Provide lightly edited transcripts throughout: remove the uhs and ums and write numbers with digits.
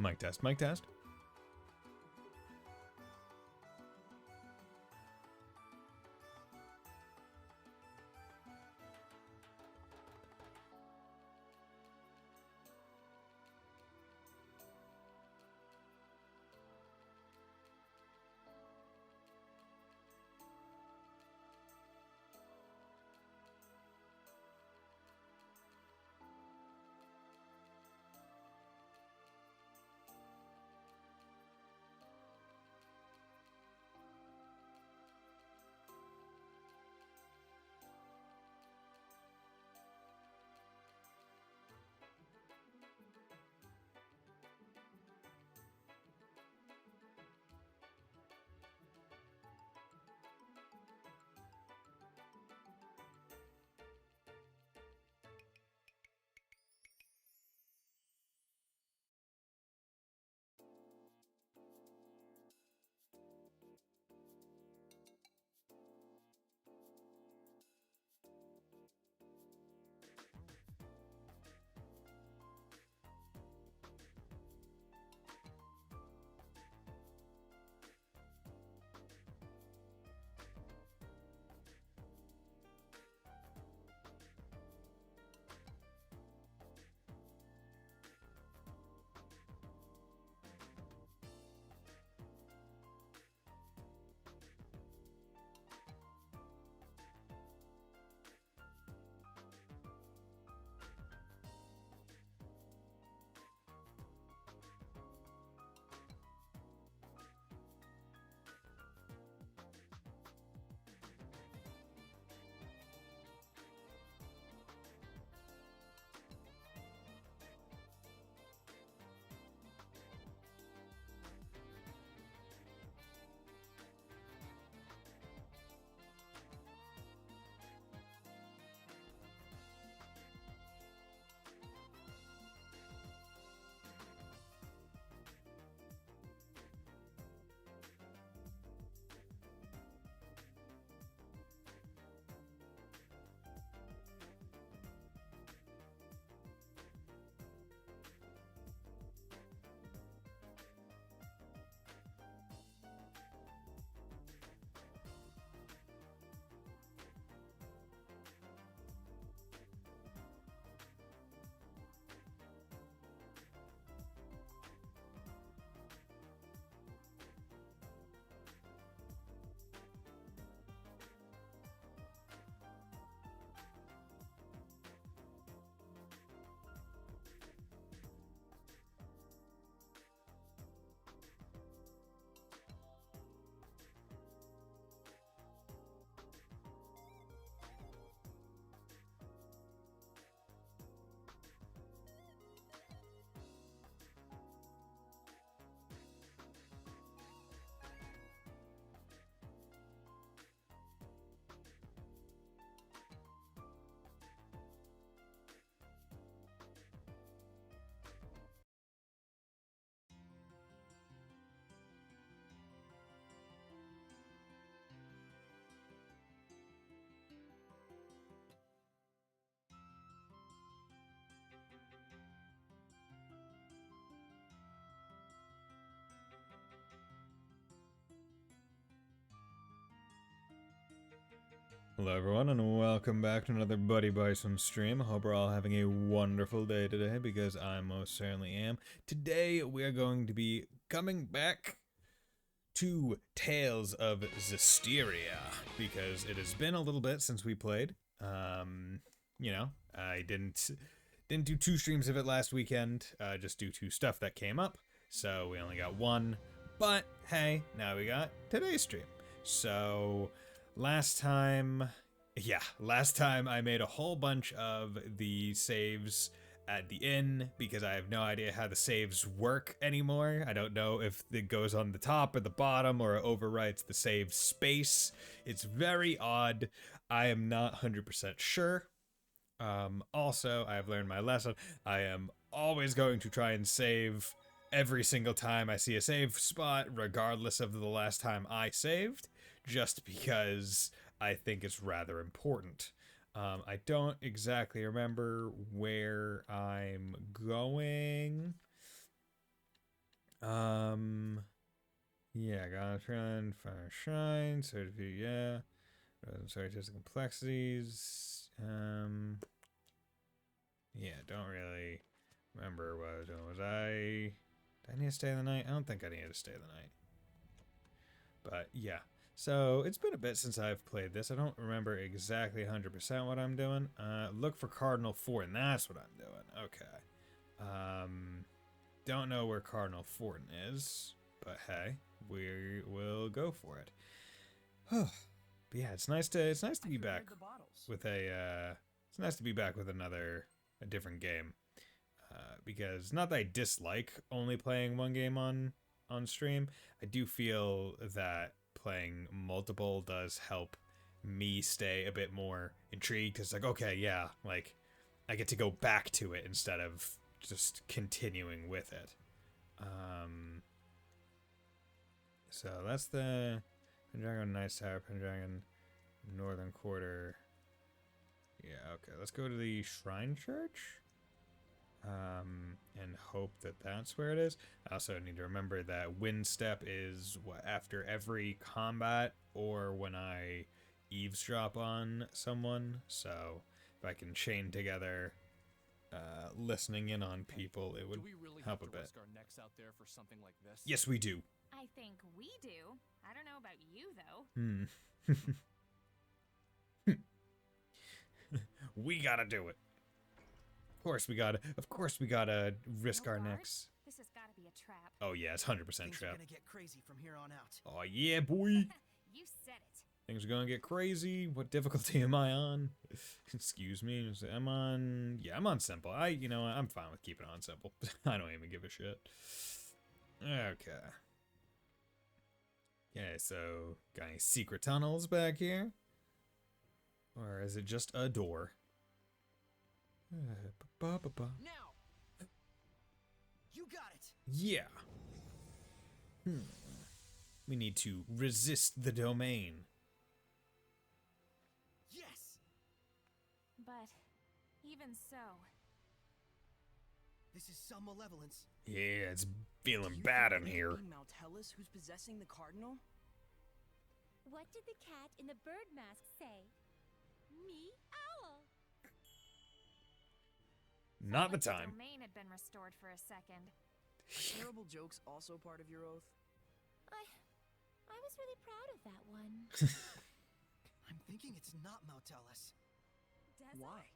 Mic test, mic test. Hello everyone and welcome back to another Buddy Bison stream. I hope we're all having a wonderful day today because I most certainly am. Today we are going to be coming back to Tales of Zestiria because it has been a little bit since we played. You know, I didn't do two streams of it last weekend just due to stuff that came up. So we only got one, but hey, now we got today's stream. So last time I made a whole bunch of the saves at the inn because I have no idea how the saves work anymore. I don't know if it goes on the top or the bottom or it overwrites the save space. It's very odd. I am not 100% sure. Also, I have learned my lesson. I am always going to try and save every single time I see a save spot, regardless of the last time I saved, just because I think it's rather important. I don't exactly remember where I'm going. Yeah, gotta trend, fire shine, certificate, yeah. Sorry, artistic complexities. Yeah, don't really remember what I was doing. Did I need to stay the night? I don't think I needed to stay the night. But yeah. So it's been a bit since I've played this. I don't remember exactly 100% what I'm doing. Look for Cardinal Fort, and that's what I'm doing. Okay. Don't know where Cardinal Fort is, but hey, we will go for it. But yeah, it's nice to be back with it's nice to be back with a different game. Because not that I dislike only playing one game on stream, I do feel that playing multiple does help me stay a bit more intrigued. Cause like, okay, yeah, like I get to go back to it instead of just continuing with it. So that's the Pendragon Night Tower, Pendragon Northern Quarter. Yeah, okay, let's go to the Shrine Church. And hope that that's where it is. I also need to remember that wind step is what, after every combat or when I eavesdrop on someone. So if I can chain together listening in on people, it would help a bit. Risk our necks out there for something like this? Yes, we do. I think we do. I don't know about you though. We gotta do it. Of course we gotta risk our necks. This has gotta be a trap. Oh yeah, it's 100% Things trap. are gonna get crazy from here on out. Oh yeah, boy. You said it. Things are gonna get crazy. What difficulty am I on? Excuse me. I'm on simple. I'm fine with keeping it on simple. I don't even give a shit. Okay. Okay, so got any secret tunnels back here? Or is it just a door? Now! You got it! Yeah. We need to resist the domain. Yes! But even so, This is some malevolence. Yeah, it's feeling Do you bad think in it here. could be Maltellus who's possessing the cardinal? What did the cat in the bird mask say? Me, owl. Not the like time. The domain had been restored for a second. Are terrible jokes also part of your oath? I was really proud of that one. I'm thinking it's not Maltellus. Why?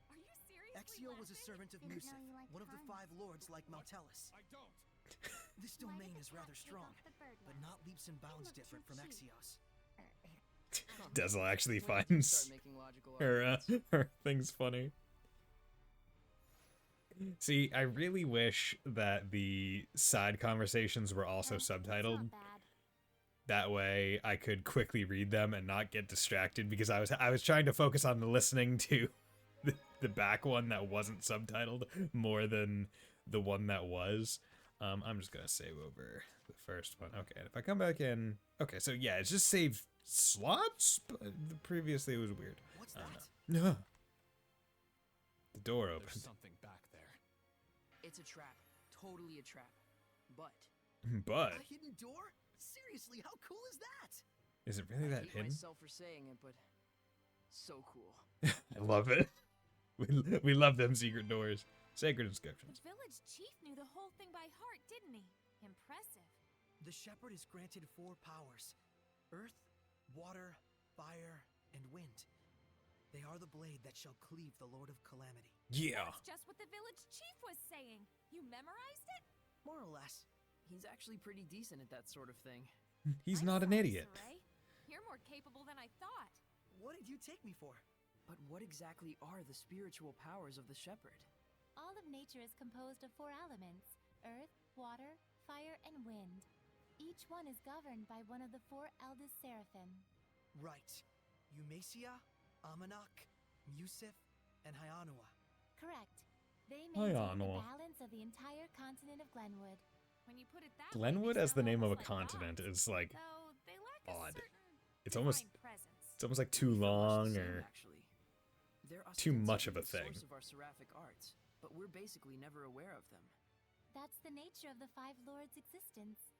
Are you serious? Exio was a servant of Didn't Musif, know you liked one of the puns. 5 lords like Maltellus. I don't. This Why domain did is the rather cat take strong, off the bird but mask? not leaps and bounds looked different too from cute. Exios. Dazzle actually When did you finds start making logical her arguments? her things funny. See, I really wish that the side conversations were also It's subtitled. not bad. That way I could quickly read them and not get distracted because I was trying to focus on listening to the back one that wasn't subtitled more than the one that was. I'm just gonna save over the first one. Okay, and if I come back in, okay, so yeah, it's just save slots. But previously it was weird. What's I don't that? know. The door There's opened, something back there. It's a trap. Totally a trap. But but A hidden door? Seriously, how cool is that? is it really I that hate hidden? myself for saying it, but so cool. I love it. We love them secret doors. Sacred The inscriptions. village chief knew the whole thing by heart, didn't he? Impressive. The shepherd is granted 4 powers: earth, water, fire, and wind. They are the blade that shall cleave the Lord of Calamity. Yeah. That's just what the village chief was saying. You memorized it? More or less. He's actually pretty decent at that sort of thing. He's I'm not an sorry, idiot. Saray. You're more capable than I thought. What did you take me for? But what exactly are the spiritual powers of the shepherd? All of nature is composed of 4 elements: earth, water, fire, and wind. Each one is governed by one of the 4 eldest seraphim. Right. Eumacia, Amanak, Musif, and Hyanua. Correct. They maintain Hyanua. the balance of the entire continent of Glenwood. When you put it that Glenwood way, they as the sound name of a almost like continent gods. is like Though they lack a odd. certain It's almost divine presence. it's almost like too We feel much the long same, or actually. They're too much of ostensibly a the thing. source of our seraphic arts, but we're basically never aware of them. That's the nature of the Five Lords' existence.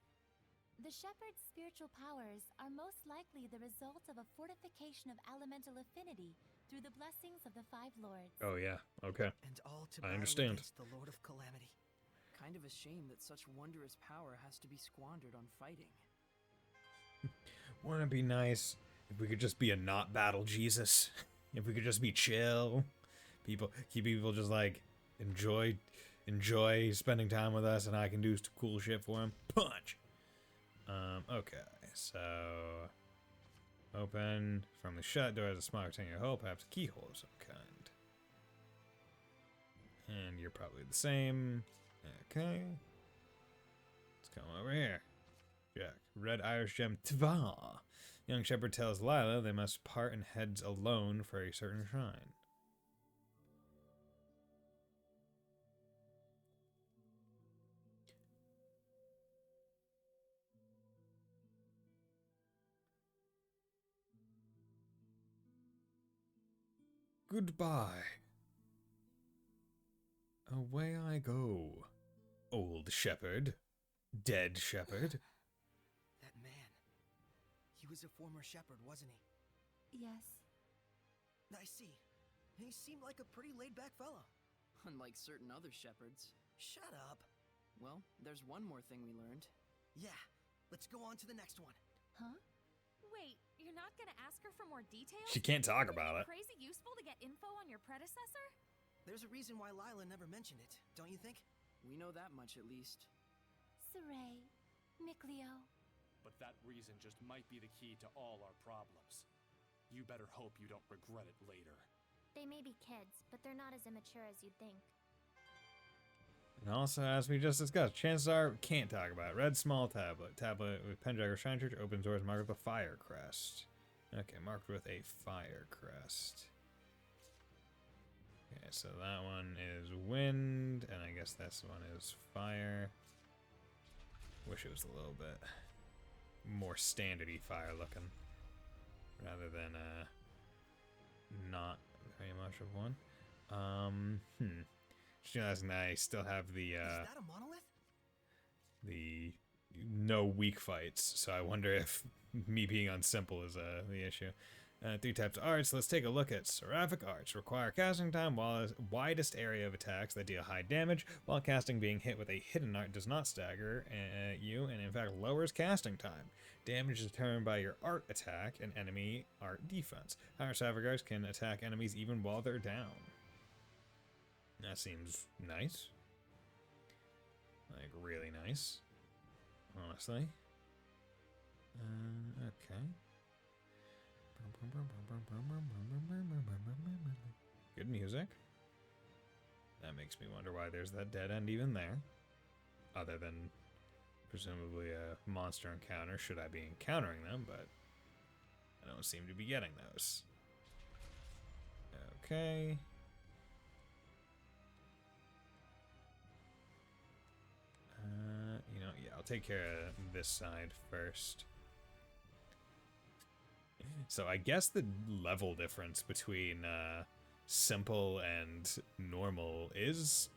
The shepherd's spiritual powers are most likely the result of a fortification of elemental affinity through the blessings of the Five Lords. Oh yeah, okay. And all to I battle understand. against the Lord of Calamity. Kind of a shame that such wondrous power has to be squandered on fighting. Wouldn't it be nice if we could just be a not battle Jesus? If we could just be chill. Keep people just like enjoy spending time with us, and I can do cool shit for them. Punch. Okay, so open from the shut door as a small rectangular hole, perhaps a keyhole of some kind. And you're probably the same. Okay. Let's come over here. Jack. Red Irish gem Tva. Young shepherd tells Lila they must part in heads alone for a certain shrine. Goodbye. Away I go, old shepherd, dead shepherd. That man. He was a former shepherd, wasn't he? Yes. I see. He seemed like a pretty laid-back fellow. Unlike certain other shepherds. Shut up. Well, there's one more thing we learned. Yeah, let's go on to the next one. Huh? Wait, you're not gonna ask her for more details? She can't talk about it. Crazy useful to get info on your predecessor? There's a reason why Lila never mentioned it, don't you think? We know that much at least. Saray. Mikleo. But that reason just might be the key to all our problems. You better hope you don't regret it later. They may be kids, but they're not as immature as you'd think. And also, as we just discussed, chances are we can't talk about it. Red small tablet. Tablet with Pendragon Shrine Church opens doors marked with a fire crest. Okay, marked with a fire crest. Okay, so that one is wind, and I guess this one is fire. Wish it was a little bit more standardy fire looking, rather than not very much of one. Just realizing that I still have the Is that a monolith? the no weak fights, so I wonder if me being on simple is the issue. 3 types of arts. Let's take a look at seraphic arts. Require casting time, while widest area of attacks that deal high damage, while casting being hit with a hidden art does not stagger you, and in fact lowers casting time. Damage is determined by your art attack and enemy art defense. Higher seraphic arts can attack enemies even while they're down. That seems nice. Like, really nice. Honestly. Okay. Good music. That makes me wonder why there's that dead end even there. Other than presumably a monster encounter, should I be encountering them, but I don't seem to be getting those. Okay. You know, yeah, I'll take care of this side first. So I guess the level difference between simple and normal is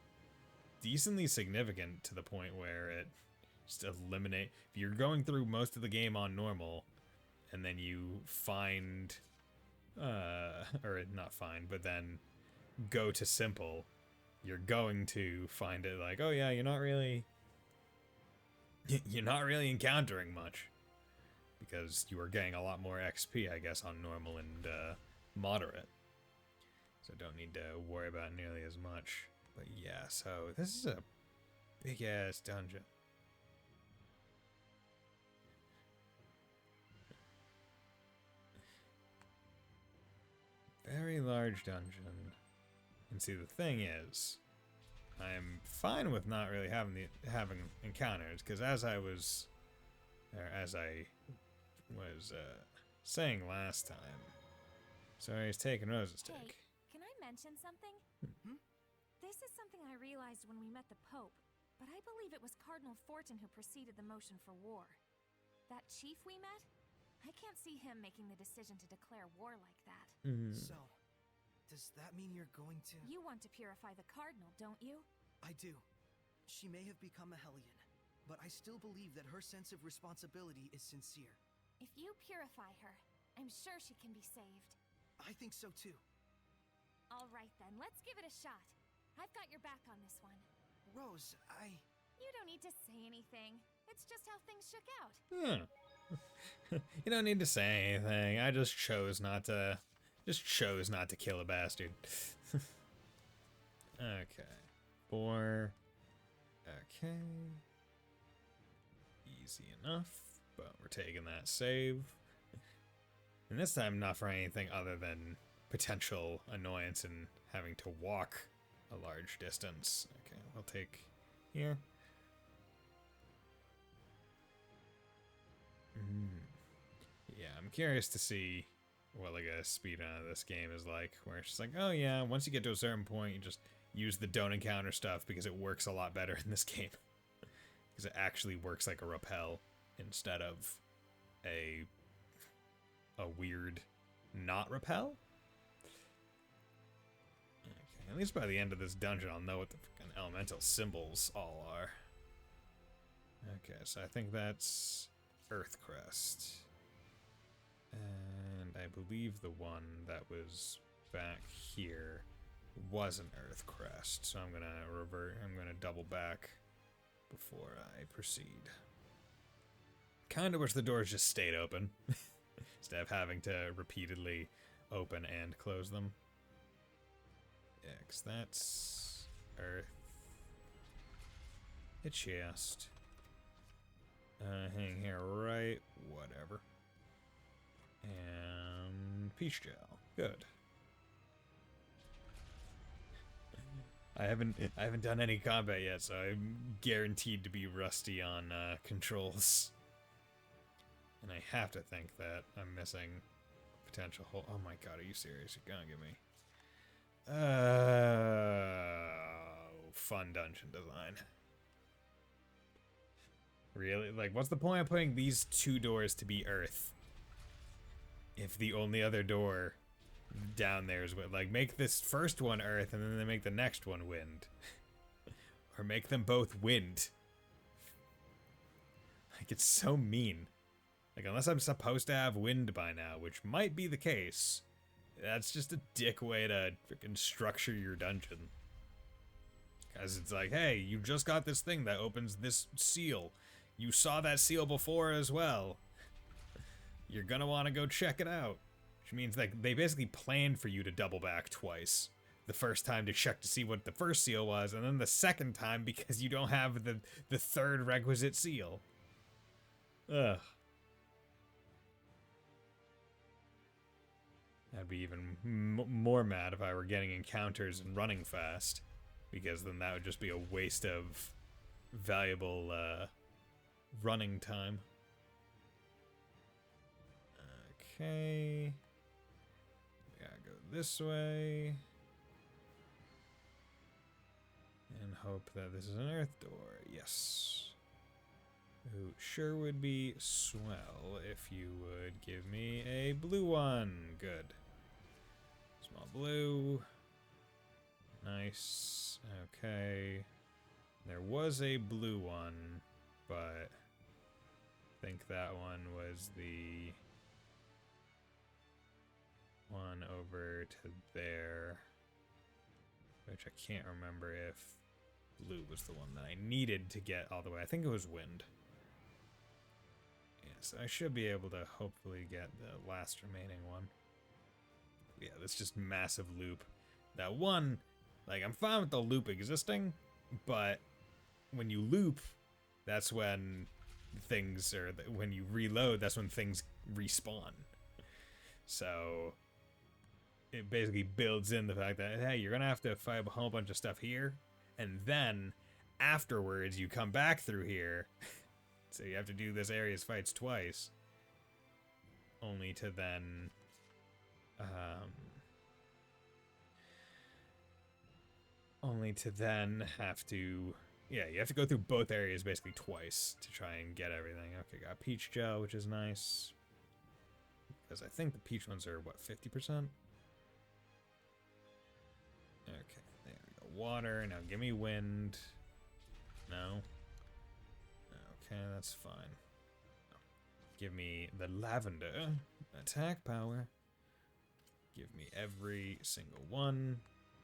decently significant, to the point where it just eliminate. If you're going through most of the game on normal, and then you find, or not find, but then go to simple, you're going to find it like, oh yeah, you're not really encountering much. Because you are getting a lot more XP, I guess, on normal and moderate. So don't need to worry about nearly as much. But yeah, so this is a big-ass dungeon. Very large dungeon. And see, the thing is, I'm fine with not really having encounters, because as I was saying last time. Sorry, he's taking Rose's Hey, take. can I mention something? This is something I realized when we met the Pope, but I believe it was Cardinal Fortin who preceded the motion for war. That chief we met? I can't see him making the decision to declare war like that. So, does that mean you're going to... You want to purify the Cardinal, don't you? I do. She may have become a Hellion, but I still believe that her sense of responsibility is sincere. If you purify her, I'm sure she can be saved. I think so too. All right then, let's give it a shot. I've got your back on this one. Rose, You don't need to say anything. It's just how things shook out. You don't need to say anything. I just chose not to kill a bastard. Okay. 4. Okay. Easy enough, but we're taking that save. And this time not for anything other than potential annoyance in having to walk a large distance. Okay, we'll take here. Yeah, I'm curious to see what like a speedrun of this game is like, where it's just like, oh yeah, once you get to a certain point, you just use the don't encounter stuff because it works a lot better in this game. Because it actually works like a rappel instead of a weird not rappel. Okay, at least by the end of this dungeon, I'll know what the fucking elemental symbols all are. Okay, so I think that's Earthcrest. And I believe the one that was back here was an Earthcrest. So I'm gonna double back before I proceed. Kinda wish the doors just stayed open. Instead of having to repeatedly open and close them. Yeah, 'cause that's Earth. A chest. Hang here, right? Whatever. And peach gel. Good. I haven't done any combat yet, so I'm guaranteed to be rusty on controls. And I have to think that I'm missing potential hole. Oh my god, are you serious? You're gonna give me. Fun dungeon design. Really? Like, what's the point of putting these 2 doors to be Earth? If the only other door down there is wind. Like, make this first one Earth and then make the next one wind. Or make them both wind. Like, it's so mean. Like, unless I'm supposed to have wind by now, which might be the case, that's just a dick way to freaking structure your dungeon. Because it's like, hey, you just got this thing that opens this seal. You saw that seal before as well. You're gonna want to go check it out. Which means that they basically planned for you to double back twice. The first time to check to see what the first seal was, and then the second time because you don't have the third requisite seal. Ugh. I'd be even more mad if I were getting encounters and running fast. Because then that would just be a waste of valuable running time. Okay. We gotta go this way. And hope that this is an earth door. Yes. Ooh, sure would be swell if you would give me a blue one. Good. Small blue. Nice. Okay. There was a blue one, but I think that one was the one over to there, which I can't remember if blue was the one that I needed to get all the way. I think it was wind. Yes, I should be able to hopefully get the last remaining one. Yeah, that's just massive loop. That one, like, I'm fine with the loop existing, but when you loop, that's when things, or when you reload, that's when things respawn. So it basically builds in the fact that, hey, you're gonna have to fight a whole bunch of stuff here, and then afterwards you come back through here. So you have to do this area's fights twice, only to then have to, yeah, you have to go through both areas basically twice to try and get everything. Okay, got peach gel, which is nice. Because I think the peach ones are, what, 50%? Okay, there we go. Water, now give me wind. No. Okay, that's fine. Give me the lavender attack power. Give me every single one.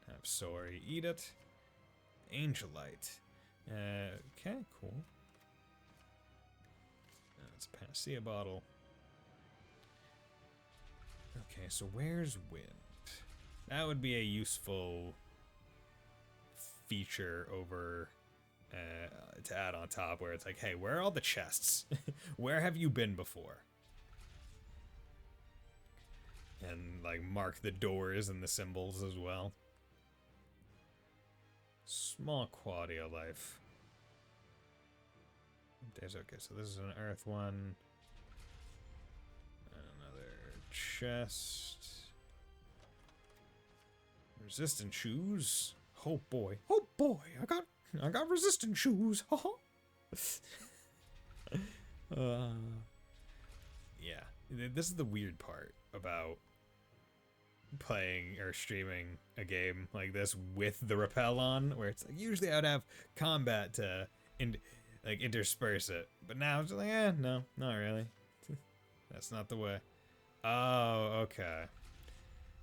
Have Sori eat it. Angelite. Okay, cool. It's a panacea bottle. Okay, so where's wind? That would be a useful feature over to add on top, where it's like, hey, where are all the chests? Where have you been before? And like mark the doors and the symbols as well. Small quality of life. There's okay, so this is an earth one. And another chest. Resistant shoes. Oh boy. Oh boy. I got resistant shoes. Yeah. This is the weird part about playing or streaming a game like this with the rappel on, where it's like usually I'd have combat to intersperse it, but now it's like, no, not really. That's not the way. Oh, okay.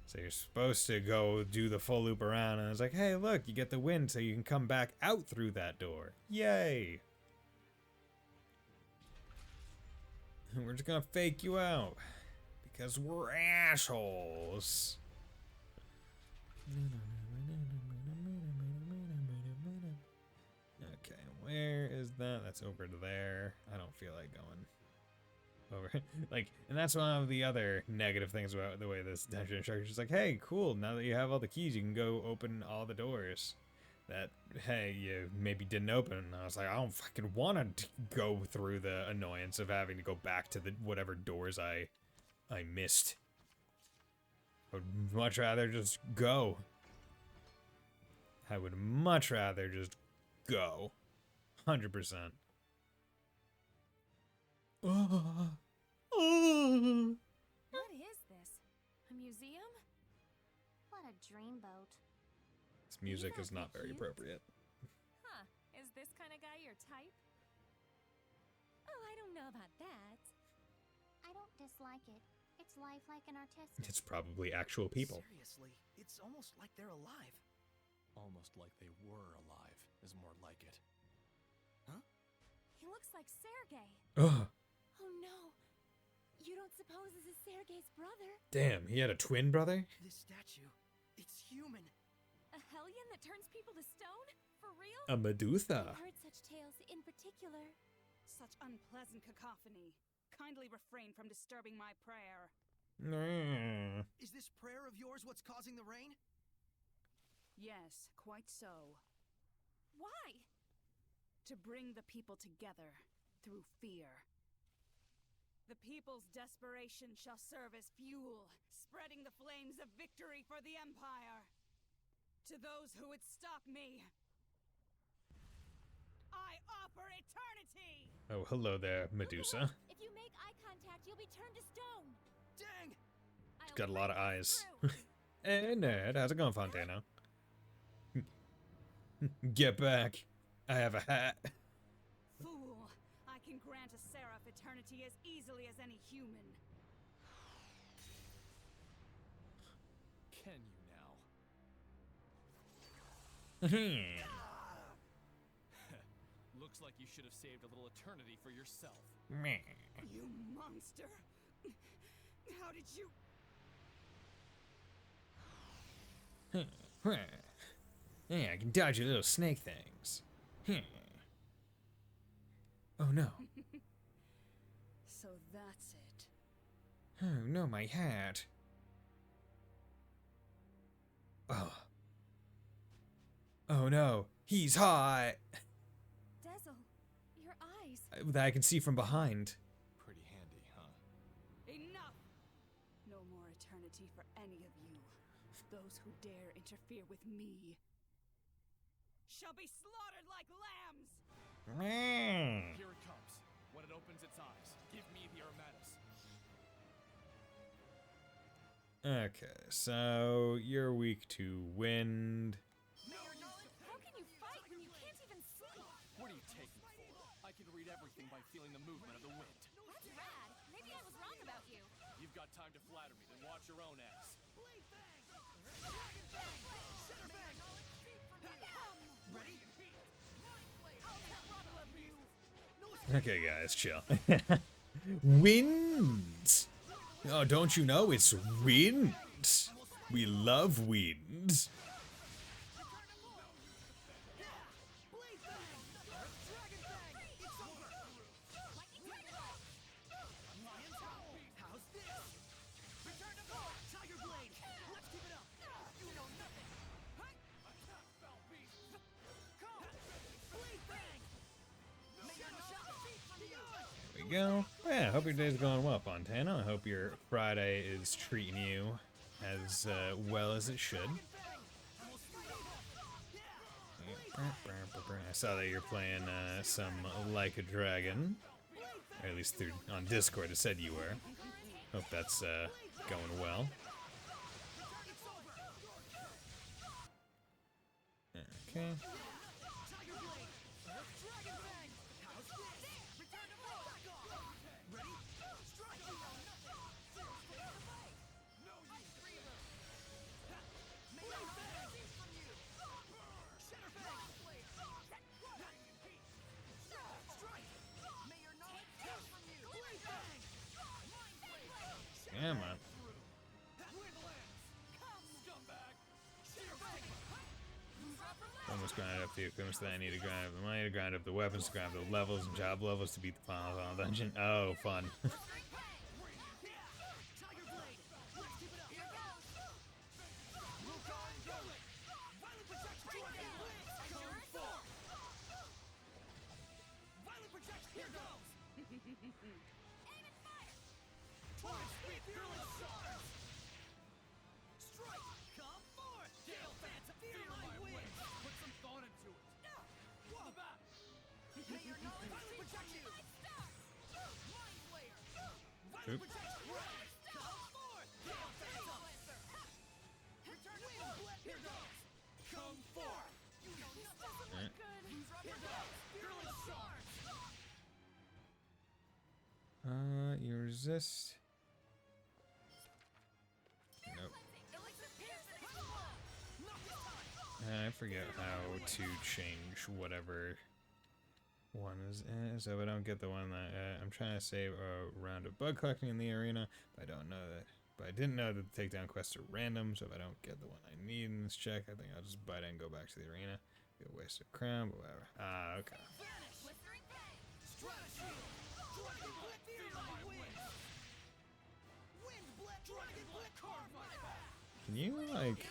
So you're supposed to go do the full loop around, and it's like, hey, look, you get the wind, so you can come back out through that door. Yay! We're just gonna fake you out because we're assholes. Okay, where is that? That's over there. I don't feel like going over. Like, and that's one of the other negative things about the way this dungeon structure is like, hey, cool, now that you have all the keys, you can go open all the doors that, hey, you maybe didn't open. And I was like, I don't fucking want to go through the annoyance of having to go back to the whatever doors I missed. I would much rather just go. I would much rather just go. 100%. What is this? A museum? What a dreamboat. This music is not very appropriate. Huh. Is this kind of guy your type? Oh, I don't know about that. I don't dislike it. It's lifelike and artistic. It's probably actual people. Seriously, it's almost like they're alive. Almost like they were alive is more like it. He looks like Sergei. Ugh. Oh no! You don't suppose this is Sergei's brother? Damn, he had a twin brother? This statue, it's human. A hellion that turns people to stone? For real? A Medusa. I've heard such tales in particular. Such unpleasant cacophony. Kindly refrain from disturbing my prayer. Nah. Is this prayer of yours what's causing the rain? Yes, quite so. Why? To bring the people together through fear. The people's desperation shall serve as fuel, spreading the flames of victory for the Empire. To those who would stop me, I offer eternity! Oh, hello there, Medusa. If you make eye contact, you'll be turned to stone. Dang! She's got a lot of eyes. Through. Hey, nerd, how's it going, Fontano? Get back. I have a hat. Fool! I can grant a seraph eternity as easily as any human. Can you now? Looks like you should have saved a little eternity for yourself. Meh. You monster! How did you... Yeah, I can dodge your little snake things. Oh no. So that's it. Oh no, my hat. Oh. Oh no, he's hot. Dezel, your eyes. That I can see from behind. Pretty handy, huh? Enough! No more eternity for any of you. Those who dare interfere with me shall be slaughtered like lambs! Here it comes. When it opens its eyes, give me the Armatus. Okay, so you're weak to wind. How can you fight when you can't even sleep? What are take me for? I can read everything by feeling the movement of the wind. That's rad. Maybe I was wrong about you. You've got time to flatter me, then watch your own ass. Okay, guys, chill. Wind! Oh, don't you know it's wind? We love wind. Go. Yeah, I hope your day's going well, Fontana. I hope your Friday is treating you as well as it should. I saw that you're playing some Like a Dragon, or at least through on Discord it said you were. Hope that's going well. Okay. Yeah, man. Almost grind up the equipment that I need to grind up the money, to grind up the weapons, to grind up the levels and job levels to beat the final dungeon. Oh, fun. Oop. You resist. Nope. I forget how to change whatever one is, so I don't get the one that I'm trying to save a round of bug collecting in the arena, but I don't know that. But I didn't know that the takedown quests are random, so if I don't get the one I need in this check, I think I'll just bite it and go back to the arena. Be a waste of crown, but whatever. Ah, okay. Can you, like...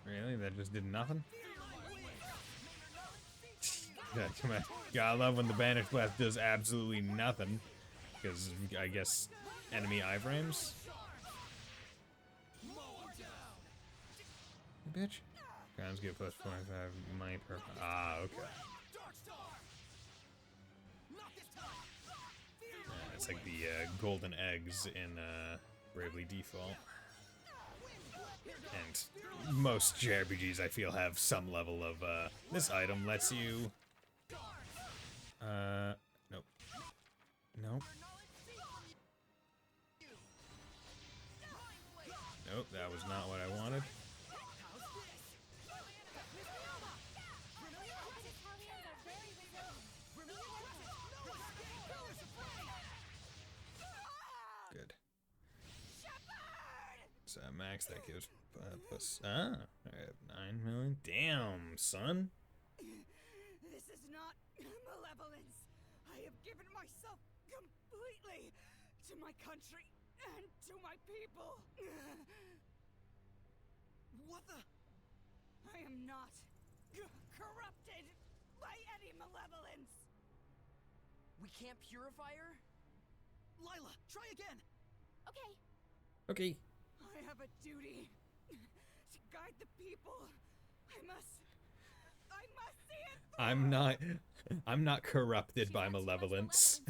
Really? That just did nothing? Yeah, come on. Gotta love when the Banish Blast does absolutely nothing. Because, I guess, enemy iframes? Bitch. Crowns get plus 25 money per... Ah, okay. It's like the golden eggs in Bravely Default. And most JRPGs I feel have some level of, this item lets you... Nope. Nope. Nope, that was not what I wanted. Good. So max that gives plus I have 9 million. Damn, son. This is not malevolence. I have given myself completely to my country and to my people. What the? I am not corrupted by any malevolence. We can't purify her? Lila, try again. Okay. Okay. I have a duty to guide the people. I must see it through. I'm not corrupted by malevolence.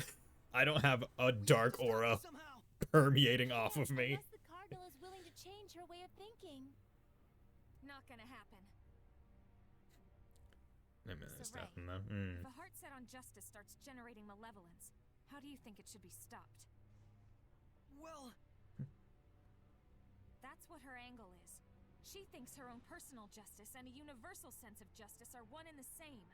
I don't have a dark aura Somehow. permeating off of me. Unless the Cardinal is willing to change her way of thinking. Not gonna happen. I mean, that's Saray, nothing though. If a heart set on justice starts generating malevolence, how do you think it should be stopped? Well, That's what her angle is. She thinks her own personal justice and a universal sense of justice are one and the same.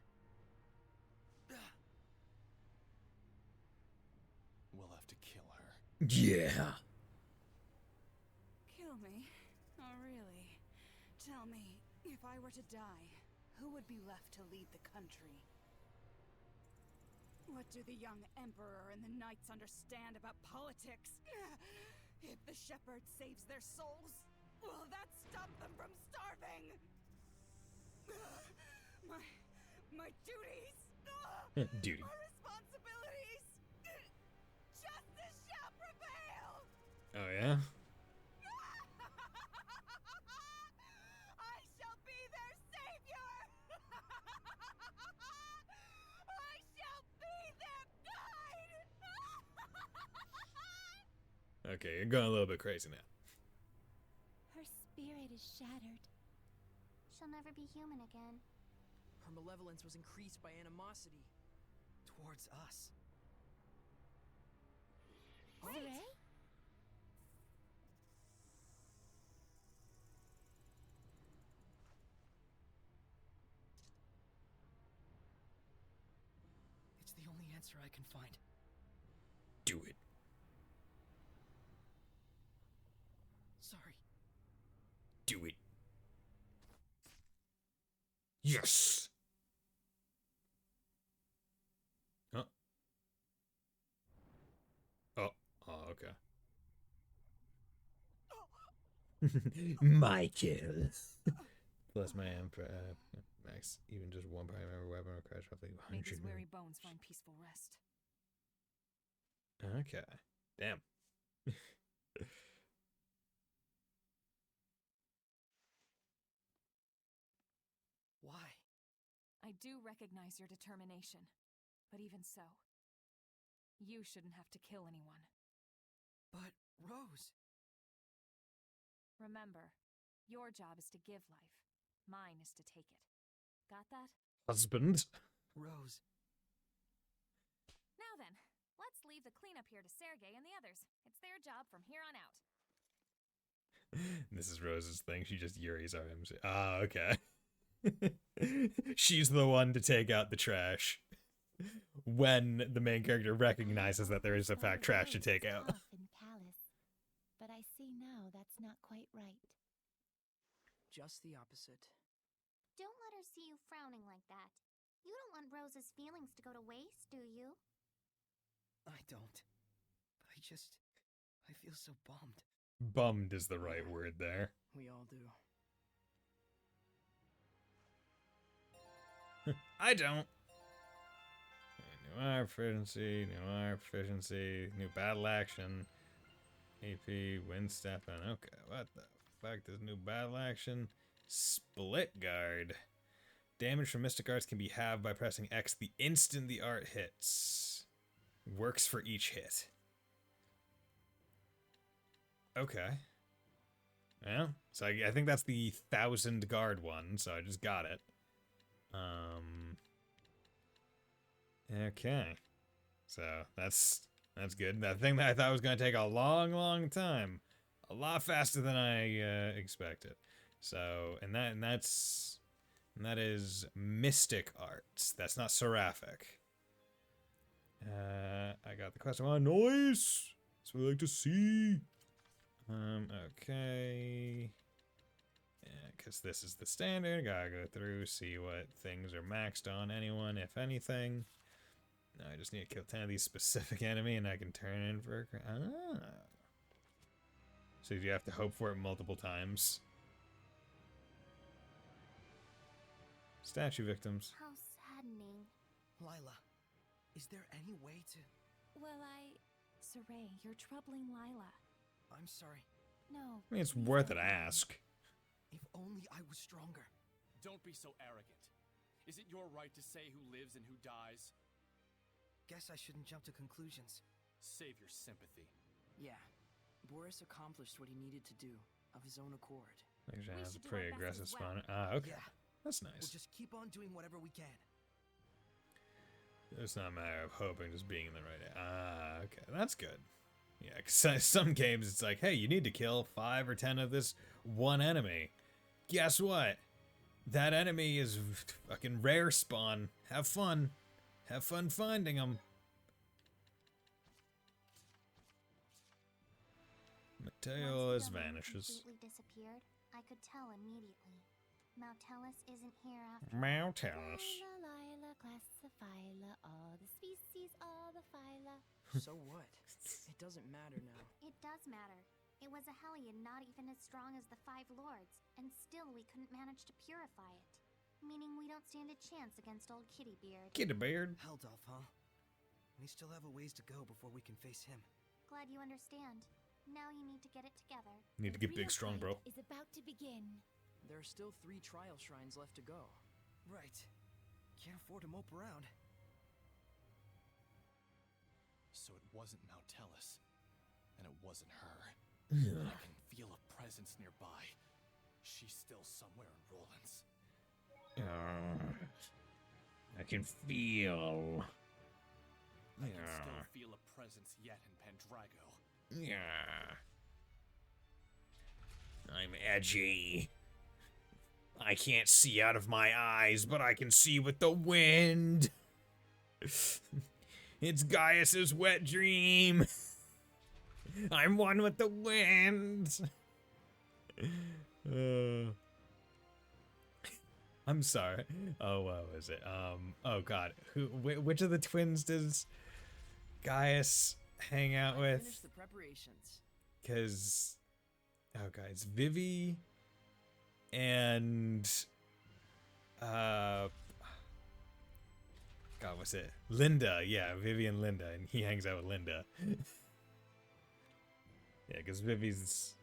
We'll have to kill her. Yeah. Kill me? Oh, really? Tell me, if I were to die, who would be left to lead the country? What do the young Emperor and the Knights understand about politics? If the shepherd saves their souls, will that stop them from starving? My duties! Duty. My responsibilities! Justice shall prevail! Oh yeah. I shall be their savior! I shall be their guide! Okay, you're going a little bit crazy now. Her spirit is shattered. She'll never be human again. Her malevolence was increased by animosity. towards us. Saray? It's the only answer I can find. Do it. Sorry. Do it. Yes. Huh? Oh. Oh, okay. My kill. Plus my max, even just one primary weapon requires roughly May 100 these weary million. bones find peaceful rest. Okay. Damn. Why? I do recognize your determination, but even so, you shouldn't have to kill anyone. But Rose. Remember, your job is to give life. Mine is to take it. Got that? Husband. Rose. Now then, let's leave the cleanup here to Sergei and the others. It's their job from here on out. This is Rose's thing. She just Yuri's RMC. Ah, okay. She's the one to take out the trash when the main character recognizes that there is in fact trash to take out. Tough and callous, but I see now that's not quite right. Just the opposite. Don't let her see you frowning like that. You don't want Rose's feelings to go to waste, do you? I don't. But I feel so bummed. Bummed is the right word there. We all do. I don't. New R proficiency, new battle action, AP, wind stepping. Okay, what the fuck? This new battle action? Split guard. Damage from mystic arts can be halved by pressing X the instant the art hits. Works for each hit. Okay. Yeah, so I think that's the 1000 guard one, so I just got it. Okay. So that's good. That thing that I thought was going to take a long time. A lot faster than I expected. So, and that is mystic arts. That's not seraphic. I got the question. Oh, nice. That's what I like to see. Okay. Yeah, because this is the standard. Gotta go through, see what things are maxed on anyone, if anything. No, I just need to kill 10 of these specific enemy and I can turn in for a... Ah. So you have to hope for it multiple times. Statue victims. How saddening. Lila, is there any way to... Well, Saray, you're troubling Lila. I'm sorry. No. I mean, it's please worth don't. an ask. If only I was stronger. Don't be so arrogant. Is it your right to say who lives and who dies? Guess I shouldn't jump to conclusions. Save your sympathy. Yeah, Boris accomplished what he needed to do, of his own accord. Actually, We that's a should do pretty our best aggressive as well. spawn. Ah, okay. Yeah. That's We'll nice. just keep on doing whatever we can. It's not a matter of hoping, just being in the right. Ah, okay. That's good. Yeah, because some games it's like, hey, you need to kill 5 or 10 of this one enemy. Guess what? That enemy is fucking rare spawn. Have fun. Have fun finding them. Mateo Once has the domain vanishes. completely disappeared, I could tell immediately. Mautellus isn't here after. Mautellus. Lila, lila, classifila, all the species, all the phyla. So what? It doesn't matter now. It does matter. It was a Hellion not even as strong as the 5 lords, and still we couldn't manage to purify it. Meaning we don't stand a chance against old Kittybeard. Get a beard. Heldolf, huh? We still have a ways to go before we can face him. Glad you understand. Now you need to get it together. Need to The get big, real strong, bro. fight is about to begin. There are still 3 trial shrines left to go. Right. Can't afford to mope around. So it wasn't Mautellus. And it wasn't her. Yeah. I can feel a presence nearby. She's still somewhere in Roland's. I can feel. I can still feel a presence yet in Pendrago. Yeah. I'm edgy. I can't see out of my eyes, but I can see with the wind. It's Gaius's wet dream. I'm one with the wind. I'm sorry. Oh, what was it? Oh God. Which of the twins does Gaius hang out I with? finished the preparations. Because, oh God, it's Vivi and, God, what's it? Linda, yeah, Vivi and Linda, and he hangs out with Linda. Yeah, because Vivi's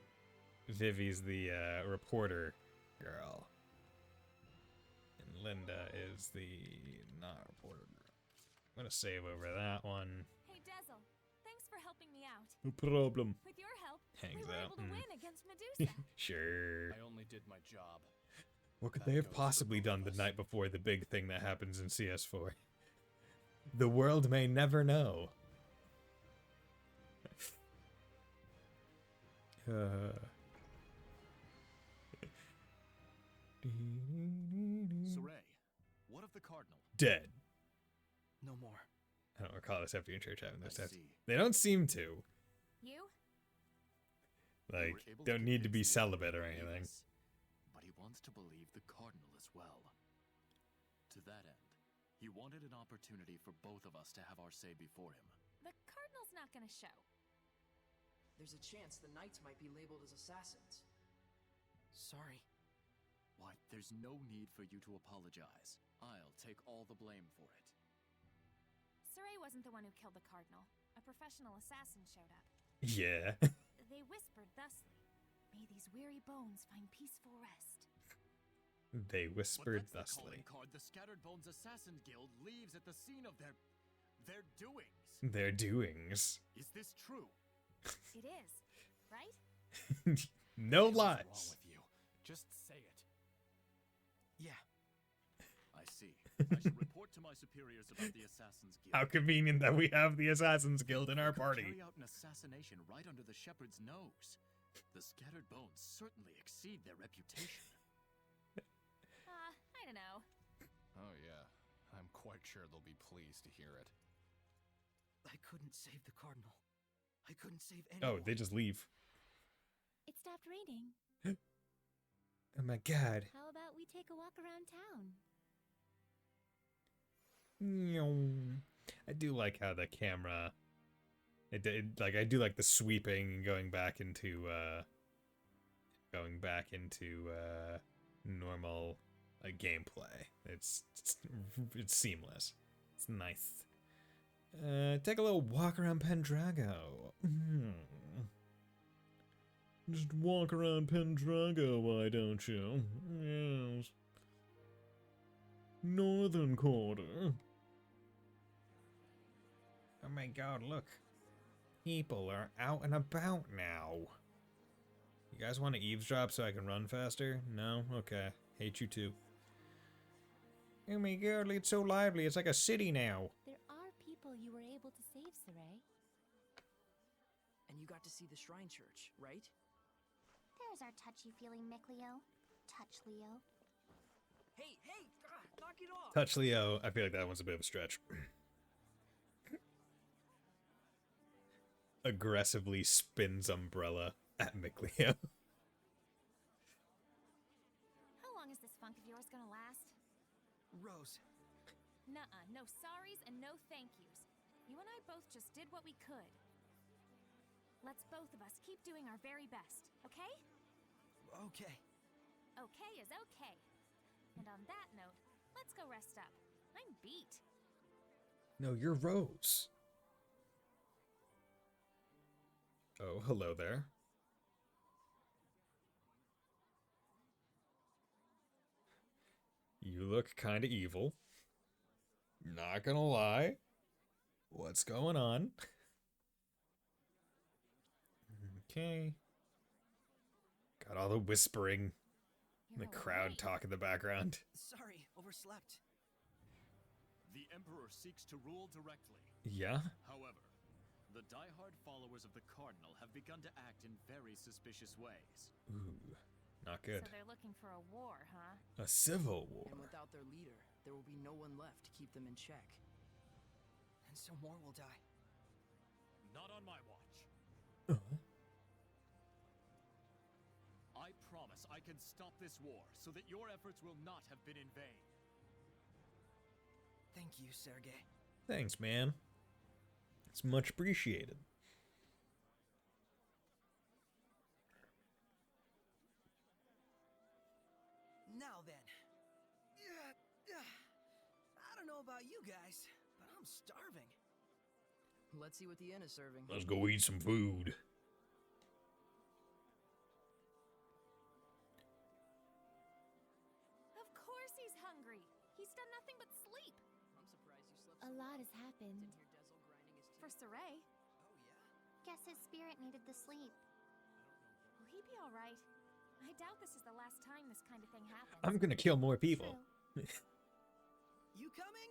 the reporter girl, and Linda is the not reporter girl. I'm gonna save over that one. Hey, Dezel. Thanks for helping me out. No problem. With your help, Hangs we were out. able to win against Medusa. Sure. I only did my job. What could That they have goes for possibly both of done the us. night before the big thing that happens in CS4? The world may never know. Saray, what of the Cardinal? Dead. No more. I don't recall this after church having those I tests. see. They don't seem to. You? Like, were able don't to need to be convince the celibate or Emperor to believe anything. us, but he wants to believe the Cardinal as well. To that end, he wanted an opportunity for both of us to have our say before him. The Cardinal's not gonna show. There's a chance the knights might be labeled as assassins. Sorry. Why, there's no need for you to apologize. I'll take all the blame for it. Saray wasn't the one who killed the Cardinal. A professional assassin showed up. Yeah. They whispered thusly, "May these weary bones find peaceful rest." They whispered But that's the thusly. calling card the Scattered Bones Assassin Guild leaves at the scene of their doings. Their doings. Is this true? It is, right? No What's wrong lies. with you? Just say it. Yeah. I see. I should report to my superiors about the Assassin's Guild. How convenient that we have the Assassin's Guild in our Who could party. Carry out an assassination right under the shepherd's nose. The Scattered Bones certainly exceed their reputation. I don't know. Oh yeah, I'm quite sure they'll be pleased to hear it. I couldn't save the Cardinal. I couldn't save anyone. Oh, they just leave. It stopped raining. Oh my God. How about we take a walk around town? I do like how the camera, like I do like the sweeping and going back into normal gameplay. It's seamless. It's nice. Take a little walk around Pendrago. Just walk around Pendrago, why don't you? Yes. Northern Quarter. my god, look. People are out and about now. You guys want to eavesdrop so I can run faster? No? Okay. Hate you too. Oh my god, it's so lively. It's like a city now. There are people you were able to save, Saray. And you got to see the Shrine Church, right? There's our touchy-feely Micleo. Touch Leo. Hey, knock it off! Touch Leo. I feel like that one's a bit of a stretch. Aggressively spins umbrella at Micleo. How long is this funk of yours gonna last? Rose, Nuh-uh, no sorries and no thank yous. You and I both just did what we could. Let's both of us keep doing our very best, okay? okay. Okay is okay. And on that note, let's go rest up. I'm beat. No, you're Rose. Oh, hello there. You look kind of evil. Not gonna lie. What's going on? Okay. Got all the whispering. You're The crowd late. talk in the background. Sorry, overslept. The Emperor seeks to rule directly. Yeah? However, the diehard followers of the Cardinal have begun to act in very suspicious ways. Ooh, not good. So they're looking for a war, huh? A civil war. And without their leader, there will be no one left to keep them in check. And so more will die. Not on my watch. Uh-huh. I promise I can stop this war so that your efforts will not have been in vain. Thank you, Sergei. Thanks, man. It's much appreciated. Now then. I don't know about you guys, but I'm starving. Let's see what the inn is serving. Let's go eat some food. Of course he's hungry. He's done nothing but sleep. I'm surprised you slept A so lot well. has happened. Didn't hear Dezel grinding his For teeth. Saray, Oh, yeah? Guess his spirit needed the sleep. will he be alright? I doubt this is the last time this kind of thing happens. I'm gonna kill more people. True. You coming?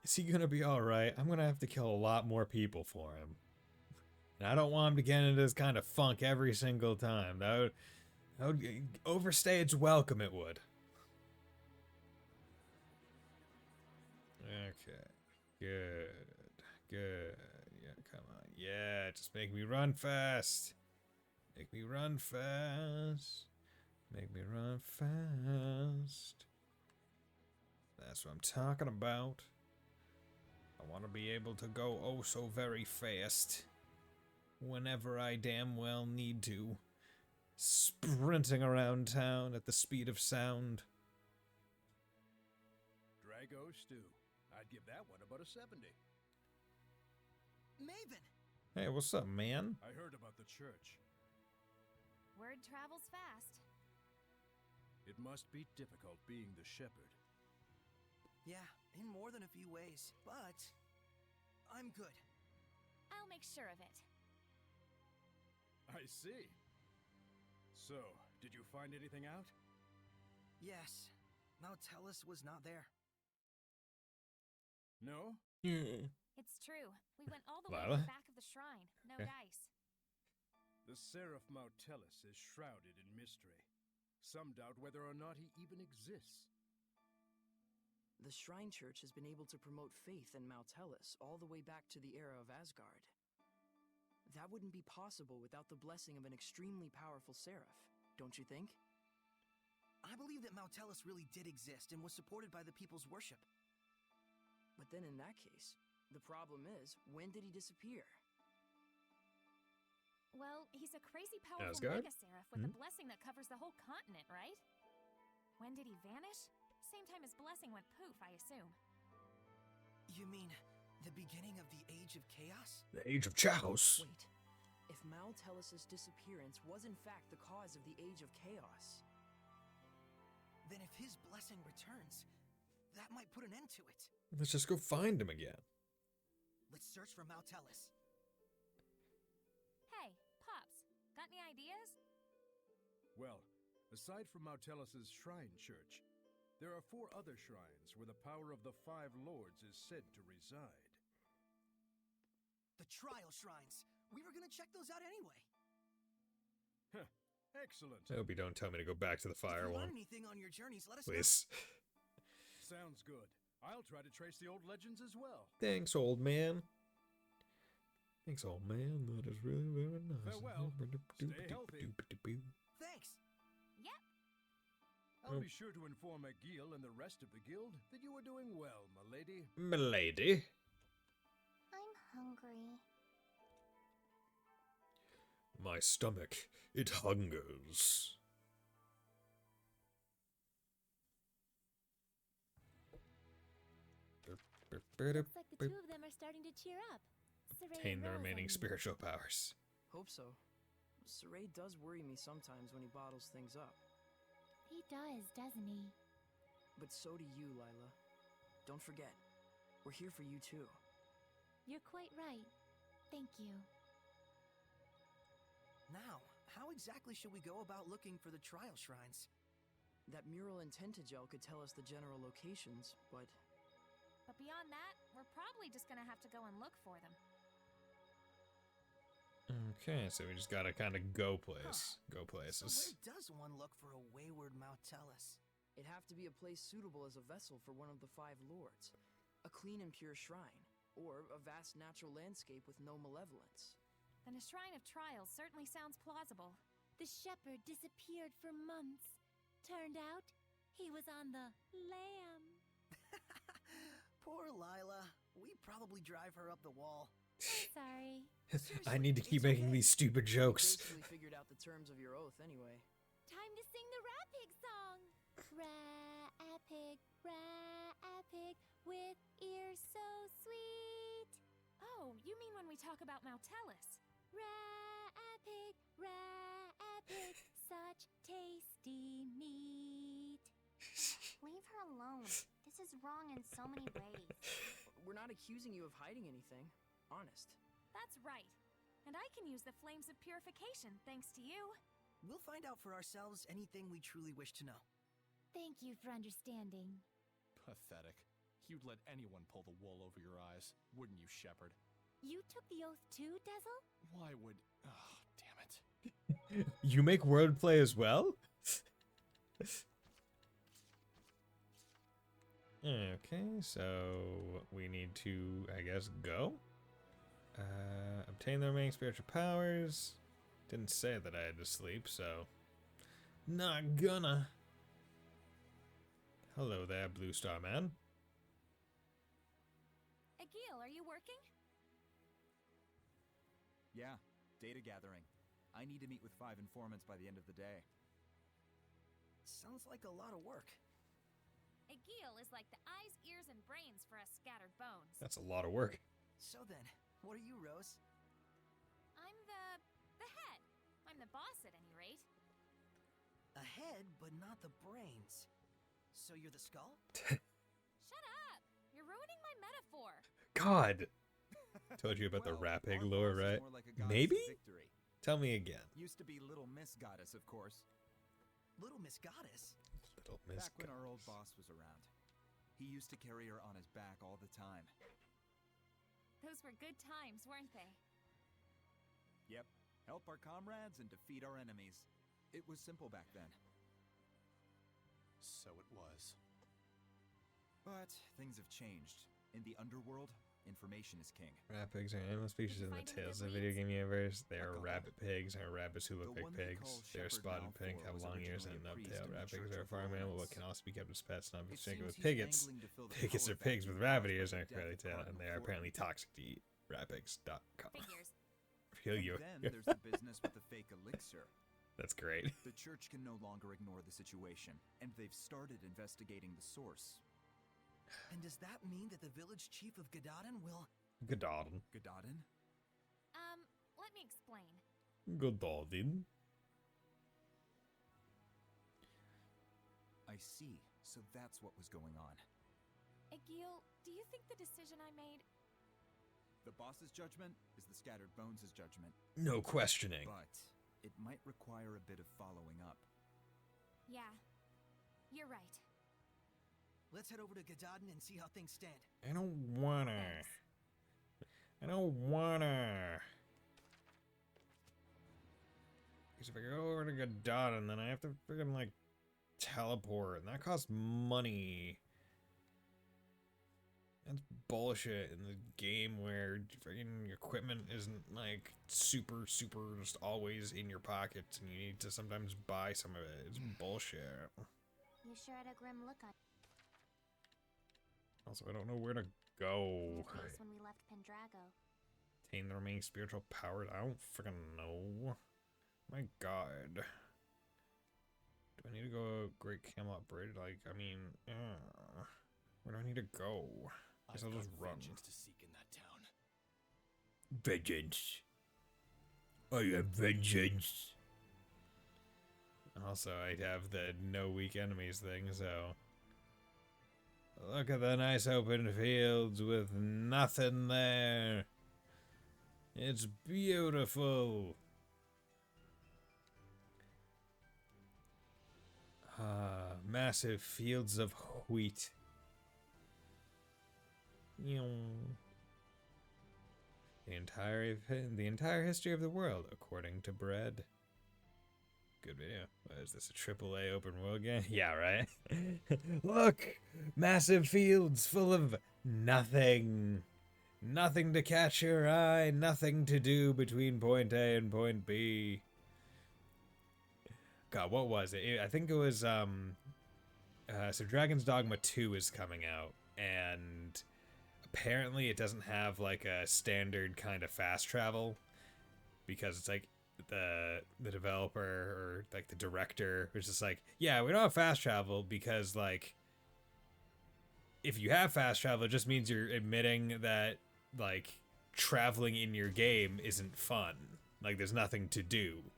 Is he gonna be alright? I'm gonna have to kill a lot more people for him. And I don't want him to get into this kind of funk every single time. That would overstay its welcome, it would. Okay. Good. Yeah, come on. Yeah, just make me run fast. Make me run fast. Make me run fast. That's what I'm talking about. I want to be able to go oh so very fast. Whenever I damn well need to. Sprinting around town at the speed of sound. Drago stew. I'd give that one about a 70. Maven! Hey, what's up, man? I heard about the church. Word travels fast. It must be difficult being the shepherd. Yeah, in more than a few ways, but I'm good. I'll make sure of it. I see. So, did you find anything out? Yes, Mautellus was not there. No? It's true. We went all the way to Lila? the back of the shrine. No Okay. dice. The Seraph Mautellus is shrouded in mystery. Some doubt whether or not he even exists. The Shrine Church has been able to promote faith in Mautellus all the way back to the era of Asgard. That wouldn't be possible without the blessing of an extremely powerful seraph, don't you think? I believe that Mautellus really did exist and was supported by the people's worship. But then in that case, the problem is, when did he disappear? Well, he's a crazy powerful Asgard? mega seraph with a blessing that covers the whole continent, right? When did he vanish? Same time his blessing went poof, I assume. You mean the beginning of the Age of Chaos? The Age of Chaos. Wait, if Mautellus' disappearance was in fact the cause of the Age of Chaos, Then if his blessing returns, that might put an end to it. Let's just go find him again. Let's search for Mautelis. Hey, Pops, got any ideas? Well, aside from Mautelis' shrine church, there are 4 other shrines where the power of the 5 lords is said to reside. The trial shrines. We were gonna check those out anyway. Huh. Excellent. I hope you don't tell me to go back to the If fire you learn one. anything on your journeys, let us know. Please. Sounds good. I'll try to trace the old legends as well. Thanks, old man. Thanks, old man. That is really very nice. Farewell. Stay healthy. Thanks. Yep. I'll be sure to inform Egil and the rest of the guild that you are doing well, my lady. Milady. I'm hungry. My stomach, it hungers. Looks like the 2 of them are starting to cheer up. Saray Obtain and the Rose, I remaining mean. spiritual powers. Hope so. Saray does worry me sometimes when he bottles things up. He does, doesn't he? But so do you, Lila. Don't forget, we're here for you too. You're quite right. Thank you. Now, how exactly should we go about looking for the trial shrines? That mural in Tentagel could tell us the general locations, but But beyond that, we're probably just gonna have to go and look for them. Okay, so we just gotta kind of go Go So places. where does one look for a wayward Mautelis? it'd have to be a place suitable as a vessel for one of the 5 lords. A clean and pure shrine, or a vast natural landscape with no malevolence. Then a shrine of trials certainly sounds plausible. The shepherd disappeared for months. Turned out, he was on the lam. Poor Lila. We probably drive her up the wall. Sorry. I need to keep it's making okay. these stupid You jokes. basically figured out the terms of your oath anyway. Time to sing the Rapig song. Rapig, with ears so sweet. Oh, you mean when we talk about Mautelis? Rapig, such tasty meat. Leave her alone. This is wrong in so many ways. We're not accusing you of hiding anything. Honest. That's right. And I can use the flames of purification thanks to you. We'll find out for ourselves anything we truly wish to know. Thank you for understanding. Pathetic. You'd let anyone pull the wool over your eyes, wouldn't you, Shepherd? You took the oath too, Dazzle? Why would... Oh, damn it. You make wordplay as well? Okay, so we need to, I guess, go. Obtain the remaining spiritual powers. Didn't say that I had to sleep, so not gonna. Hello there, Blue Star Man. Egil, are you working? Yeah, data gathering. I need to meet with 5 informants by the end of the day. Sounds like a lot of work. Egil is like the eyes, ears, and brains for us scattered bones. That's a lot of work. So then, what are you, Rose? I'm the head. I'm the boss at any rate. A head, but not the brains. So you're the skull? Shut up! You're ruining my metaphor. God. Told you about the Well, Rapig our lore, boss is right? more like a goddess of Maybe? victory. Tell me again. Used to be Little Miss Goddess, of course. Little Miss Goddess? Little Miss Back when our old Goddess. boss was around. He used to carry her on his back all the time. Those were good times, weren't they? Yep. Help our comrades and defeat our enemies. It was simple back then. So it was. But things have changed. In the underworld, information is king. Rapigs are animal species in the find any Tales good of the video leads? game universe. They are couple. rabbit pigs and are rabbits who look The like one they pigs. call They are Shepherd spotted pink, Malfoy have was long ears, and originally a a priest nubtail. in the Rapigs Church are of farm animal but Florence. can also be kept as pets, not It mistaken seems with he's piggets. angling to fill the Piggets power are pigs with vacuum rabbit caused ears by and a the death curly of tail, and Cardinal they are apparently Fortin. toxic to eat. Rapigs.com. Figures. Feel And you. then there's the business with the fake elixir. That's great. The church can no longer ignore the situation, and they've started investigating the source. And does that mean that the village chief of Gadadin will... Gadadin. Gadadin? Let me explain. Gadadin. I see, so that's what was going on. Egil, do you think the decision I made... The boss's judgment is the Scattered Bones' judgment. No questioning. But it might require a bit of following up. Yeah, you're right. Let's head over to Gadadin and see how things stand. I don't wanna. I don't wanna. Because if I go over to Gadadin, then I have to freaking, like, teleport, and that costs money. That's bullshit in the game where freaking equipment isn't, like, super just always in your pockets, and you need to sometimes buy some of it. It's bullshit. You sure had a grim look on Also, I don't know where to go. your face when we left Pendrago. Attain the remaining spiritual powers? I don't freaking know. My god. Do I need to go Great Camelot Bridge? Like, I mean, where do I need to go? Guess I'll just run. Vengeance to seek in that town. Vengeance. I am vengeance. Also, I have the no weak enemies thing, so... Look at the nice open fields with nothing there. It's beautiful. Massive fields of wheat. The entire history of the world, according to Bread. Good video. What is this, a AAA open world game? Yeah, right? Look! Massive fields full of nothing. Nothing to catch your eye, nothing to do between point A and point B. God, what was it? I think it was, so Dragon's Dogma 2 is coming out, and apparently it doesn't have, like, a standard kind of fast travel, because it's, like, the developer, or, like, the director was just like, yeah, we don't have fast travel, because, like, if you have fast travel, it just means you're admitting that, like, traveling in your game isn't fun. Like, there's nothing to do.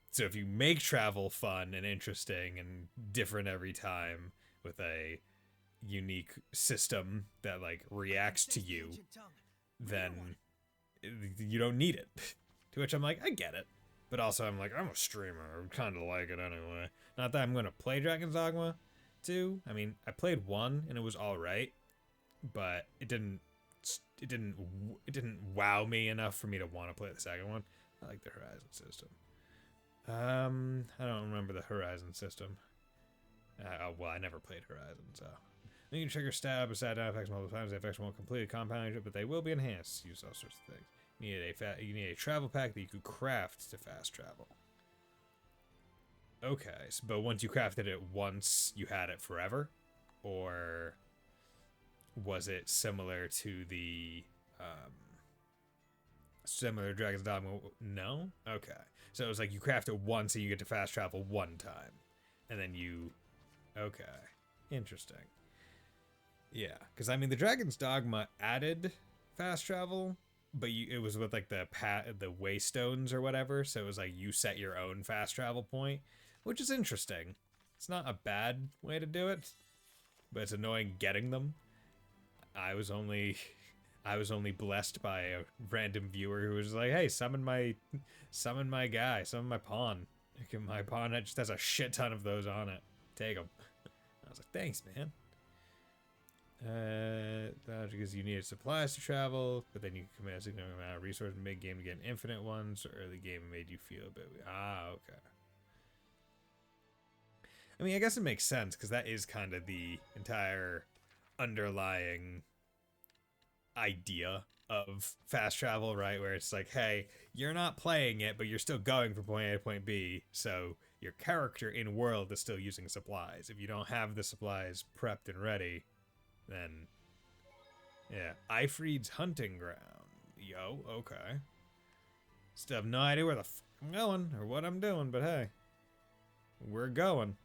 So if you make travel fun and interesting and different every time with a unique system that, like, reacts to you, then you don't need it. To which I'm like, I get it. But also I'm like, I'm a streamer. I kind of like it anyway. Not that I'm going to play Dragon's Dogma 2. I mean, I played 1 and it was alright. But it didn't wow me enough for me to want to play the second one. I like the Horizon system. I don't remember the Horizon system. Well, I never played Horizon, so. You can trigger stab or stab down effects multiple times. The effects won't completely compound it, but they will be enhanced. Use all sorts of things. You need a travel pack that you could craft to fast travel. Okay, so, but once you crafted it once, you had it forever? Or was it similar to the, similar to Dragon's Dogma? No? Okay. So it was like you craft it once and you get to fast travel one time. And then you... Okay. Interesting. Yeah, because I mean the Dragon's Dogma added fast travel, but it was with like the waystones or whatever, so it was like you set your own fast travel point, which is interesting. It's not a bad way to do it, but it's annoying getting them. I was only blessed by a random viewer who was like, "Hey, summon my guy, summon my pawn. My pawn just has a shit ton of those on it. Take them." I was like, "Thanks, man." Because you needed supplies to travel, but then you can command a significant amount of resources in mid-game to get infinite ones, so early game made you feel a bit weird. Okay. I mean, I guess it makes sense, because that is kind of the entire underlying idea of fast travel, right? Where it's like, hey, you're not playing it, but you're still going from point A to point B, so your character in world is still using supplies. If you don't have the supplies prepped and ready, then, yeah. Eifried's hunting ground. Yo, okay. Still have no idea where the f I'm going, or what I'm doing, but hey. We're going.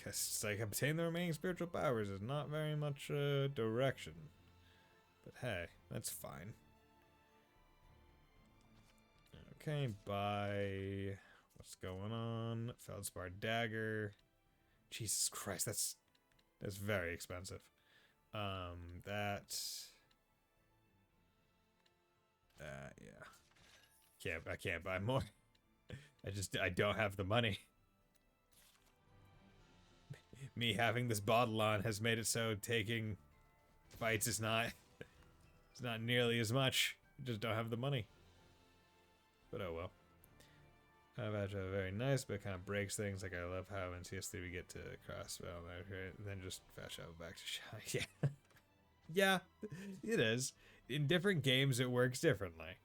Guess it's like obtain the remaining spiritual powers is not very much direction. But hey, that's fine. Okay, bye. What's What's going on? Feldspar dagger. Jesus Christ, that's very expensive. Yeah. I can't buy more. I don't have the money. Me having this bottle on has made it so taking fights is not nearly as much. I just don't have the money. But oh well. Vajra very nice, but it kind of breaks things. Like I love how in CS3 we get to crossbow and then just fast travel back to shy. Yeah. Yeah, it is. In different games it works differently.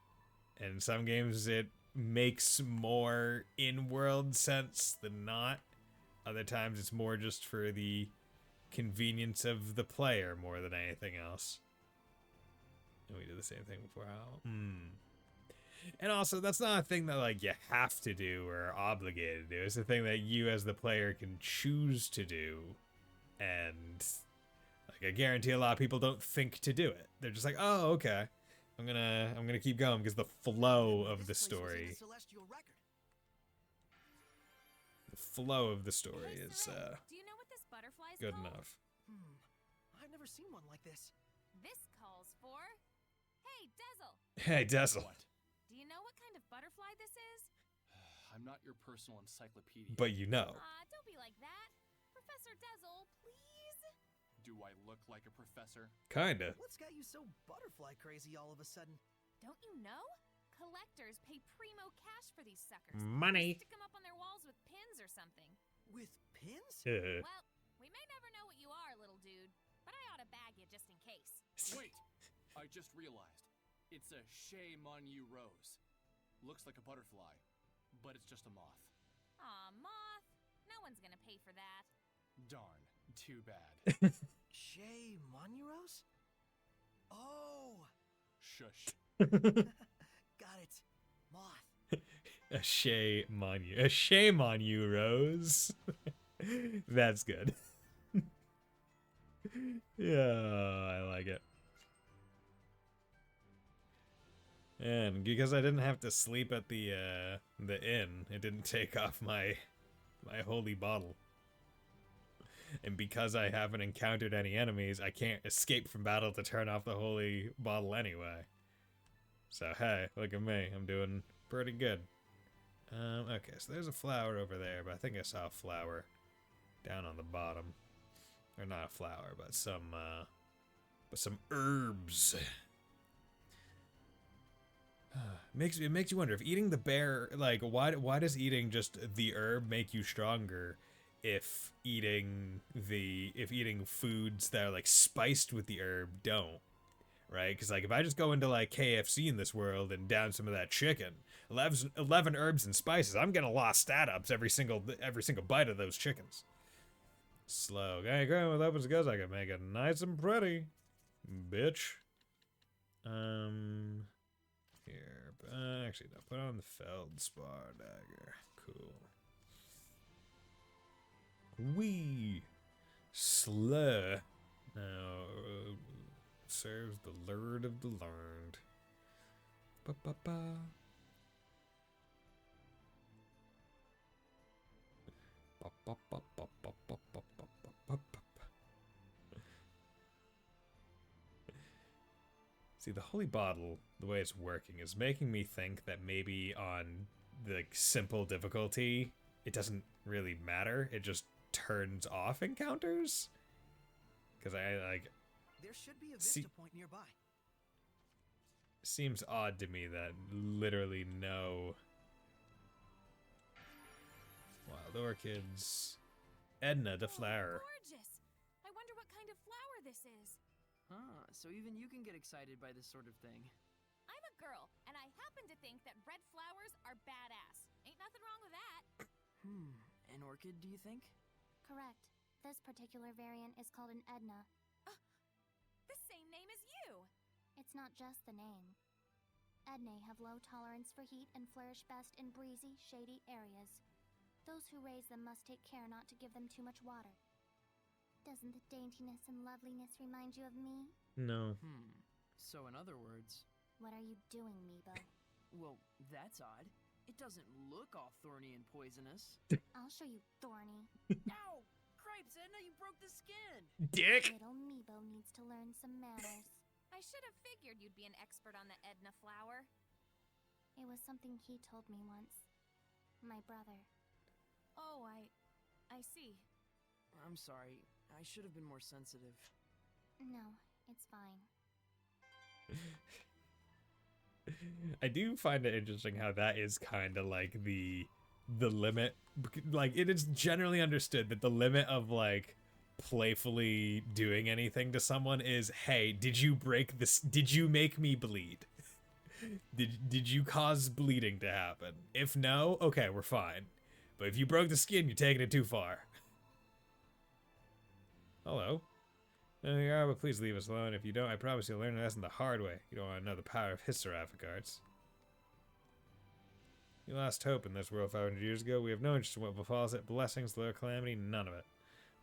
In some games it makes more in-world sense than not. Other times it's more just for the convenience of the player more than anything else. And we did the same thing before. How? And also, that's not a thing that like you have to do or are obligated to do. It's a thing that you as the player can choose to do. And like I guarantee a lot of people don't think to do it. They're just like, oh, okay. I'm gonna keep going because the flow of the story. The flow of the story is Do you know what this butterfly's good called? enough. I've never seen one like this. This calls for... Hey, Dezel! Hey, Dezel. What? Do you know what kind of butterfly this is? I'm not your personal encyclopedia. But you know. Don't be like that. Professor Dezel, please? Do I look like a professor? Kinda. What's got you so butterfly crazy all of a sudden? Don't you know? Collectors pay primo cash for these suckers. Money. Stick them up on their walls with pins or something. With pins? Well, we may never know what you are, little dude, but I ought to bag you just in case. Wait! I just realized. It's a Shame on You rose. Looks like a butterfly, but it's just a moth. Aw, moth. No one's gonna pay for that. Darn. Too bad. Shay Monuros? Oh! Shush. Got it. Moth. A shame on you, Rose. That's good. Yeah, I like it. And because I didn't have to sleep at the inn, it didn't take off my holy bottle. And because I haven't encountered any enemies, I can't escape from battle to turn off the holy bottle anyway. So hey, look at me, I'm doing pretty good. Okay, so there's a flower over there, but I think I saw a flower down on the bottom. Or not a flower, but some herbs. It makes you wonder if eating the bear, like why does eating just the herb make you stronger if eating foods that are like spiced with the herb don't, right? Because like if I just go into like KFC in this world and down some of that chicken, 11 herbs and spices, I'm gonna lost stat ups every single bite of those chickens. Slow. Okay, go with weapons because I can make it nice and pretty, bitch. Here, actually, no. Put on the Feldspar dagger. Cool. Wee. Slur. Now, serves the Lord of the Learned. Ba-ba-ba. See, the holy bottle, the way it's working, is making me think that maybe on the simple difficulty, it doesn't really matter. It just turns off encounters. Because I like. There should be a vista point nearby. Seems odd to me that literally no wild orchids. Edna the flower. Gorgeous! I wonder what kind of flower this is. Huh, so even you can get excited by this sort of thing. I'm a girl, and I happen to think that red flowers are badass. Ain't nothing wrong with that. An orchid, do you think? Correct. This particular variant is called an Edna. The same name as you! It's not just the name. Ednae have low tolerance for heat and flourish best in breezy, shady areas. Those who raise them must take care not to give them too much water. Doesn't the daintiness and loveliness remind you of me? No. So in other words... What are you doing, Meebo? Well, that's odd. It doesn't look all thorny and poisonous. I'll show you thorny. Ow! Cripes, Edna, you broke the skin! Dick! Little Meebo needs to learn some manners. I should have figured you'd be an expert on the Edna flower. It was something he told me once. My brother. Oh, I see. I'm sorry. I should have been more sensitive. No, it's fine. I do find it interesting how that is kind of like the limit. Like, it is generally understood that the limit of like playfully doing anything to someone is, hey, did you break this? Did you make me bleed? Did you cause bleeding to happen? If no, okay, we're fine. But if you broke the skin, you're taking it too far. Hello. There you are, but please leave us alone. If you don't, I promise you'll learn a lesson the hard way. You don't want to know the power of his seraphic arts. You lost hope in this world 500 years ago. We have no interest in what befalls it. Blessings, low calamity, none of it.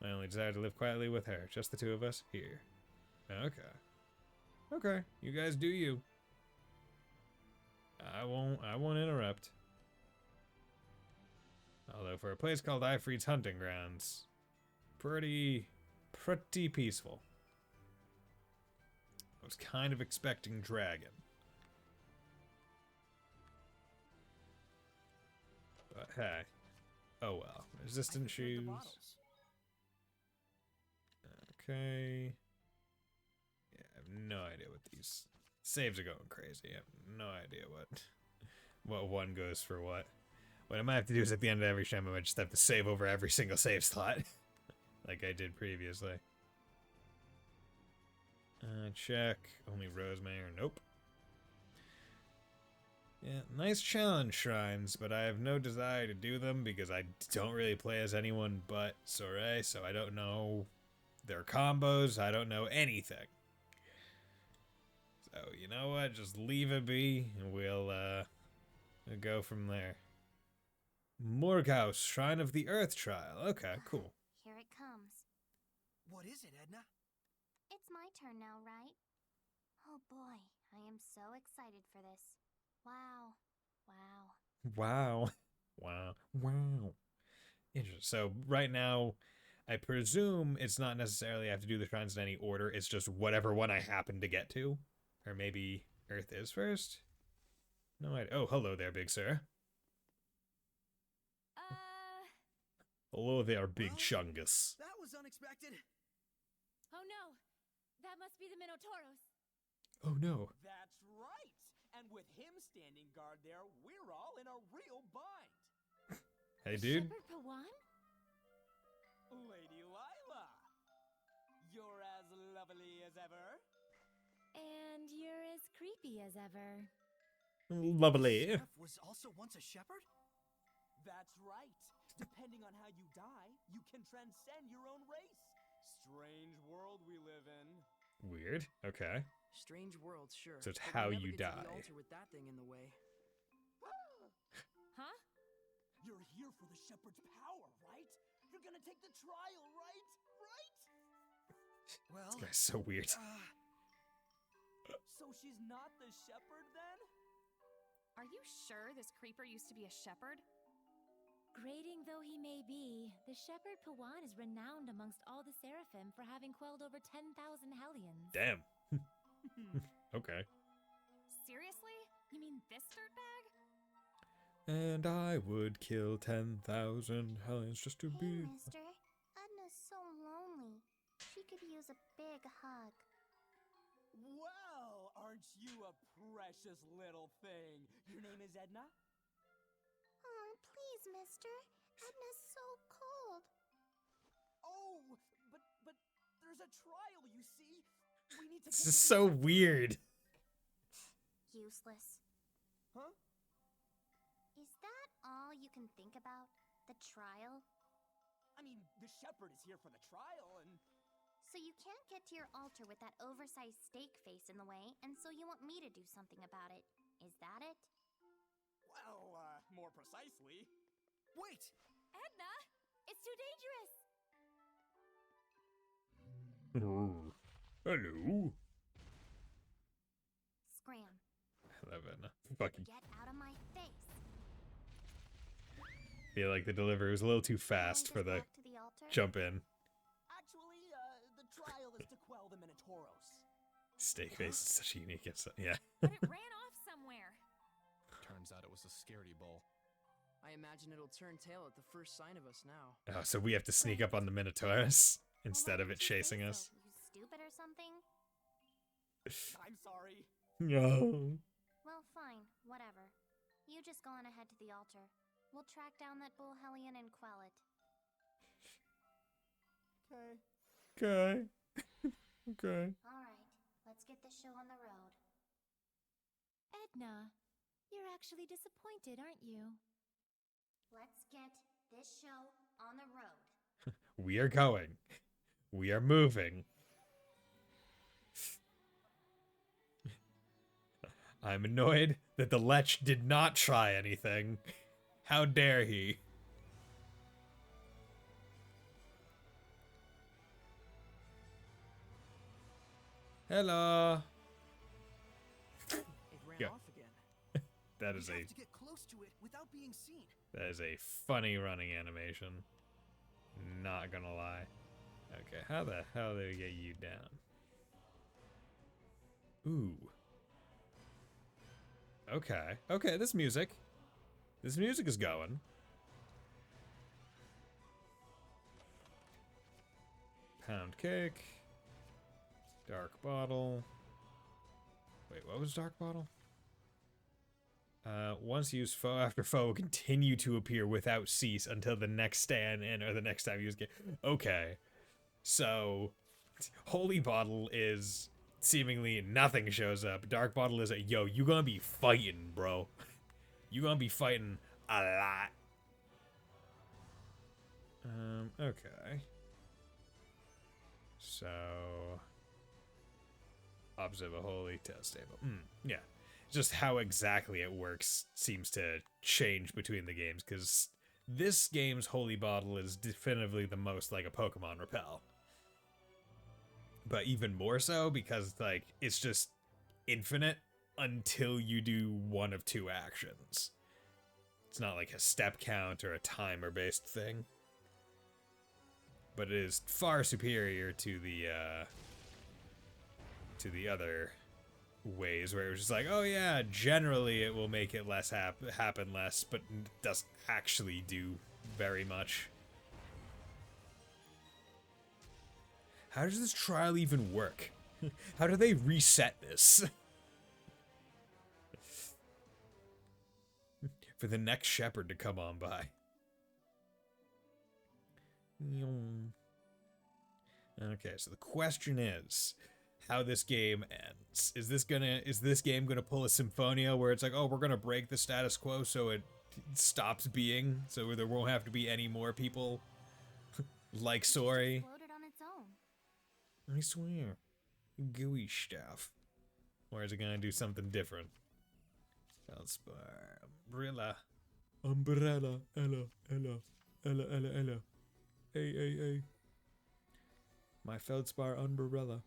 I only desire to live quietly with her. Just the two of us here. Okay. Okay. You guys do you. I won't interrupt. Although for a place called Ifrit's Hunting Grounds, pretty peaceful. I was kind of expecting dragon. But hey. Oh well. Resistant shoes. Okay. Yeah, I have no idea what these saves are going crazy. I have no idea what one goes for what. What I might have to do is at the end of every stream I might just have to save over every single save slot. Like I did previously. Check. Only Rosemary. Nope. Yeah, nice challenge shrines, but I have no desire to do them because I don't really play as anyone but Soray, so I don't know their combos. I don't know anything. So, you know what? Just leave it be, and we'll go from there. Morghaus, Shrine of the Earth Trial. Okay, cool. Here it comes. What is it, Edna? It's my turn now, right? Oh boy, I am so excited for this. Wow. Wow. Wow. Wow. Wow. Interesting. So right now, I presume it's not necessarily I have to do the shrines in any order. It's just whatever one I happen to get to. Or maybe Earth is first? No idea. Oh, hello there, big sir. Hello there, big Chungus. That was unexpected. Oh no! That must be the Minotauros. Oh no. That's right! And with him standing guard there, we're all in a real bind. Hey, dude. Shepherd Pawan? Lady Lila! You're as lovely as ever. And you're as creepy as ever. Lovely. Chef was also once a shepherd? That's right. Depending on how you die, you can transcend your own race. Strange world we live in. Weird. Okay. Strange world, sure. So it's but how we never you get to die. the altar with that thing in the way. Huh? You're here for the shepherd's power, right? You're gonna take the trial, right? Right? Well, This guy's so weird. So she's not the shepherd then? Are you sure this creeper used to be a shepherd? Grating though he may be, the Shepherd Pawan is renowned amongst all the Seraphim for having quelled over 10,000 hellions. Damn. Okay. Seriously? You mean this dirtbag? And I would kill 10,000 hellions just to Hey, be... mister. Edna's so lonely. She could use a big hug. Well, aren't you a precious little thing? Your name is Edna? Oh, please, mister. Edna's so cold. Oh, but there's a trial, you see. We need to This take is it so to- weird. Useless. Huh? Is that all you can think about? The trial? I mean, the shepherd is here for the trial, and... So you can't get to your altar with that oversized steak face in the way, and so you want me to do something about it. Is that it? Well, more precisely... wait! Edna! It's too dangerous! Oh. Hello. Scram. Hello, Edna. Fucking... Get out of my face. feel like the delivery was a little too fast for the Back to the altar? jump in. Actually, the trial is to quell the Minotauros. Steak face is such a unique insight. Yeah. But it ran off somewhere. Turns out it was a scaredy bowl. I imagine it'll turn tail at the first sign of us now. Oh, so we have to sneak up on the Minotaurus instead Well, of why it didn't you chasing say us. so? You stupid or something? I'm sorry. No. Well, fine. Whatever. You just go on ahead to the altar. We'll track down that bull hellion and quell it. Okay. Okay. Okay. Alright, let's get this show on the road. Edna, you're actually disappointed, aren't you? Let's get this show on the road. We are going. We are moving. I'm annoyed that the Lech did not try anything. How dare he? Hello. It ran Yeah. off again. That is We a have to get close to it without being seen. that is a funny running animation. Not gonna lie. Okay, how the hell did we get you down? Ooh. Okay. Okay, this music. This music is going. Pound cake. Dark bottle. Wait, what was dark bottle? Once used, foe after foe will continue to appear without cease until the next stand in or the next time you use game. Okay. So, holy bottle is seemingly nothing shows up. Dark bottle is a, yo, you gonna be fighting, bro. You gonna be fighting a lot. Okay. So, opposite of a holy test table. Yeah. Just how exactly it works seems to change between the games, because this game's holy bottle is definitively the most like a Pokemon Repel. But even more so because, like, it's just infinite until you do one of two actions. It's not like a step count or a timer-based thing. But it is far superior to the other ways where it was just like, oh yeah, generally it will make it less happen less, but doesn't actually do very much. How does this trial even work? How do they reset this? For the next shepherd to come on by. Okay, so the question is how this game ends. Is this game gonna pull a Symphonia where it's like, oh, we're gonna break the status quo so it stops being, so there won't have to be any more people like Sori? Exploded on its own. I swear. Gooey stuff. Or is it gonna do something different? Feldspar. Umbrella. Umbrella. Ella. Ella. Ella. Ella. Ella. Hey. My Feldspar umbrella.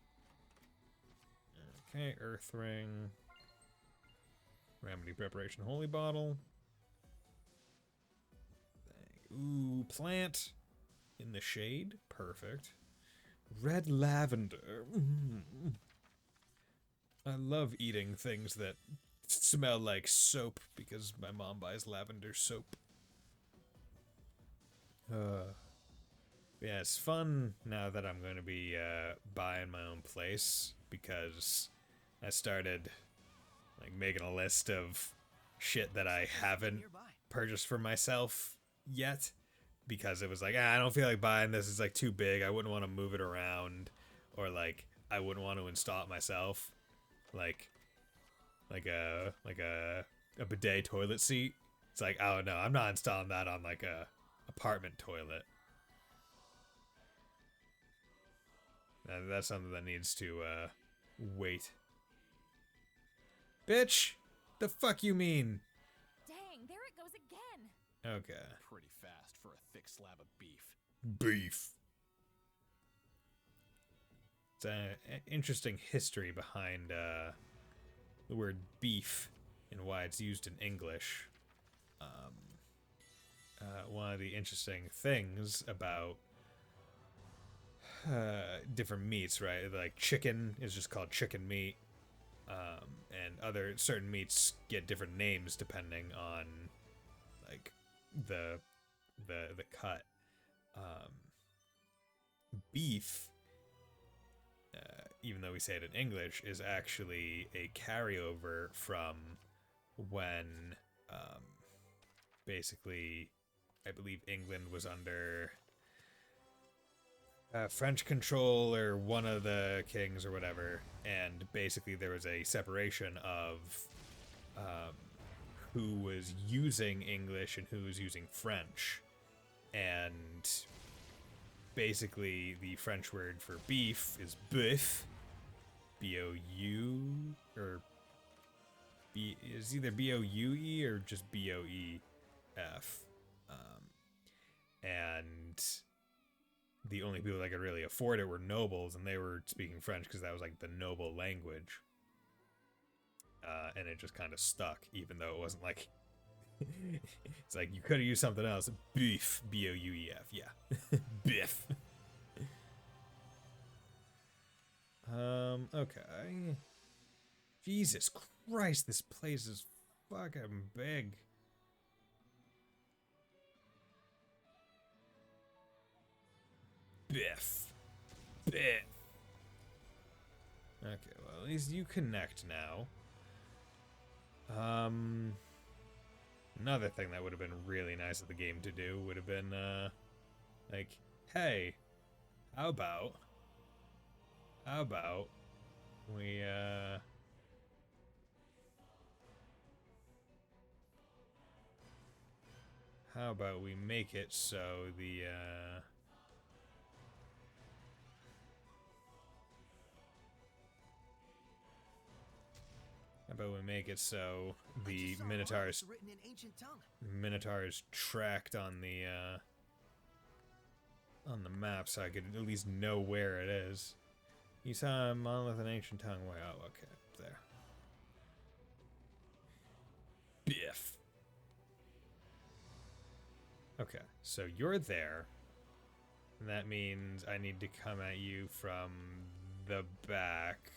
Okay, Earth Ring. Remedy Preparation Holy Bottle. Ooh, plant. In the shade. Perfect. Red lavender. I love eating things that smell like soap because my mom buys lavender soap. Yeah, it's fun now that I'm going to be buying my own place because I started like making a list of shit that I haven't purchased for myself yet because it was like, I don't feel like buying this. It's like too big. I wouldn't want to move it around, or like I wouldn't want to install it myself. Like a bidet toilet seat. It's like, oh no, I'm not installing that on like a apartment toilet. That's something that needs to wait. Bitch! The fuck you mean? Dang, there it goes again. Okay. Pretty fast for a thick slab of beef. Beef. It's an interesting history behind the word beef and why it's used in English. of the interesting things about different meats, right? Like chicken is just called chicken meat, and other certain meats get different names depending on like the cut. Beef, even though we say it in English, is actually a carryover from when basically I believe England was under French control, or one of the kings or whatever, and basically there was a separation of who was using English and who was using French, and basically the French word for beef is bœuf, B-O-U, or is either B-O-U-E or just B-O-E-F, and the only people that could really afford it were nobles, and they were speaking French because that was like the noble language. And it just kind of stuck, even though it wasn't like... It's like, you could have used something else. Beef. B-O-U-E-F. Yeah. Biff. Okay. Jesus Christ, this place is fucking big. Biff. Biff. Okay, well, at least you connect now. Another thing that would have been really nice of the game to do would have been, like, hey, how about we, how about we make it so the, how about we make it so the Minotaurs tracked on the map, so I could at least know where it is. You saw a monolith in ancient tongue. Way, oh, okay, there. Biff. Okay, so you're there. And that means I need to come at you from the back.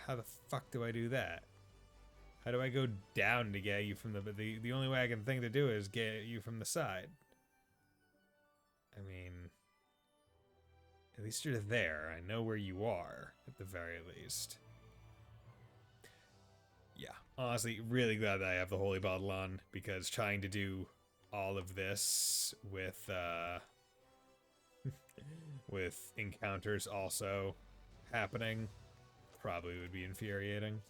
How the fuck do I do that? How do I go down to get you from the only way I can think to do is get you from the side. I mean, at least you're there. I know where you are, at the very least. Yeah, honestly, really glad that I have the Holy Bottle on, because trying to do all of this with, with encounters also happening probably would be infuriating.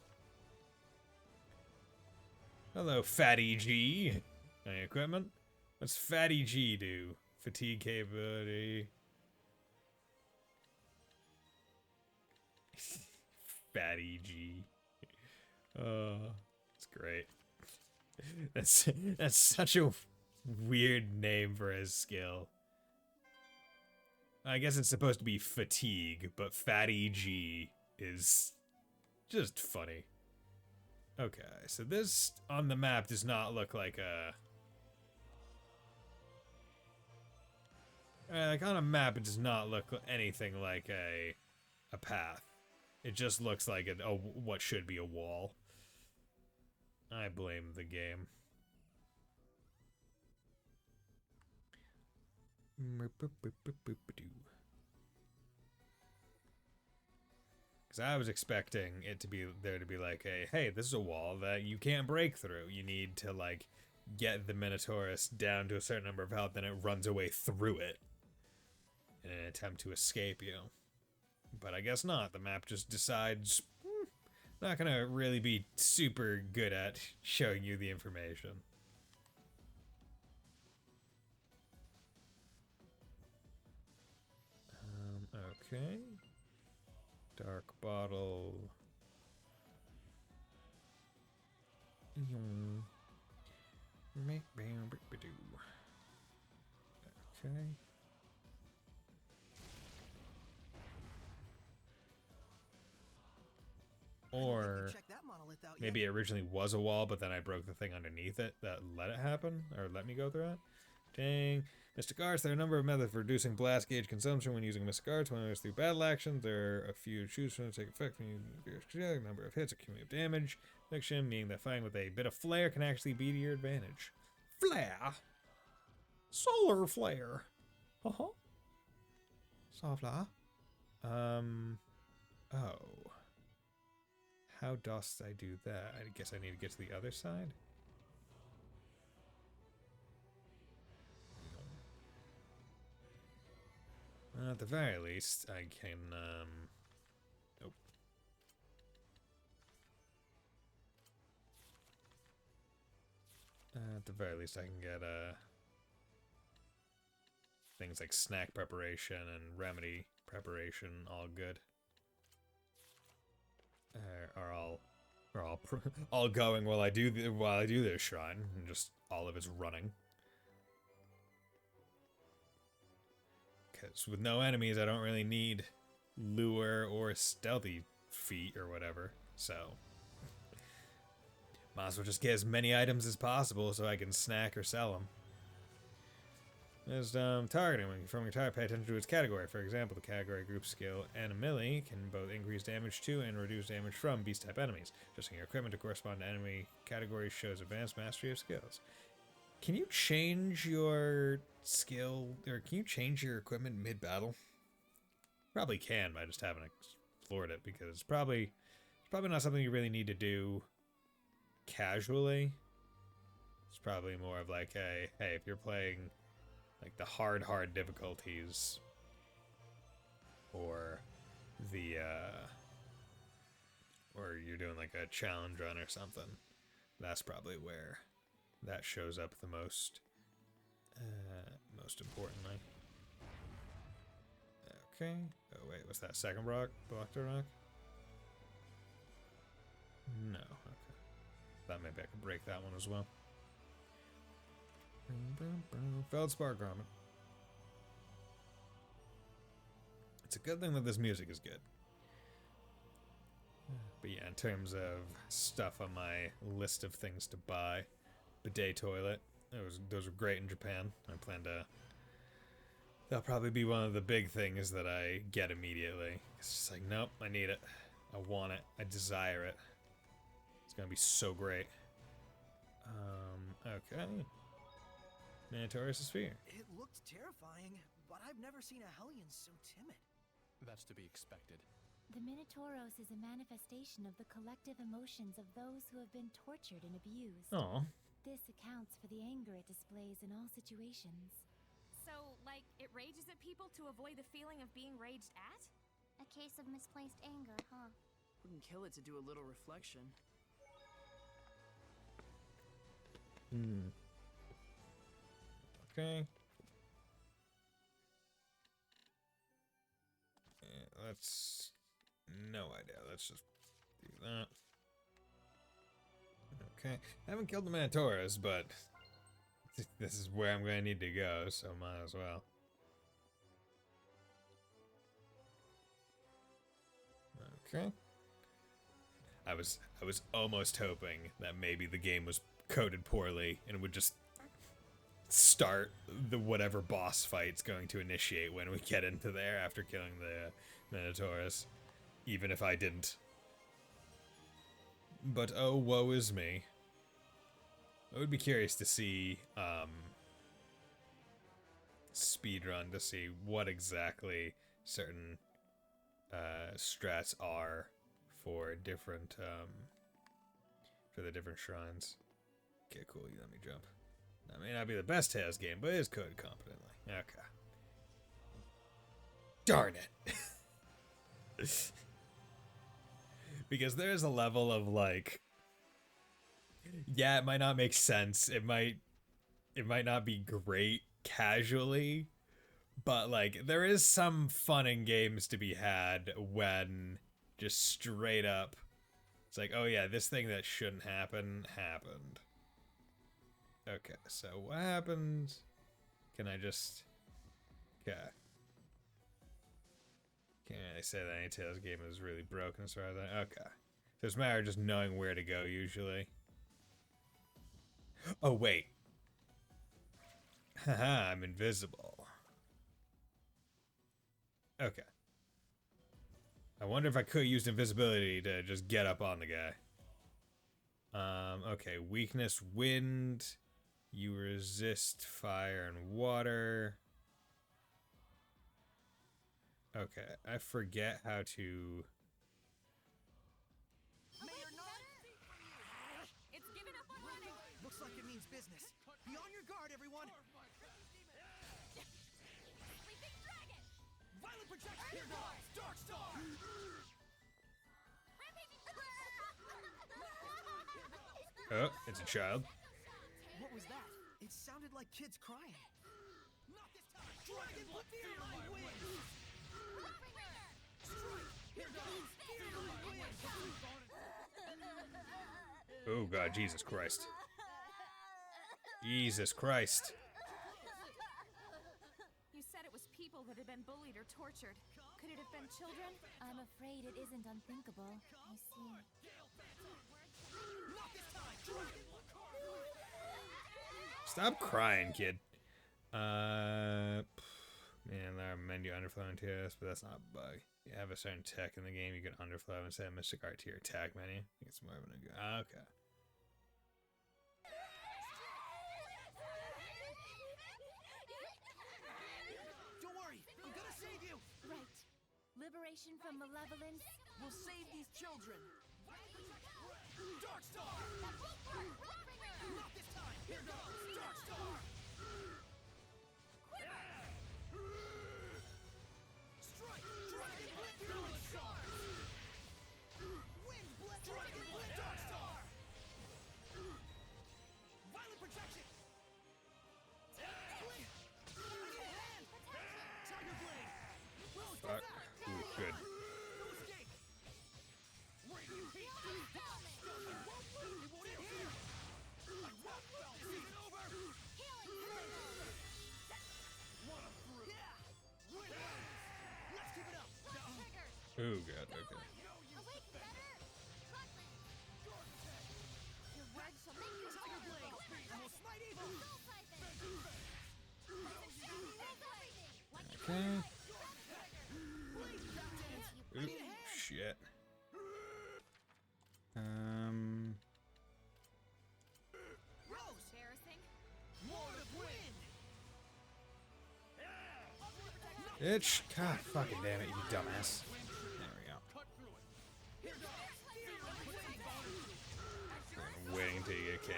Hello, Fatty G. Any equipment? What's Fatty G do? Fatigue capability. Fatty G. It's great. That's such a weird name for his skill. I guess it's supposed to be fatigue, but Fatty G is just funny. Okay, so this on the map does not look like a... like on a map, it does not look anything like a path. It just looks like what should be a wall. I blame the game. Because I was expecting it to be there to be like hey, this is a wall that you can't break through. You need to like get the Minotaurus down to a certain number of health, then it runs away through it in an attempt to escape you. But I guess not. The map just decides not gonna really be super good at showing you the information. Okay. Dark bottle. Okay. Or check that monolith gauntlet out Maybe yet. it originally was a wall, but then I broke the thing underneath it that let it happen, or let me go through it. Dang. Mystic Arts, there are a number of methods for reducing blast gauge consumption when using Mystic Arts. When it goes through battle actions, there are a few to choose from to take effect when you a number of hits or cumulative damage. Fiction, meaning that fighting with a bit of flair can actually be to your advantage. Flare! Solar flare! Uh-huh. Solar flare. Oh. How dost I do that? I guess I need to get to the other side? At the very least, I can, nope. At the very least, I can get, things like snack preparation and remedy preparation all good. All going while I do this shrine, and just all of it's running. Because with no enemies, I don't really need lure or stealthy feat or whatever. So might as well just get as many items as possible so I can snack or sell them. There's targeting. When confirming a target, pay attention to its category. For example, the category group skill Animili can both increase damage to and reduce damage from beast-type enemies. Adjusting your equipment to correspond to enemy category shows advanced mastery of skills. Can you change your skill, or can you change your equipment mid-battle? Probably can, but I just haven't explored it because it's probably not something you really need to do casually. It's probably more of like, hey, if you're playing like the hard difficulties, or the or you're doing like a challenge run or something, that's probably where that shows up the most importantly. Okay. Oh wait, what's that? Second rock? Blocked rock? No. Okay. Thought maybe I could break that one as well. Feldspar garment. It's a good thing that this music is good. But yeah, in terms of stuff on my list of things to buy, bidet toilet. Those are great in Japan. I plan to. That'll probably be one of the big things that I get immediately. It's just like, nope, I need it. I want it. I desire it. It's gonna be so great. Okay. Minotaurus sphere. It looked terrifying, but I've never seen a Hellion so timid. That's to be expected. The Minotauros is a manifestation of the collective emotions of those who have been tortured and abused. Aw. This accounts for the anger it displays in all situations. So, like, it rages at people to avoid the feeling of being raged at? A case of misplaced anger, huh? Wouldn't kill it to do a little reflection. Okay. Yeah, let's... No idea. Let's just do that. Okay. I haven't killed the Minotaurus, but this is where I'm going to need to go, so might as well. Okay. I was almost hoping that maybe the game was coded poorly and would just start the whatever boss fight's going to initiate when we get into there after killing the Minotaurus, even if I didn't. But oh, woe is me. I would be curious to see speedrun to see what exactly certain strats are for different for the different shrines. Okay, cool. You let me jump. That may not be the best Tales game, but it is coded competently. Okay. Darn it. Because there's a level of like, yeah, it might not make sense. It might not be great casually, but like there is some fun in games to be had when just straight up it's like, oh yeah, this thing that shouldn't happen happened. Okay, so what happens? Can I just... Okay. Can't really say that any Tales game is really broken as far as I... Okay. So it's a matter of just knowing where to go, usually. Oh, wait. Haha, I'm invisible. Okay. I wonder if I could use invisibility to just get up on the guy. Okay, weakness, wind. You resist fire and water. Okay, I forget how to... It's given up on running. Looks like it means business. Be on your guard, everyone. Sleeping dragon. Violent projection. Here goes. Dark Star. Oh, it's a child. What was that? It sounded like kids crying. Not this time. Dragon, feel my wings. Strike. Here goes. Feel my wings. Oh god, Jesus Christ. Jesus Christ. You said it was people that had been bullied or tortured. Could it have been children? I'm afraid it isn't unthinkable. I see. Stop crying, kid. Man, there are menu underflow TS, but that's not a bug. You have a certain tech in the game, you can underflow and set Mystic Art to your attack menu. I think it's more of an okay. Don't worry, I'm gonna save you. Right. Liberation from malevolence. We'll save these children. Dark Star. Not this time. Here goes. Dark Star. Strike. Dragon Blitz. Dark Star. Wind Blitz. Dragon Blitz. Dark Star. Violent protection. Blink. Hand. Tiger Blade. Rose. Fuck. Ooh, good. No escape. Radiant Heat. It won't end here. I won't. This isn't over. One of through. Yeah. Win. Let's keep it up. Ooh, good, okay. Your word shall make you Tiger Blade. I will smite evil. Okay. Ooh, shit. Rose. embarrassing. Lord of Wind. Bitch. God fucking damn it, you dumbass. There we go. I'm waiting until you get KO'd.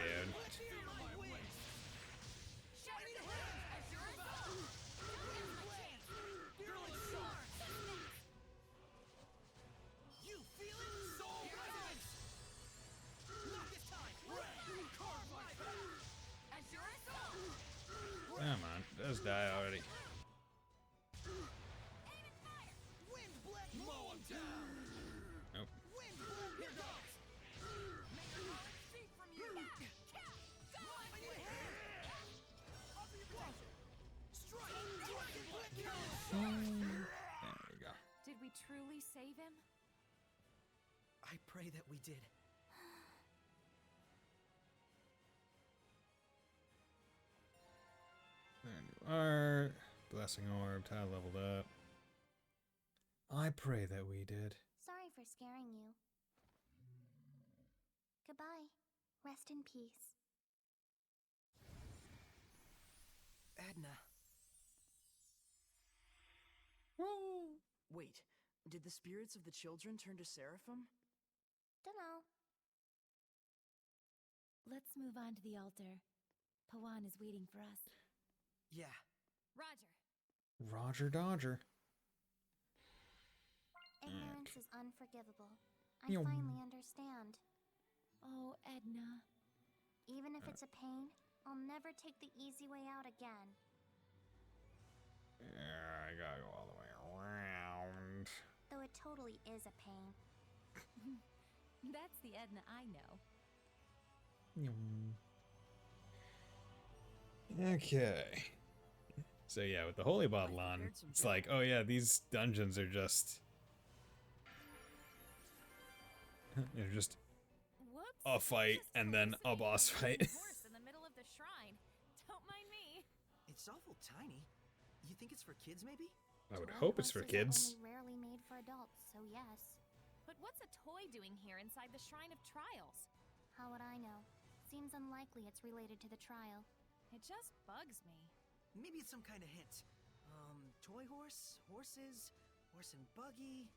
You feel it? Soul resonance. Not this time. Carve my path. As your soul. Come on, just die already. Wind blade. Mow him down. Nope. Wind blade. Here goes. May your heart speak from you. I need a hand. Offer your protection. Strike. Dragon blade. There we go. Did we truly save him? I pray that we did. There you are. Blessing orb, tile leveled up. I pray that we did. Sorry for scaring you. Goodbye. Rest in peace. Edna. Wait, did the spirits of the children turn to Seraphim? Dunno. Let's move on to the altar. Pawan is waiting for us. Yeah. Roger. Roger Dodger. Ignorance is unforgivable. I Meow. finally understand. Oh, Edna. Even if it's a pain, I'll never take the easy way out again. Yeah, I gotta go all the way around. Though it totally is a pain. That's the Edna I know. Okay. So yeah, with the holy bottle on, it's like, oh yeah, these dungeons are just It's just Whoops. a fight Just and totally then a sitting boss on a fight. wooden horse in the middle of the shrine. Don't mind me. It's awful tiny. You think it's for kids, maybe? I would Toy hope it's for horses are kids. only rarely made for adults, so yes. But what's a toy doing here inside the Shrine of Trials? How would I know? Seems unlikely it's related to the trial. It just bugs me. Maybe it's some kind of hint. Toy horse, horses, horse and buggy.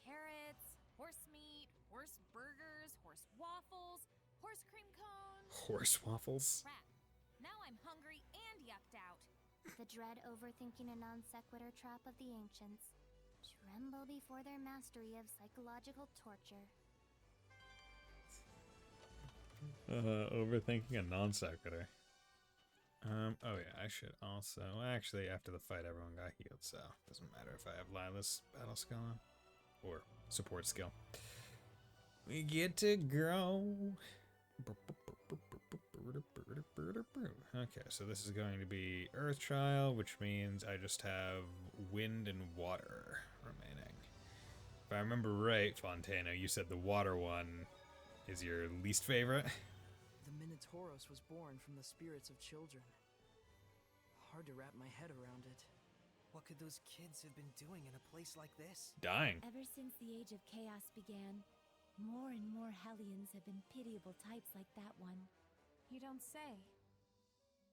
Carrots, horse meat, horse burgers, horse waffles, horse cream cones. Horse waffles. Crap. Now I'm hungry and yucked out. The dread overthinking a non sequitur trap of the ancients. Tremble before their mastery of psychological torture. Overthinking a non sequitur. Oh yeah, I should also. Actually, after the fight, everyone got healed, so doesn't matter if I have Lila's battle skill on or support skill. We get to grow. Okay, so this is going to be Earth Trial, which means I just have Wind and Water remaining. If I remember right, Fontano, you said the water one is your least favorite. The Minotauros was born from the spirits of children. Hard to wrap my head around it. What could those kids have been doing in a place like this? Dying. Ever since the Age of Chaos began, more and more Hellions have been pitiable types like that one. You don't say.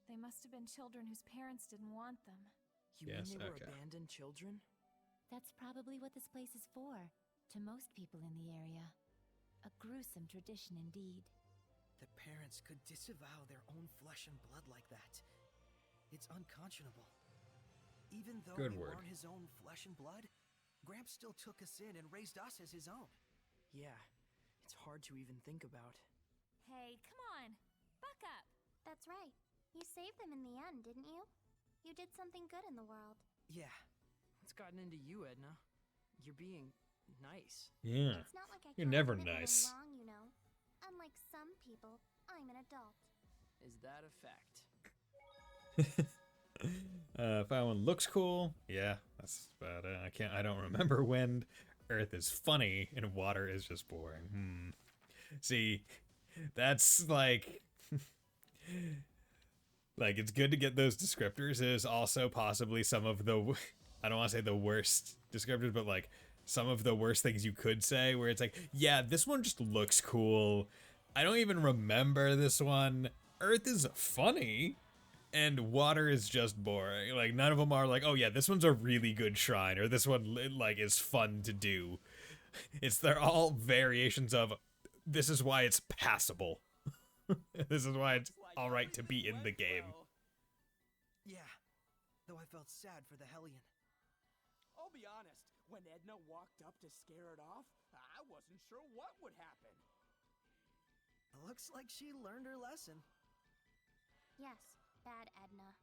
They must have been children whose parents didn't want them. You Yes, mean they were okay. abandoned children? That's probably what this place is for, to most people in the area. A gruesome tradition indeed. The parents could disavow their own flesh and blood like that. It's unconscionable. Even though Good we word. weren't his own flesh and blood, Gramps still took us in and raised us as his own. Yeah, it's hard to even think about. Hey, come on. Buck up. That's right. You saved them in the end, didn't you? You did something good in the world. Yeah, it's gotten into you, Edna. You're being nice. Yeah. It's not like I You're can't never admit when I'm nice. wrong, you know. Unlike some people, I'm an adult. Is that a fact? Fire one looks cool. Yeah, that's about it. I don't remember Wind. Earth is funny and water is just boring. See, that's like like it's good to get those descriptors. It is also possibly some of the I don't want to say the worst descriptors, but like some of the worst things you could say where it's like, yeah, this one just looks cool. I don't even remember this one. Earth is funny. And water is just boring. Like, none of them are like, oh yeah, this one's a really good shrine, or this one, like, is fun to do. They're all variations of, this is why it's passable. This is why it's alright to be in the game. Yeah, though I felt sad for the Hellion. I'll be honest, when Edna walked up to scare it off, I wasn't sure what would happen. Looks like she learned her lesson. Yes, bad Edna.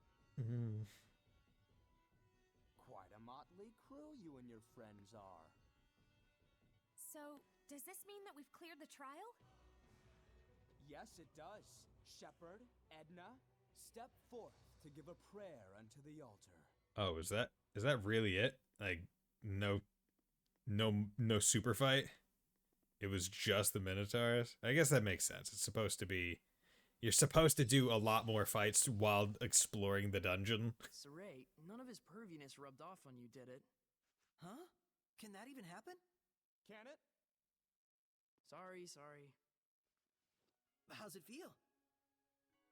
Quite a motley crew you and your friends are. So, does this mean that we've cleared the trial? Yes, it does. Shepherd, Edna, step forth to give a prayer unto the altar. Oh, is that really it? Like, no super fight? It was just the Minotaurs? I guess that makes sense. It's supposed to be... You're supposed to do a lot more fights while exploring the dungeon. Saray, none of his perviness rubbed off on you, did it? Huh? Can that even happen? Can it? Sorry. How's it feel?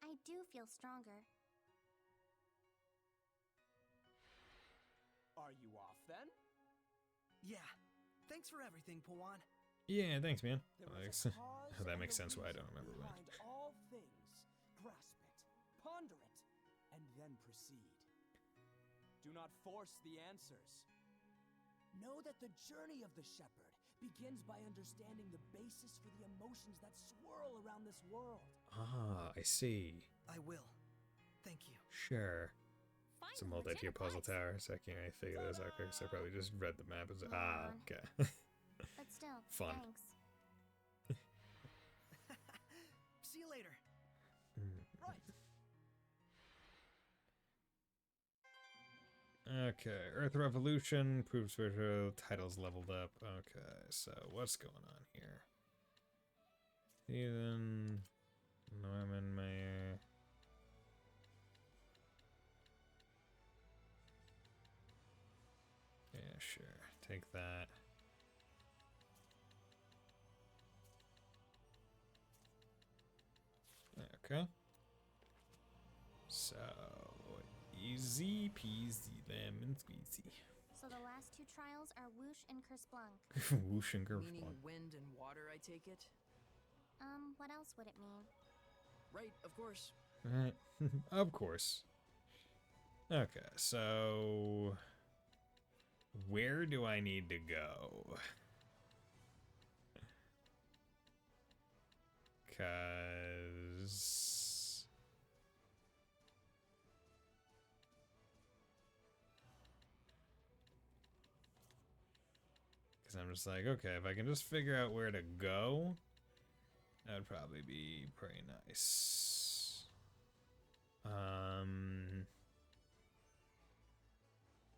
I do feel stronger. Are you off then? Yeah. Thanks for everything, Pawan. Yeah, thanks, man. There is Thanks. a cause That and makes a sense why I don't reason remember when. behind all things. Grasp it, ponder it, and then proceed. Do not force the answers. Know that the journey of the shepherd begins by understanding the basis for the emotions that swirl around this world. Ah, I see. I will. Thank you. Sure. It's a Finally, multi-tier legit puzzle advice. tower, so I can't really figure this out because I probably just read the map and said, okay. But still, Fun. thanks. See you later. Right. Okay, Earth Revolution, proves spiritual, titles leveled up. Okay, so what's going on here? Season. Norman Mayer. Yeah, sure. Take that. Okay. So, easy peasy lemon squeezy. So the last two trials are Whoosh and Kerspelunk. Whoosh and Meaning Kerflunk. wind and water, I take it? What else would it mean? Right, of course. Right. Of course. Okay, so where do I need to go? Cause I'm just like, okay, if I can just figure out where to go, that would probably be pretty nice.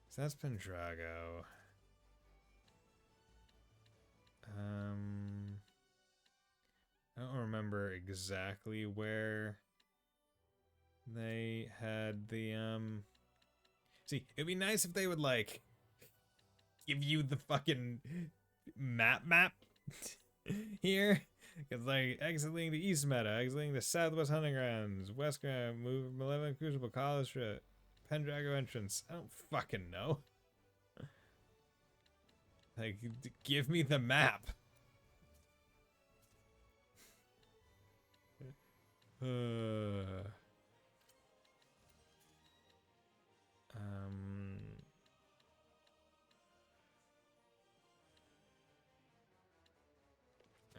So that's Pendrago. I don't remember exactly where they had the see, it'd be nice if they would like give you the fucking map here. Because like exiting the East Meta, exiting the Southwest Hunting Grounds, West Ground, move Malevolent Crucible, College Street, Pendrago entrance. I don't fucking know. Like, give me the map.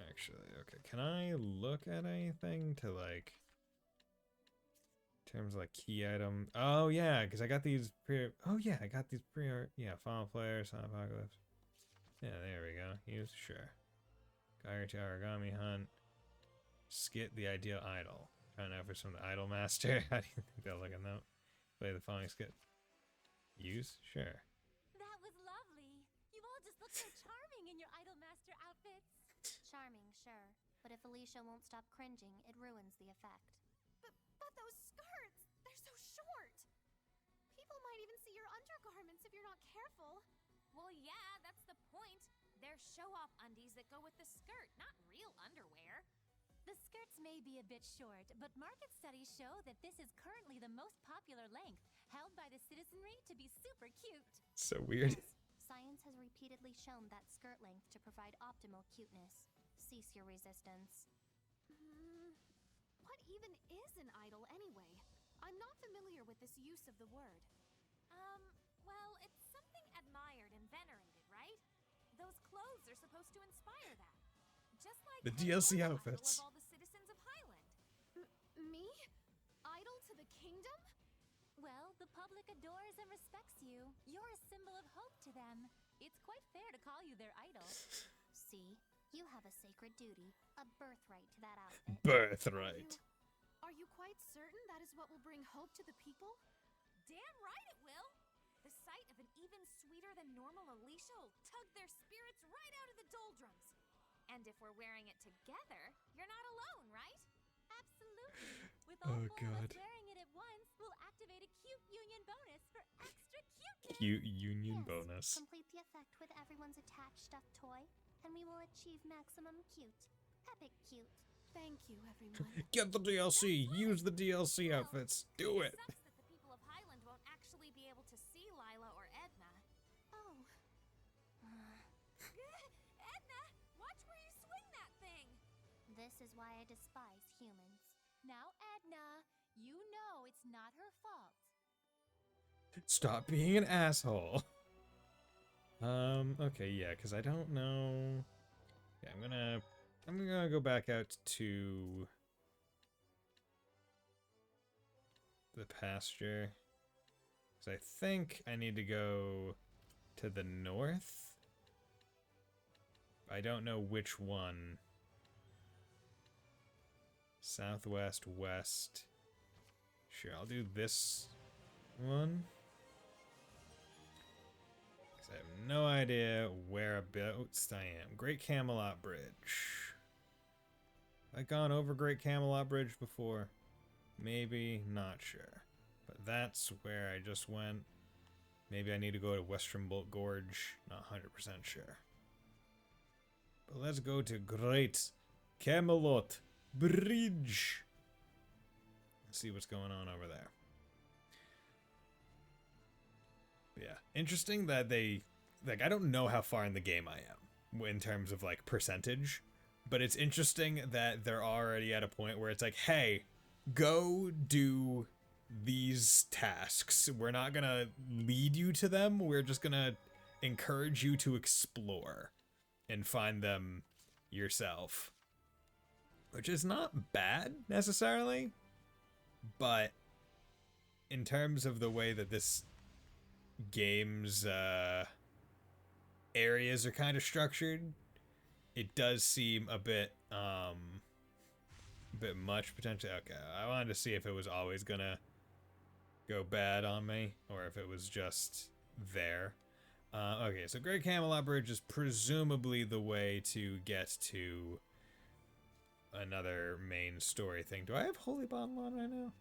Actually, okay. Can I look at anything to like, in terms of like key item? Oh yeah, because I got these pre. Oh yeah, I got these pre. Yeah, Final Player, Silent Apocalypse. Yeah, there we go. Use sure. Geiger to Origami Hunt. Skit the Ideal Idol. Trying out for some Idol Master. How do you think they'll look at that? Play the following skit. Use? Sure. That was lovely. You all just look so charming in your Idolmaster outfits. Charming, sure. But if Alicia won't stop cringing, it ruins the effect. But those skirts, they're so short. People might even see your undergarments if you're not careful. Well, yeah, that's the point. They're show-off undies that go with the skirt, not real underwear. The skirts may be a bit short, but market studies show that this is currently the most popular length, held by the citizenry to be super cute. So weird. Yes, science has repeatedly shown that skirt length to provide optimal cuteness. Cease your resistance. What even is an idol anyway? I'm not familiar with this use of the word. Well, it's something admired and venerated, right? Those clothes are supposed to inspire that. Just like The DLC you're the outfits. idol of all the citizens of Highland. Me? Idol to the kingdom? Well, the public adores and respects you. You're a symbol of hope to them. It's quite fair to call you their idol. See, you have a sacred duty, a birthright to that outfit. Birthright. Are you quite certain that is what will bring hope to the people? Damn right it will! The sight of an even sweeter than normal Alicia will tug their spirits right out of the doldrums. And if we're wearing it together, you're not alone, right? Absolutely. With all Oh, four of God. us wearing it at once, we'll activate a cute union bonus for extra cuteness. Cute union Yes, bonus. Complete the effect with everyone's attached stuffed toy, and we will achieve maximum cute. Epic cute. Thank you, everyone. Get the DLC. Use the DLC outfits. Do it. Sucks that the people of Highland won't actually be able to see Lila or Edna. Oh. Edna, watch where you swing that thing! This is why I despise humans. Now, Edna, you know it's not her fault. Stop being an asshole. Okay, yeah, because I don't know. Yeah, I'm gonna go back out to the pasture. Because I think I need to go to the north. I don't know which one. Southwest, west. Sure, I'll do this one. Because I have no idea whereabouts I am. Great Camelot Bridge. I gone over Great Camelot Bridge before? Maybe, not sure. But that's where I just went. Maybe I need to go to Western Bolt Gorge, not 100% sure. But let's go to Great Camelot Bridge. Let's see what's going on over there. Yeah, interesting that they, like, I don't know how far in the game I am in terms of, like, percentage, but it's interesting that they're already at a point where it's like, hey, go do these tasks. We're not gonna lead you to them, we're just gonna encourage you to explore and find them yourself. Which is not bad, necessarily, but in terms of the way that this game's areas are kind of structured, it does seem a bit much potentially. Okay, I wanted to see if it was always gonna go bad on me or if it was just there. Okay, so Great Camelot Bridge is presumably the way to get to another main story thing. Do I have Holy Bottle on right now?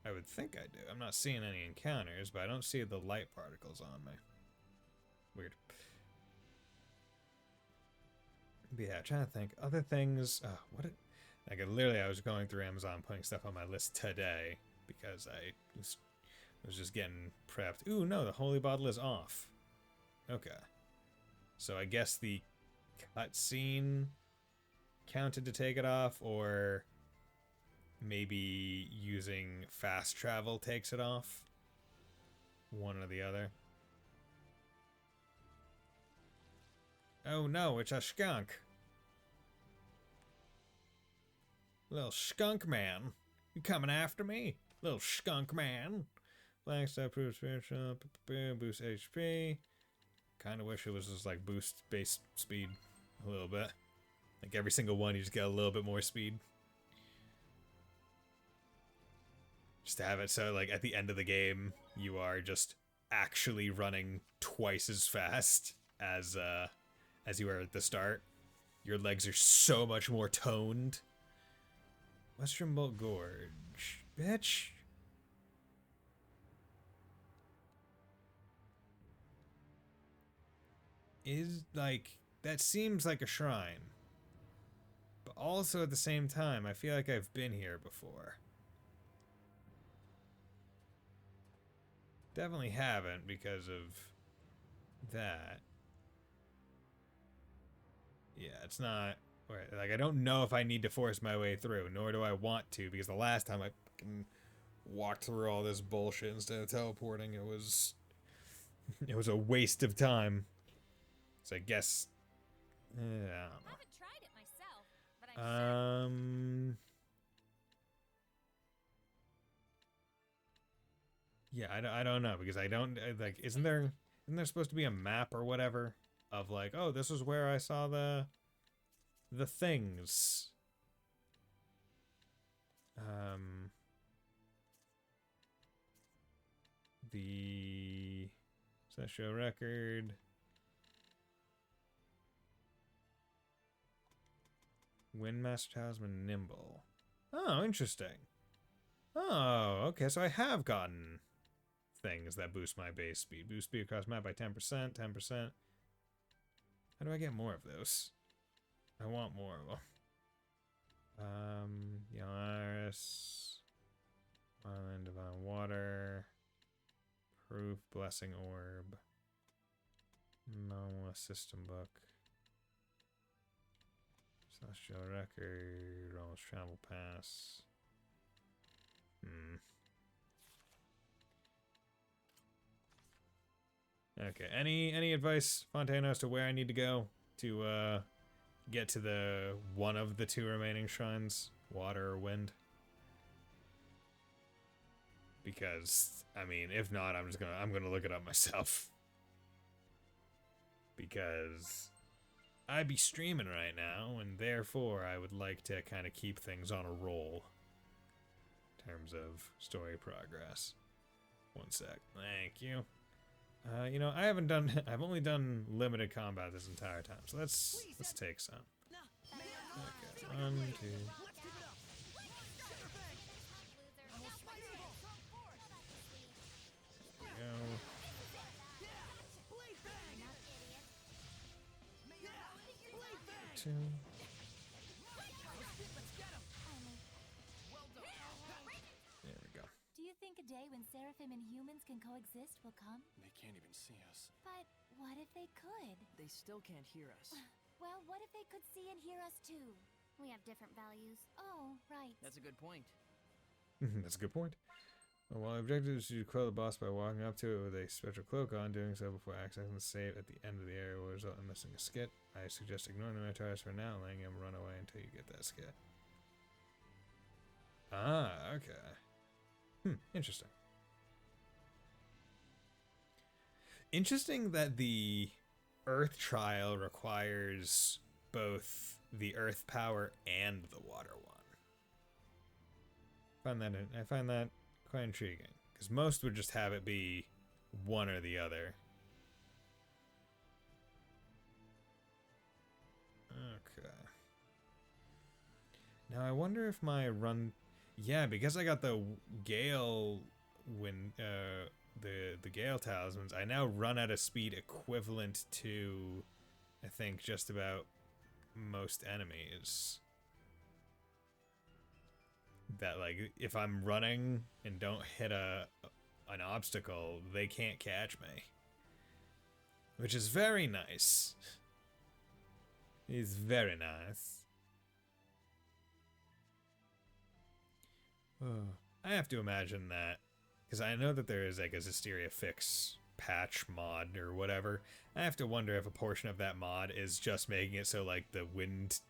I would think I do. I'm not seeing any encounters, but I don't see the light particles on me. Weird. But yeah, trying to think. Other things. I was going through Amazon putting stuff on my list today because I was just getting prepped. Ooh, no, the Holy Bottle is off. Okay. So I guess the cutscene counted to take it off, or maybe using fast travel takes it off. One or the other. Oh no, it's a skunk. Little skunk man. You coming after me? Little skunk man. Black star proves spiritual. Boost HP. Kinda wish it was just like boost base speed a little bit. Like every single one you just get a little bit more speed. Just to have it so like at the end of the game you are just actually running twice as fast as you were at the start. Your legs are so much more toned. Western Bolt Gorge. Bitch. Is, like, that seems like a shrine. But also at the same time, I feel like I've been here before. Definitely haven't because of that. Yeah, it's not... Like, I don't know if I need to force my way through, nor do I want to, because the last time I fucking walked through all this bullshit instead of teleporting, it was a waste of time. So I guess... I don't know. I haven't tried it myself, but I'm Yeah, I don't know, because I don't... Like, isn't there supposed to be a map or whatever of, like, oh, this is where I saw the things. The Celestial Record. Windmaster Talisman Nimble. Oh, interesting. Oh, okay, so I have gotten things that boost my base speed. Boost speed across map by 10%, 10%. How do I get more of those? I want more of them. Yalaris. Island Divine Water. Proof Blessing Orb. No System Book. Celestial Record. Almost Travel Pass. Okay, any advice, Fontana, as to where I need to go to get to the one of the two remaining shrines, water or wind? Because I mean, if not, I'm gonna look it up myself. Because I'd be streaming right now, and therefore I would like to kind of keep things on a roll in terms of story progress. One sec, thank you. You know, I've only done limited combat this entire time, so let's take some. May I Okay, 1, 2. Let's keep it up. Sugar Fang. Almost spicy ball. Go. Yeah. Blade Fang. Yeah. Blade Fang. 2. Let's get him. Well done. There we go. Do you think a day when Seraphim and humans can coexist will come? They can't even see us. But what if they could? They still can't hear us. Well, what if they could see and hear us too? We have different values. Oh, right. That's a good point. That's a good point. Well, my objective is to quell the boss by walking up to it with a special cloak on. Doing so before accessing the save at the end of the area will result in missing a skit. I suggest ignoring the Minotaurs for now, letting him run away until you get that skit. Ah, okay. Interesting. Interesting that the Earth trial requires both the Earth power and the Water one. I find that quite intriguing, because most would just have it be one or the other. Okay. Now I wonder if my run, yeah, because I got the Gale the Gale talismans, I now run at a speed equivalent to, I think, just about most enemies. That, like, if I'm running and don't hit an obstacle, they can't catch me. Which is very nice. It's very nice. Oh, I have to imagine that, because I know that there is like a Zestiria fix patch mod or whatever. I have to wonder if a portion of that mod is just making it so like the wind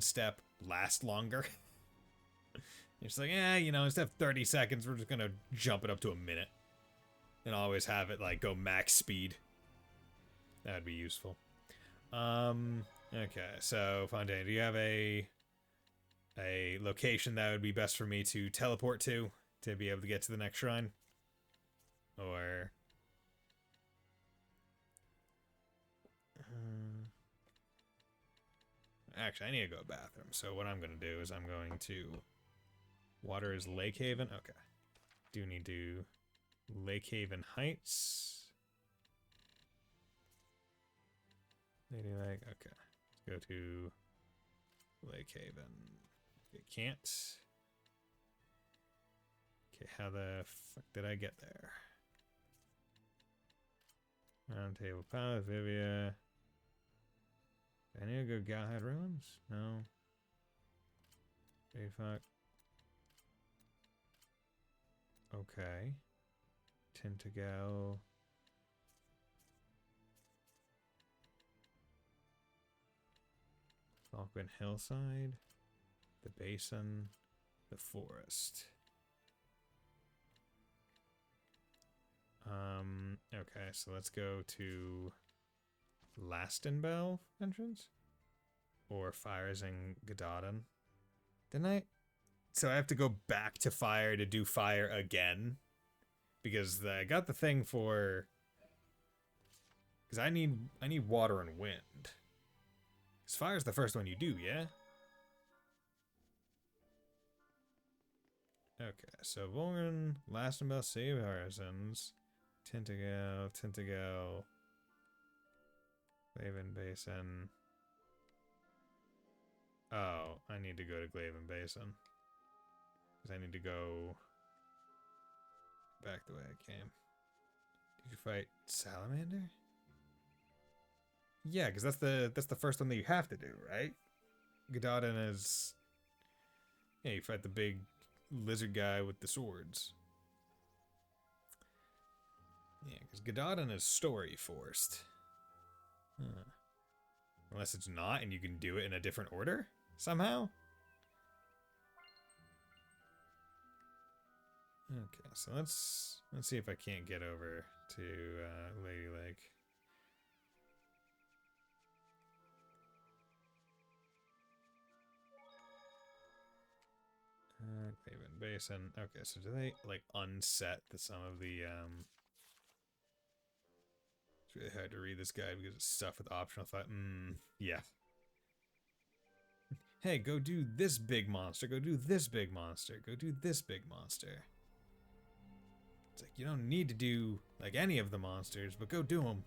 step lasts longer. It's like, you know, instead of 30 seconds, we're just gonna jump it up to a minute. And always have it, like, go max speed. That would be useful. Okay, so, Fontaine, do you have a location that would be best for me to teleport to be able to get to the next shrine? Or... actually, I need to go to the bathroom, so what I'm going to do is I'm going to... Water is Lake Haven. Okay. Do need to Lake Haven Heights. Lady Lake. Okay. Let's go to Lake Haven. Okay, can't. Okay, how the fuck did I get there? Round Table Palace, Vivia. I need to go Galahad Ruins? No. Hey, fuck. Okay. Tintagel. Falcon Hillside. The Basin. The Forest. Okay, so let's go to Lastenbell entrance? Or Fires in Gododin. Didn't I? So I have to go back to fire to do fire again, because I got the thing for, because I need water and wind. Because fire's the first one you do, yeah? Okay, so Volgan, Lastenbell, Save Horizons, Tintagel, Glaven Basin. Oh, I need to go to Glaven Basin. I need to go back the way I came. Did you fight Salamander? Yeah, because that's the first one that you have to do, right? Gododin is... yeah, you fight the big lizard guy with the swords. Yeah, because Gododin is story forced. Huh. Unless it's not, and you can do it in a different order somehow? Okay, so let's see if I can't get over to Lady Lake. Glaven Basin. Okay, so do they like unset some of the It's really hard to read this guide because it's stuff with optional fight. Yeah. hey, go do this big monster, go do this big monster, go do this big monster. It's like, you don't need to do, like, any of the monsters, but go do them.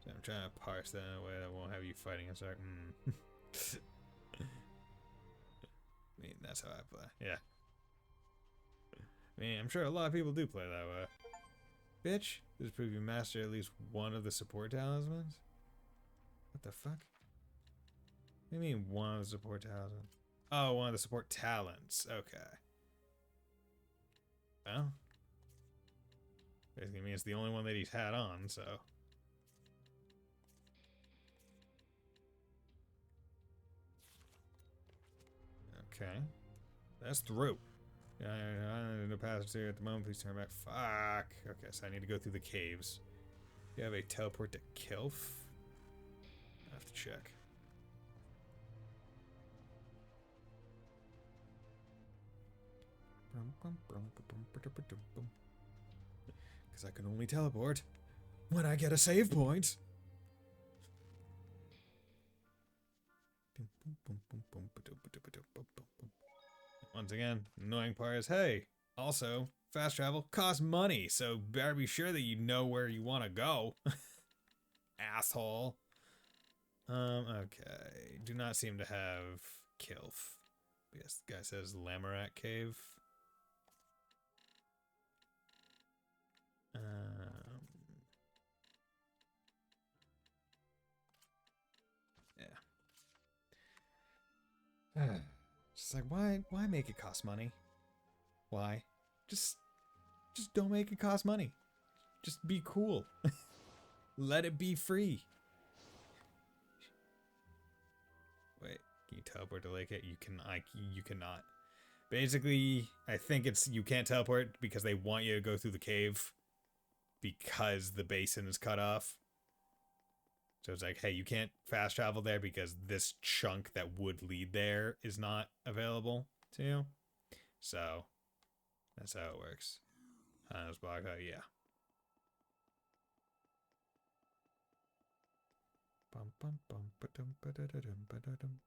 So I'm trying to parse that in a way that won't have you fighting us. Like, I mean, that's how I play. Yeah. I mean, I'm sure a lot of people do play that way. Bitch, this prove you master at least one of the support talismans? What the fuck? What do you mean one of the support talismans? Oh, one of the support talents. Okay. Well. Basically means it's the only one that he's had on, so. Okay. That's through. No passage here at the moment. Please turn back. Fuck. Okay, so I need to go through the caves. You have a teleport to Kilf? I have to check. Because I can only teleport when I get a save point. Once again, annoying part is, hey, also, fast travel costs money, so better be sure that you know where you want to go. Asshole. Okay. Do not seem to have Kilf. Yes, the guy says Lamorak Cave. Yeah. Just like, why make it cost money? Why? Just don't make it cost money. Just be cool. Let it be free. Wait, can you teleport to Lake It? You cannot. Basically, I think it's you can't teleport because they want you to go through the cave because the basin is cut off. So it's like, hey, you can't fast travel there because this chunk that would lead there is not available to you. So that's how it works. Hannes block out, yeah. Bum bum bum ba-dum ba-da-da-dum ba-da-dum.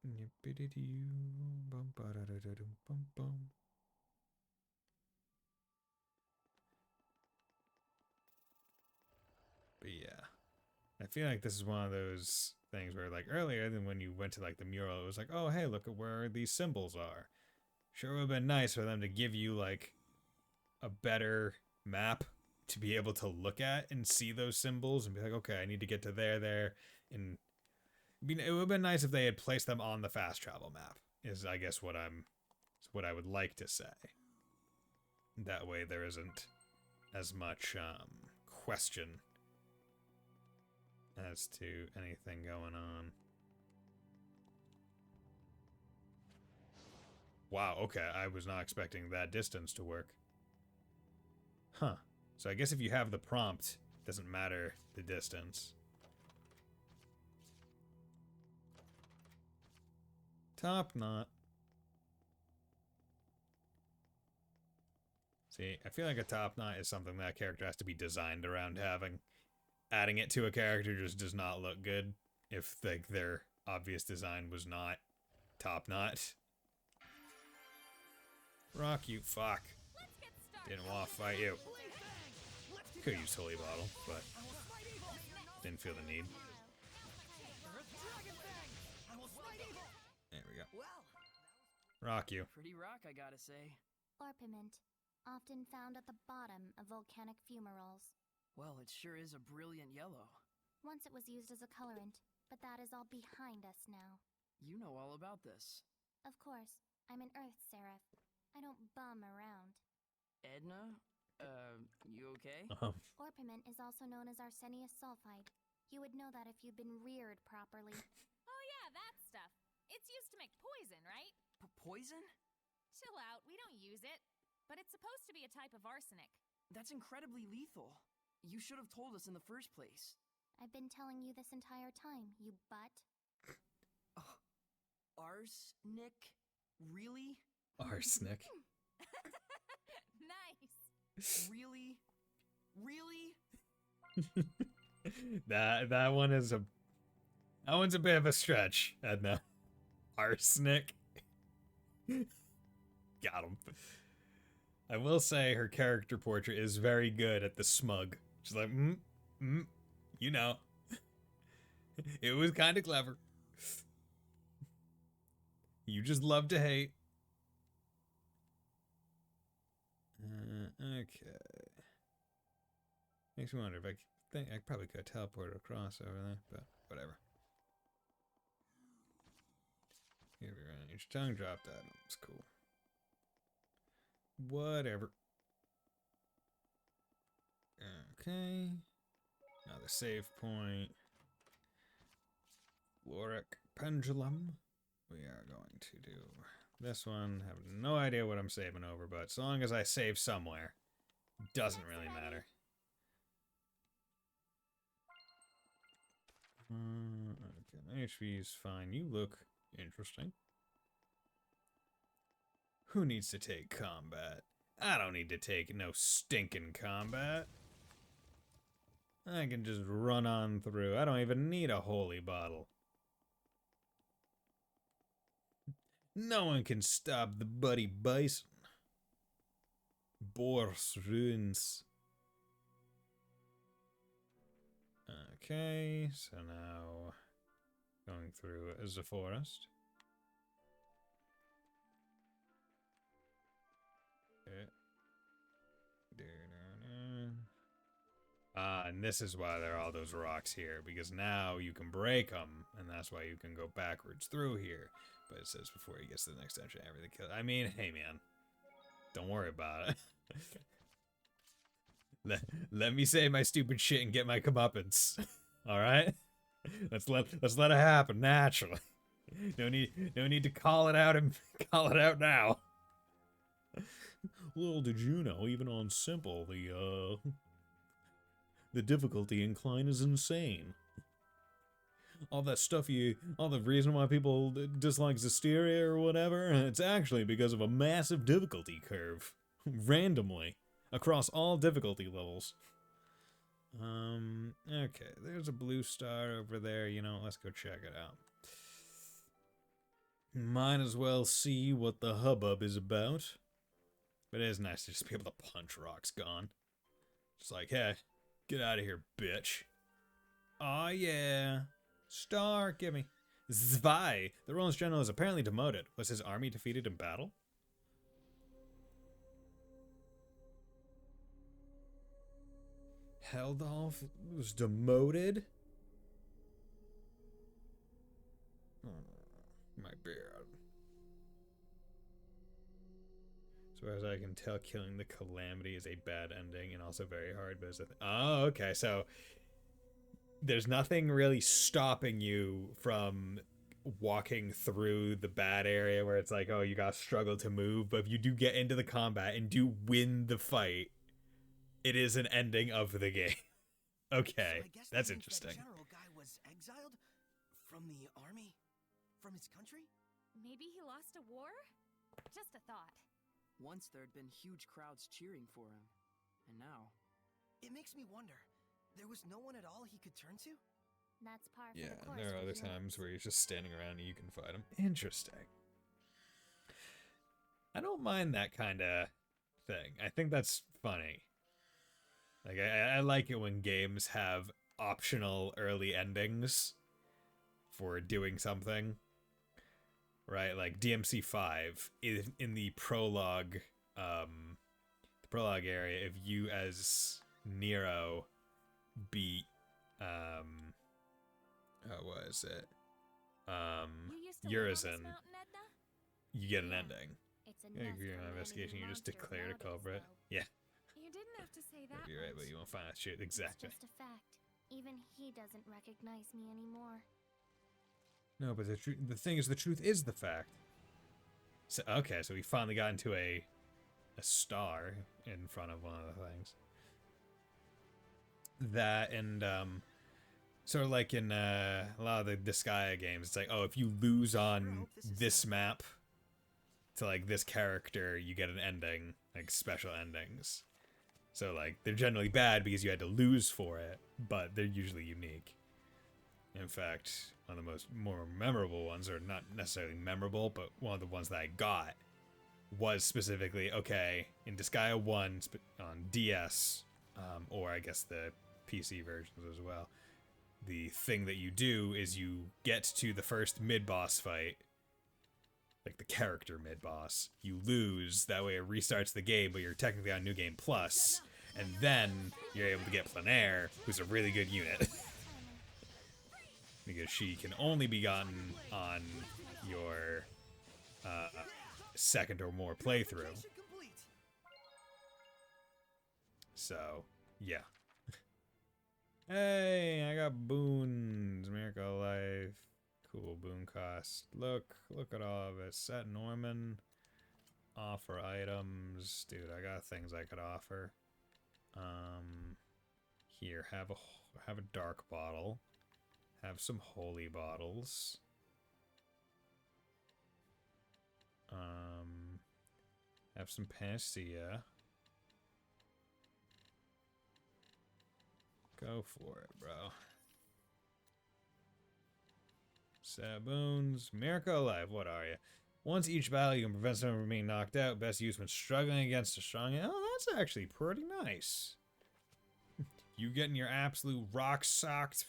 Yippity-doo, bum ba-da-da-da-dum bum bum. But yeah, I feel like this is one of those things where, like, earlier than when you went to like the mural, it was like, oh hey, look at where these symbols are. Sure would have been nice for them to give you like a better map to be able to look at and see those symbols and be like, okay, I need to get to there, and I mean, it would have been nice if they had placed them on the fast travel map. Is I guess what I would like to say. That way there isn't as much question as to anything going on. Wow, okay, I was not expecting that distance to work. Huh. So I guess if you have the prompt, it doesn't matter the distance. Top knot. See, I feel like a top knot is something that character has to be designed around having. Adding it to a character just does not look good if like their obvious design was not top knot. Rock you, fuck. Didn't want to fight you. Could use Holy Bottle, but didn't feel the need. There we go. Rock you. Pretty rock, I gotta say. Orpiment, often found at the bottom of volcanic fumaroles. Well, it sure is a brilliant yellow. Once it was used as a colorant, but that is all behind us now. You know all about this. Of course, I'm an Earth Seraph. I don't bum around. Edna? You okay? Orpiment is also known as arsenious sulfide. You would know that if you'd been reared properly. Oh yeah, that stuff. It's used to make poison, right? Poison? Chill out, we don't use it. But it's supposed to be a type of arsenic. That's incredibly lethal. You should have told us in the first place. I've been telling you this entire time, you butt. Arsenic? Really? Arsenic. Nice. Really? Really? That one is a... That one's a bit of a stretch, Edna. Arsenic. Got him. I will say her character portrait is very good at the smug. She's like, you know. It was kind of clever. You just love to hate. Okay. Makes me wonder if I think I probably could teleport across over there, but whatever. Here we run each tongue drop that. That's cool. Whatever. Okay. Another save point. Floric pendulum. We are going to do this one. Have no idea what I'm saving over, but so long as I save somewhere, doesn't really matter. Okay, HP is fine. You look interesting. Who needs to take combat? I don't need to take no stinking combat. I can just run on through. I don't even need a holy bottle. No one can stop the buddy Bison. Boris ruins. Okay, so now going through as a forest. And this is why there are all those rocks here, because now you can break them, and that's why you can go backwards through here. But it says before he gets to the next dungeon, everything kills. I mean, hey man, don't worry about it. let me say my stupid shit and get my comeuppance. All right, let's let it happen naturally. No need to call it out and call it out now. Little did you know, even on simple, the difficulty incline is insane. All that stuff all the reason why people dislike Zestiria or whatever, it's actually because of a massive difficulty curve. Randomly. Across all difficulty levels. Okay, there's a blue star over there, you know, let's go check it out. Might as well see what the hubbub is about. But it is nice to just be able to punch rocks gone. Just like, hey, get out of here, bitch. Aw, yeah. Star, gimme. Zwei, the Roland's general, is apparently demoted. Was his army defeated in battle? Heldolf was demoted? My beard. As far as I can tell, killing the Calamity is a bad ending and also very hard, but oh, okay, so there's nothing really stopping you from walking through the bad area where it's like, oh, you gotta struggle to move, but if you do get into the combat and do win the fight, it is an ending of the game. Okay, so I guess that's that interesting. That general guy was exiled from the army, from his country. Maybe he lost a war? Just a thought. Once there had been huge crowds cheering for him, and now... It makes me wonder, there was no one at all he could turn to? That's par for Yeah, the course. there are other times where he's just standing around and you can fight him. Interesting. I don't mind that kind of thing. I think that's funny. Like, I like it when games have optional early endings for doing something. Right, like DMC5 in the prologue area, if you as Nero beat what is it? Urizen, you get an ending. If you're on investigation, you just declare a culprit. Yeah. You didn't have to say that. You're right, but you won't find that shit exactly. It's just a fact. Even he doesn't recognize me anymore. No, but the thing is, the truth is the fact. So okay, so we finally got into a star in front of one of the things. That and sort of like in a lot of the Disgaea games, it's like, oh, if you lose on this map to like this character, you get an ending, like special endings. So, like, they're generally bad because you had to lose for it, but they're usually unique. In fact, one of the more memorable ones, or not necessarily memorable, but one of the ones that I got was specifically, okay, in Disgaea 1 on DS, or I guess the PC versions as well, the thing that you do is you get to the first mid-boss fight, like the character mid-boss, you lose, that way it restarts the game, but you're technically on New Game Plus, and then you're able to get Plenaire, who's a really good unit. Because she can only be gotten on your second or more playthrough. So, yeah. Hey, I got boons. Miracle Life. Cool boon cost. Look at all of it. Set Norman. Offer items. Dude, I got things I could offer. Here, have a dark bottle. Have some holy bottles. Have some panacea. Go for it, bro. Saboons. Miracle Alive, what are you? Once each battle, you can prevent someone from being knocked out. Best used when struggling against a strong... Oh, that's actually pretty nice. You getting your absolute rock socked.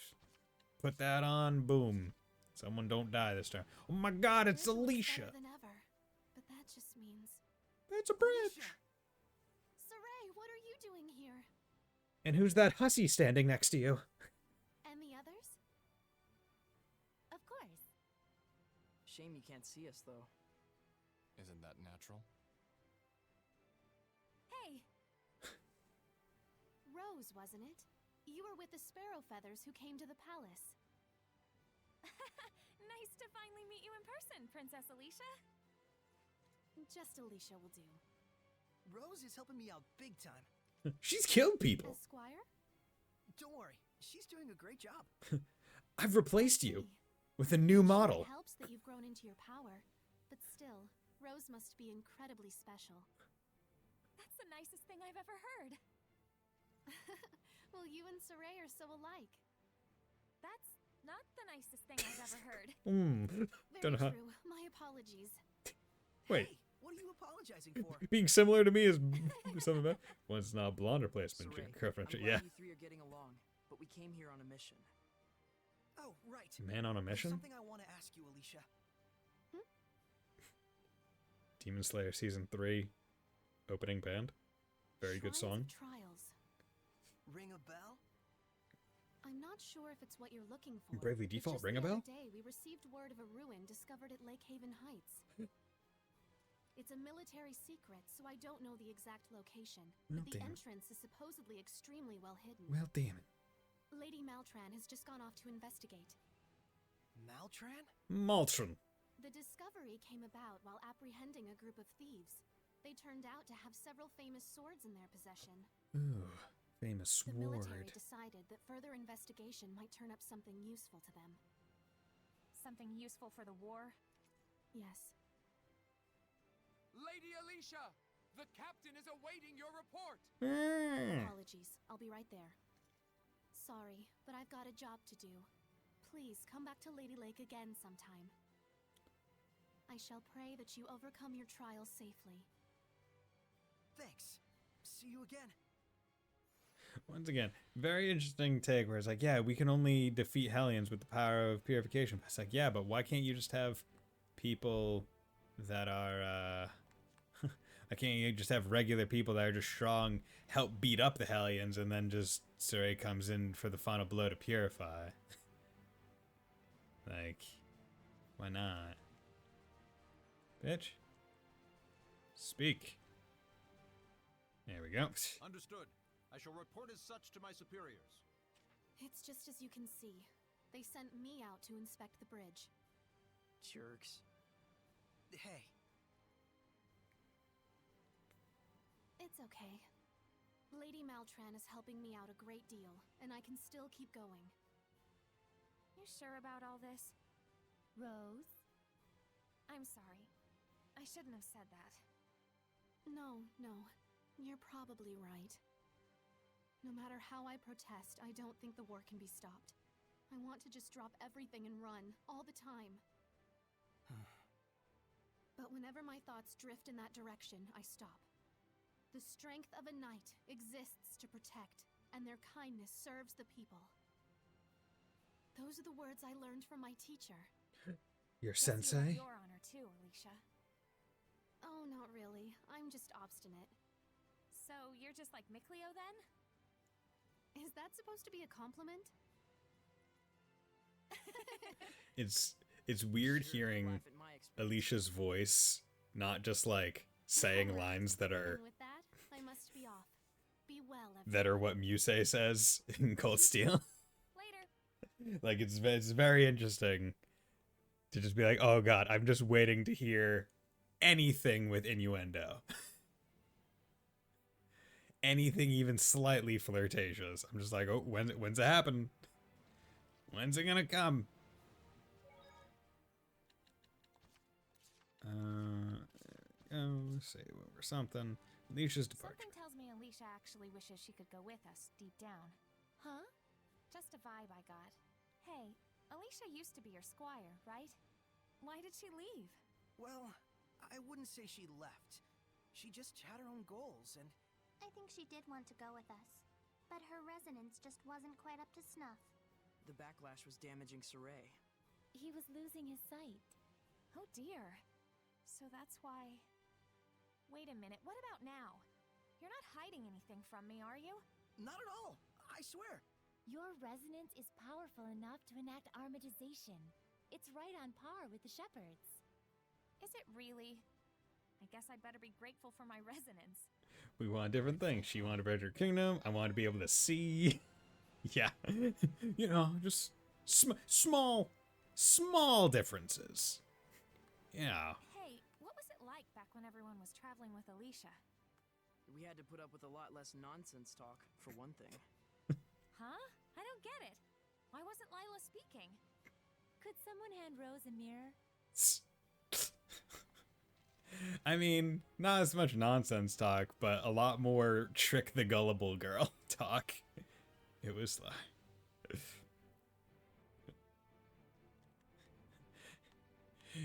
Put that on, boom. Someone don't die this time. Oh my god, it's Alicia! Better than ever, but that just means... It's a bridge! Saray, what are you doing here? And who's that hussy standing next to you? And the others? Of course. Shame you can't see us, though. Isn't that natural? Hey! Rose, wasn't it? You were with the Sparrow Feathers who came to the palace. Nice to finally meet you in person, Princess Alicia. Just Alicia will do. Rose is helping me out big time. She's killed people. Esquire? Don't worry, she's doing a great job. I've replaced you with a new model. It helps that you've grown into your power, but still, Rose must be incredibly special. That's the nicest thing I've ever heard. Well, you and Saray are so alike. That's not the nicest thing I've ever heard. Very true. My apologies. Wait. Hey, what are you apologizing for? Being similar to me is something bad. One's not blonde replacement. Saray, Girlfriend. I'm Yeah. glad you three are getting along, but we came here on a mission. Oh, right. Man on a mission? There's something I want to ask you, Alicia. Demon Slayer Season 3 opening band. Very good song. Shrines of Trials. Ring a bell? I'm not sure if it's what you're looking for. Bravely but Default, just ring a the bell? other day, we received word of a ruin discovered at Lake Haven Heights. It's a military secret, so I don't know the exact location. Well, but the damn it. entrance is supposedly extremely well hidden. Well, damn it. Lady Maltran has just gone off to investigate. Maltran? Maltron. The discovery came about while apprehending a group of thieves. They turned out to have several famous swords in their possession. Ooh, famous The military sword. decided that further investigation might turn up something useful to them. Something useful for the war? Yes. Lady Alicia! The captain is awaiting your report! Apologies. I'll be right there. Sorry, but I've got a job to do. Please come back to Lady Lake again sometime. I shall pray that you overcome your trials safely. Thanks. See you again. Once again, very interesting take where it's like, yeah, we can only defeat Hellions with the power of purification. It's like, yeah, but why can't you just have people that are, why can't you just have regular people that are just strong, help beat up the Hellions, and then just Saray comes in for the final blow to purify? Like, why not? Bitch. Speak. There we go. Understood. I shall report as such to my superiors. It's just as you can see. They sent me out to inspect the bridge. Jerks. Hey, It's okay. Lady Maltran is helping me out a great deal, and I can still keep going. You sure about all this? Rose? I'm sorry. I shouldn't have said that. No. You're probably right. No matter how I protest, I don't think the war can be stopped. I want to just drop everything and run, all the time. But whenever my thoughts drift in that direction, I stop. The strength of a knight exists to protect, and their kindness serves the people. Those are the words I learned from my teacher. Your Guess you have sensei? your honor too, Alicia. Oh, not really. I'm just obstinate. So you're just like Mikleo then? Is that supposed to be a compliment? It's weird hearing Laugh at my expense. Alicia's voice, not just like saying lines that are And with that, I must be off. Be well, everyone. that are what Musei says in Cold Steel. Later. Like it's very interesting to just be like, oh god, I'm just waiting to hear anything with innuendo. Anything even slightly flirtatious. I'm just like, oh, when's it happen? When's it gonna come? Say over something. Alicia's departure. Something tells me Alicia actually wishes she could go with us, deep down. Huh? Just a vibe I got. Hey, Alicia used to be your squire, right? Why did she leave? Well, I wouldn't say she left. She just had her own goals, and I think she did want to go with us, but her resonance just wasn't quite up to snuff. The backlash was damaging Saray. He was losing his sight. Oh dear. So that's why... Wait a minute, what about now? You're not hiding anything from me, are you? not at all. I swear. Your resonance is powerful enough to enact armatization. It's right on par with the shepherds. Is it really? I guess I'd better be grateful for my resonance. We want different things. She wanted to bridge her kingdom. I want to be able to see. Yeah. You know, just small differences. Yeah. Hey, what was it like back when everyone was traveling with Alicia? We had to put up with a lot less nonsense talk, for one thing. Huh? I don't get it. Why wasn't Lila speaking? Could someone hand Rose a mirror? I mean, not as much nonsense talk, but a lot more trick the gullible girl talk. It was like...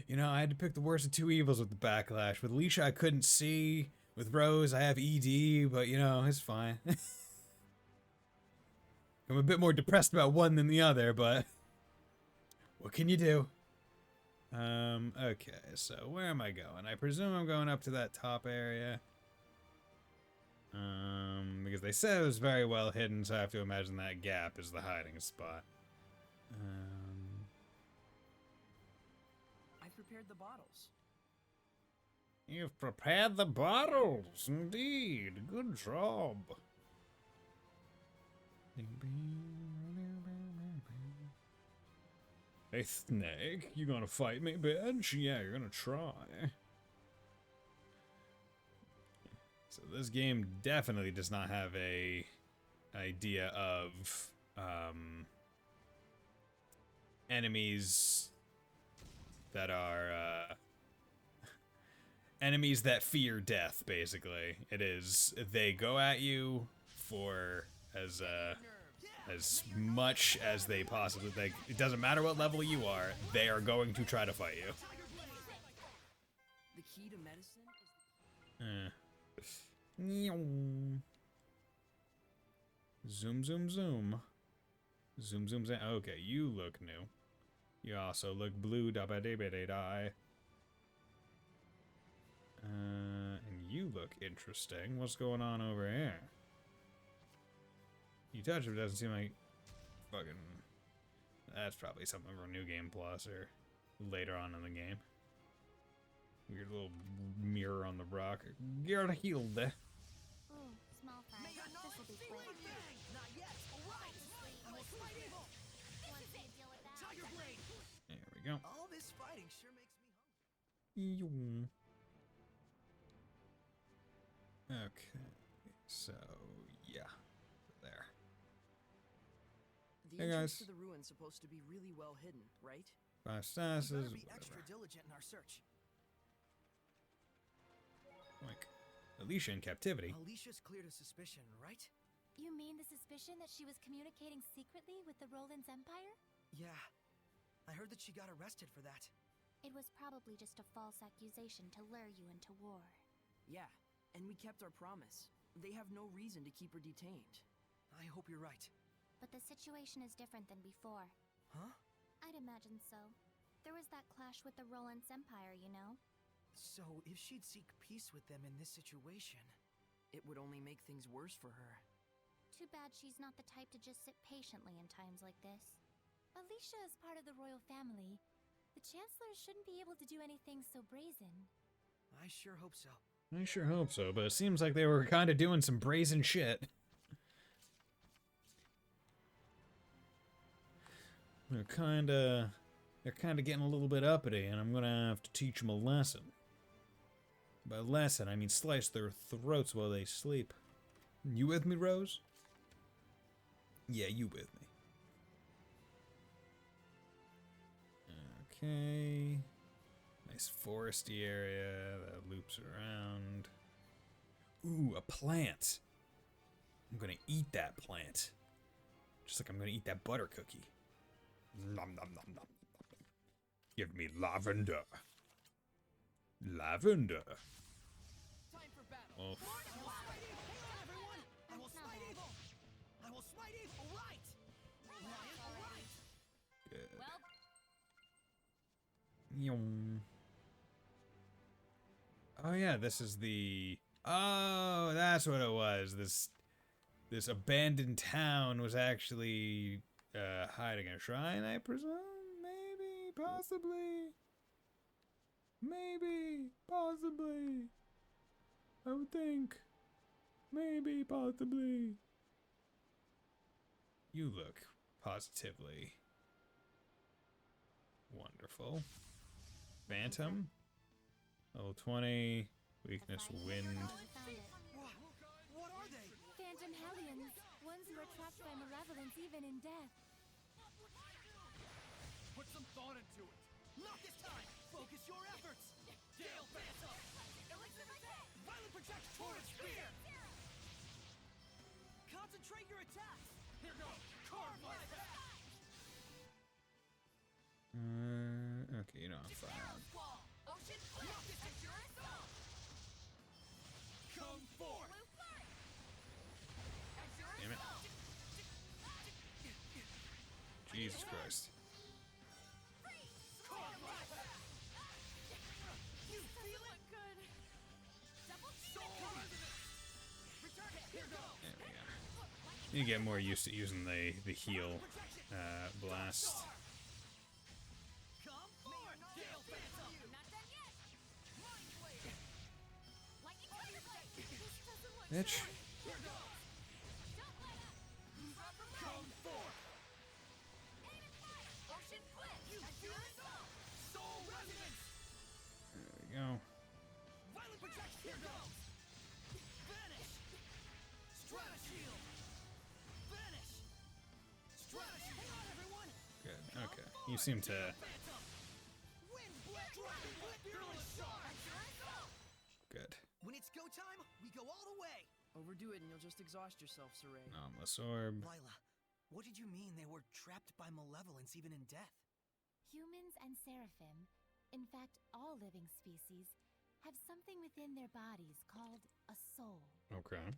You know, I had to pick the worst of two evils with the backlash. With Alicia, I couldn't see. With Rose, I have ED, but you know, it's fine. I'm a bit more depressed about one than the other, but what can you do? Okay, so where am I going? I presume I'm going up to that top area. Because they said it was very well hidden, so I have to imagine that gap is the hiding spot. I've prepared the bottles. You've prepared the bottles, indeed. Good job. Hey, Snake, you gonna fight me, bitch? Yeah, you're gonna try. So this game definitely does not have a idea of enemies that are enemies that fear death. Basically, it is they go at you for as much as they possibly like. It doesn't matter what level you are; they are going to try to fight you. The key to medicine is... Zoom, zoom, zoom. Zoom, zoom, zoom. Okay, you look new. You also look blue, da ba da ba da die. And you look interesting. What's going on over here? You touch it, doesn't seem like fucking... That's probably something from New Game Plus or later on in the game. Weird little mirror on the rock. Get healed. Ooh, small fry. This'll be quick. Not yet. All right. We'll fight evil. Once they deal with that, Tiger Blade. There we go. All this fighting sure makes me hungry. Okay, so yeah, there. The Hey, entrance guys. to the ruin's supposed to be really well hidden, right? 5 statuses, Better be whatever. extra diligent in our search. Like, Alicia in captivity. Alicia's cleared of suspicion, right? You mean the suspicion that she was communicating secretly with the Roland's Empire? Yeah. I heard that she got arrested for that. It was probably just a false accusation to lure you into war. Yeah, and we kept our promise. They have no reason to keep her detained. I hope you're right. But the situation is different than before. Huh? I'd imagine so. There was that clash with the Roland's Empire, you know? So, if she'd seek peace with them in this situation, it would only make things worse for her. Too bad she's not the type to just sit patiently in times like this. Alicia is part of the royal family. The Chancellor shouldn't be able to do anything so brazen. I sure hope so. I sure hope so, but it seems like they were kind of doing some brazen shit. They're kind of getting a little bit uppity, and I'm gonna have to teach them a lesson. By lesson, I mean slice their throats while they sleep. You with me, Rose? Yeah, you with me. Okay. Nice foresty area that loops around. Ooh, a plant. I'm gonna eat that plant. Just like I'm gonna eat that butter cookie. Nom nom nom nom. Give me lavender. Lavender. Time for battle. Oh. Hang on, everyone! I will smite evil! I will smite evil right! Lion, right! Good. Well, Yum. Oh yeah, this is the... Oh, that's what it was. This abandoned town was actually hiding a shrine, I presume? Maybe, possibly. Maybe, possibly. I would think. Maybe, possibly. You look positively wonderful. Phantom. Level 20. Weakness, wind. What are they? Phantom Hellions, ones who are trapped by malevolence even in death. Put some thought into it. Not this time! Focus your efforts! Gale Phantom! Violent project torrent spear! Concentrate your attacks! Here goes. Carve my head. Okay, you don't have fire. Come forth! Damn it. Jesus Christ. You feel it? good. Here goes! There we go. You get more used to using the heal blast. Come forth! Gale Phantom! Not done yet. Mind Blade! Lightning Thunderblade. This doesn't look Bitch. Here goes! Don't let up. Come forth! Aim and fire. Ocean Blitz. You feel it? Soul Resonance! There we go. Violent project! Here goes! Vanish! Strata Shield! Vanish! Strata Shield! Hang on, everyone! Good. Okay. You seem to... Phantom! Wind Blade! Dragon Blade! Fearless Charge! Good. When it's go time, we go all the way! Overdo it and you'll just exhaust yourself, Saray. Anomalous orb. Lila, what did you mean they were trapped by malevolence even in death? Humans and seraphim, in fact all living species, have something within their bodies called a soul. Okay.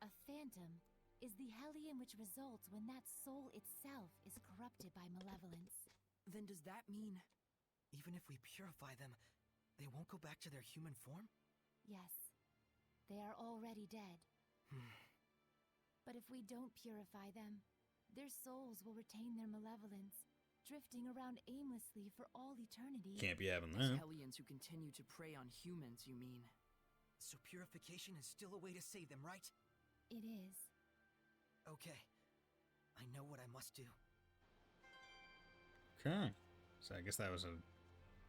A phantom is the hellion which results when that soul itself is corrupted by malevolence. Then does that mean... Even if we purify them, they won't go back to their human form? Yes, they are already dead. But if we don't purify them, their souls will retain their malevolence, drifting around aimlessly for all eternity. Can't be having As that. hellions who continue to prey on humans, you mean? So purification is still a way to save them, right? It is. Okay. I know what I must do. Okay. So I guess that was an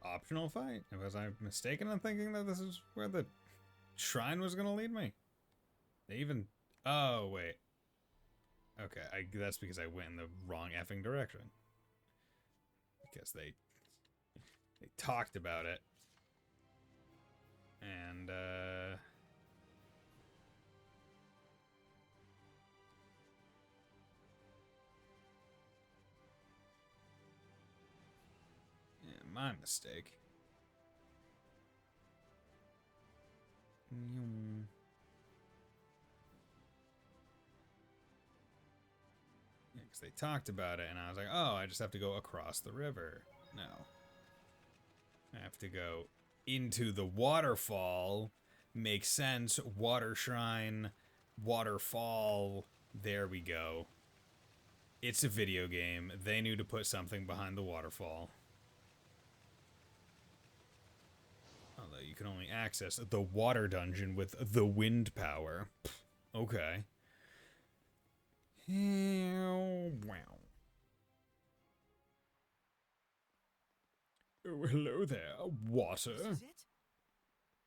optional fight. Was I mistaken in thinking that this is where the shrine was going to lead me? They even... Oh, wait. Okay, that's because I went in the wrong effing direction. Because they talked about it. And, my mistake. Yeah, because they talked about it, and I was like, oh, I just have to go across the river. No. I have to go into the waterfall. Makes sense. Water shrine, waterfall. There we go. It's a video game. They knew to put something behind the waterfall. Although you can only access the water dungeon with the wind power. Pfft, okay. Wow. Oh, hello there, water. This is it?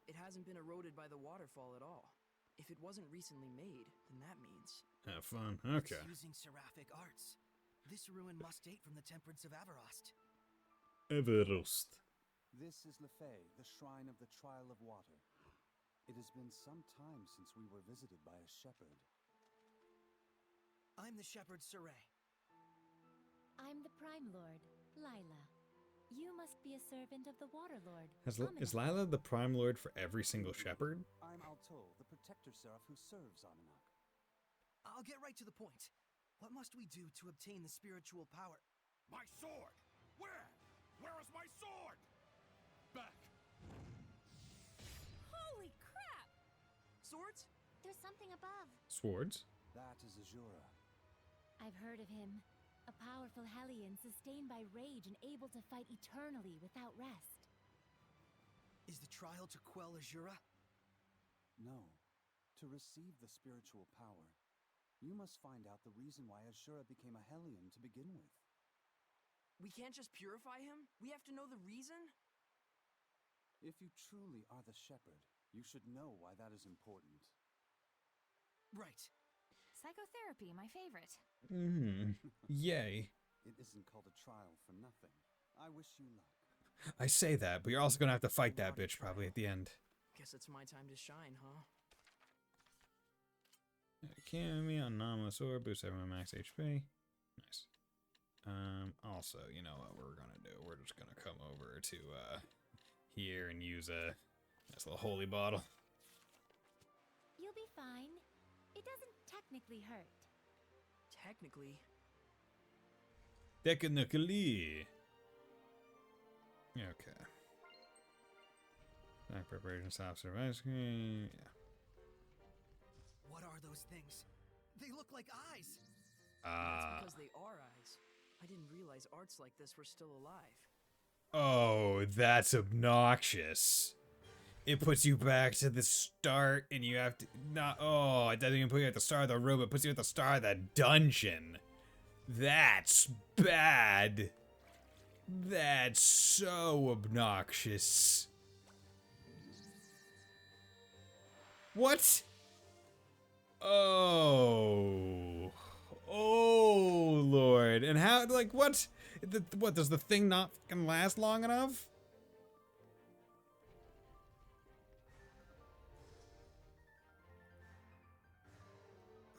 It hasn't been eroded by the waterfall at all. If it wasn't recently made, then that means... Have fun. Okay. It's using seraphic arts. This ruin must date from the Temperance of Averost. Everost. This is Lefay, the shrine of the Trial of Water. It has been some time since we were visited by a shepherd. I'm the shepherd Saray. I'm the Prime Lord, Lila. You must be a servant of the Water Lord. Is Lila the Prime Lord for every single shepherd? I'm Alto, the protector seraph who serves Ananak. I'll get right to the point. What must we do to obtain the spiritual power? My sword! Where? Where is my sword? Back! Holy crap! Swords? There's something above. Swords? That is Azura. I've heard of him. A powerful Hellion sustained by rage and able to fight eternally without rest. Is the trial to quell Azura? No. To receive the spiritual power, you must find out the reason why Azura became a Hellion to begin with. We can't just purify him? We have to know the reason? If you truly are the shepherd, you should know why that is important. Right. Psychotherapy, my favorite. Yay. It isn't called a trial for nothing. I wish you luck. I say that, but you're also gonna have to fight that bitch probably at the end. Guess it's my time to shine, huh? Kimi on anomalous orb, boost everyone max HP. Nice. Also, you know what we're gonna do? We're just gonna come over to here and use a nice little holy bottle. You'll be fine. It doesn't technically hurt. Technically. Technically. Okay. Back preparation, stop survive screen. Yeah. What are those things? They look like eyes. That's because they are eyes. I didn't realize arts like this were still alive. Oh, that's obnoxious. It puts you back to the start and you have to not it doesn't even put you at the start of the room, it puts you at the start of the dungeon. That's bad. That's so obnoxious. What? Oh. Oh, Lord. And how, like, what? What, does the thing not fucking last long enough?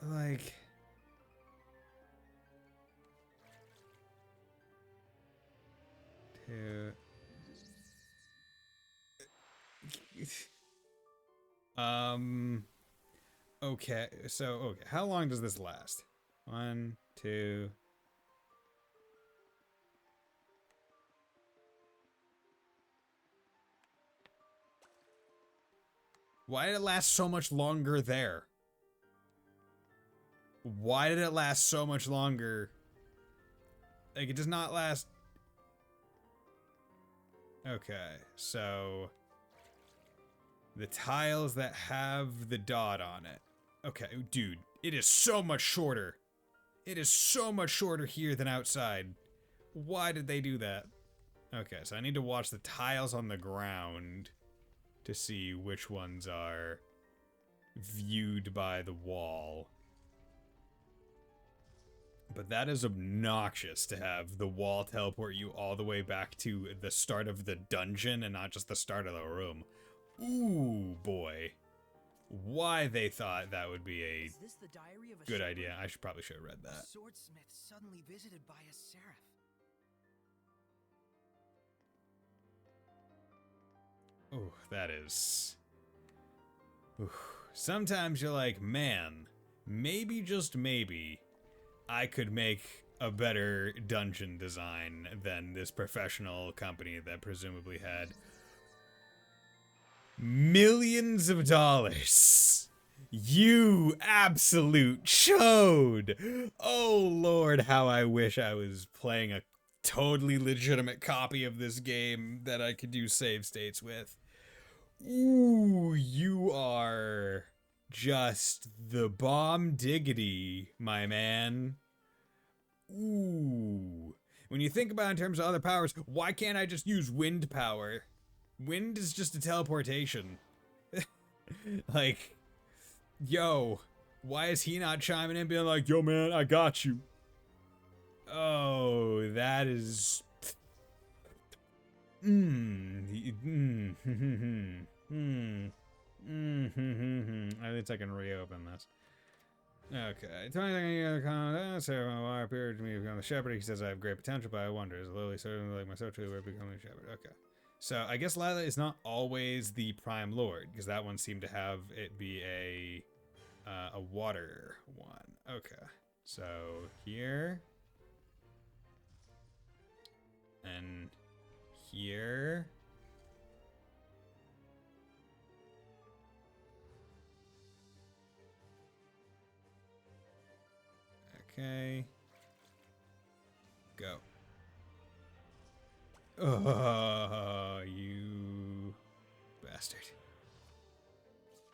Like... Okay, so, how long does this last? 1, 2... Why did it last so much longer there? Why did it last so much longer? Like, it does not last... Okay, so... The tiles that have the dot on it. Okay, dude, it is so much shorter. It is so much shorter here than outside. Why did they do that? Okay, so I need to watch the tiles on the ground to see which ones are viewed by the wall. But that is obnoxious to have the wall teleport you all the way back to the start of the dungeon and not just the start of the room. Ooh, boy. Why they thought that would be a Is this the diary of a good shepherd? idea. I probably should have read that. A swordsmith suddenly visited by a seraph. Oh, that is... Ooh. Sometimes you're like, man, maybe, just maybe, I could make a better dungeon design than this professional company that presumably had millions of dollars. You absolute chode! Oh lord, how I wish I was playing a totally legitimate copy of this game that I could do save states with. Ooh, you are just the bomb diggity, my man. Ooh. When you think about it in terms of other powers, why can't I just use wind power? Wind is just a teleportation. Like, yo, why is he not chiming in being like, yo man, I got you? Oh, that is... I think I can reopen this. Okay. Sarah, why appeared to me to become the shepherd. He says I have great potential, but I wonder, is Lily certainly like myself too, we're becoming a shepherd? Okay. So I guess Lila is not always the Prime Lord, because that one seemed to have it be a water one. Okay. So here. And here. Okay. Go. Oh, you bastard.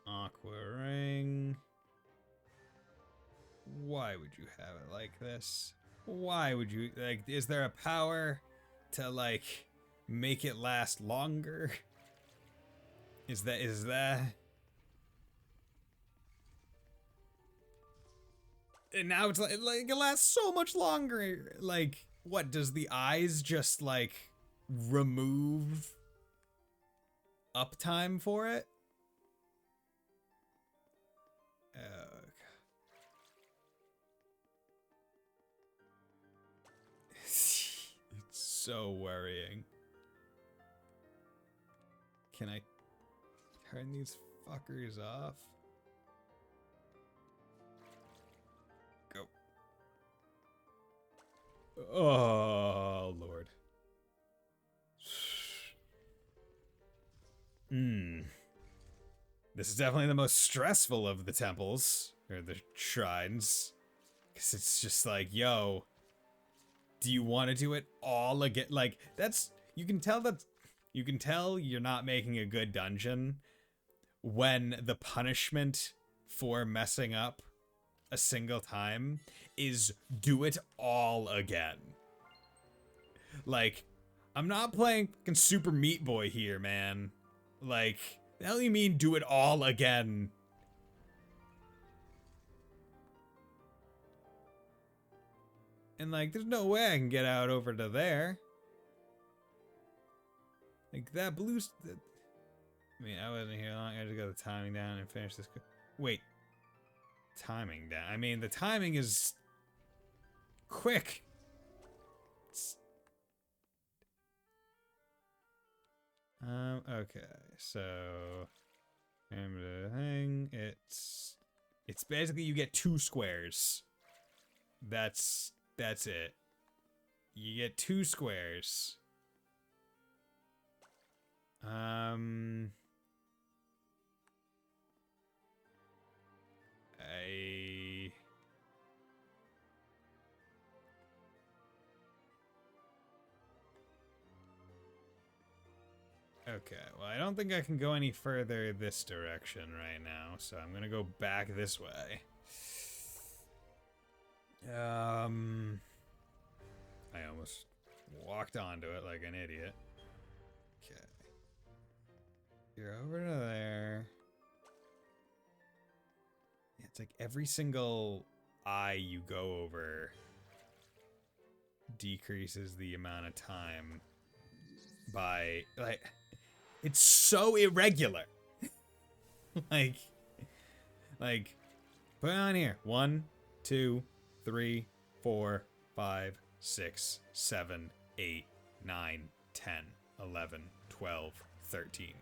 Aqua ring. Why would you have it like this? Why would you, like, is there a power to, like, make it last longer? Is that? And now it's like it lasts so much longer. Like, what, does the eyes just, like, remove uptime for it? It's so worrying. Can I turn these fuckers off? Go. Oh, Lord. This is definitely the most stressful of the temples, or the shrines. Because it's just like, yo, do you want to do it all again? Like, that's, you can tell you're not making a good dungeon when the punishment for messing up a single time is do it all again. Like, I'm not playing fucking Super Meat Boy here, man. Like, the hell do you mean do it all again? And like, there's no way I can get out over to there. Like, that blue... I mean, I wasn't here long. I had to go the timing down and finish this. Wait. Timing down. I mean, the timing is... quick. Okay. So... the thing. It's basically you get 2 squares. That's it. You get 2 squares. Okay, well, I don't think I can go any further this direction right now, so I'm gonna go back this way. I almost walked onto it like an idiot. Okay. You're over to there. Yeah, it's like every single eye you go over decreases the amount of time by, like, it's so irregular. like, put it on here. 1, 2, 3, 4, 5, 6, 7, 8, 9, 10, 11, 12, 13.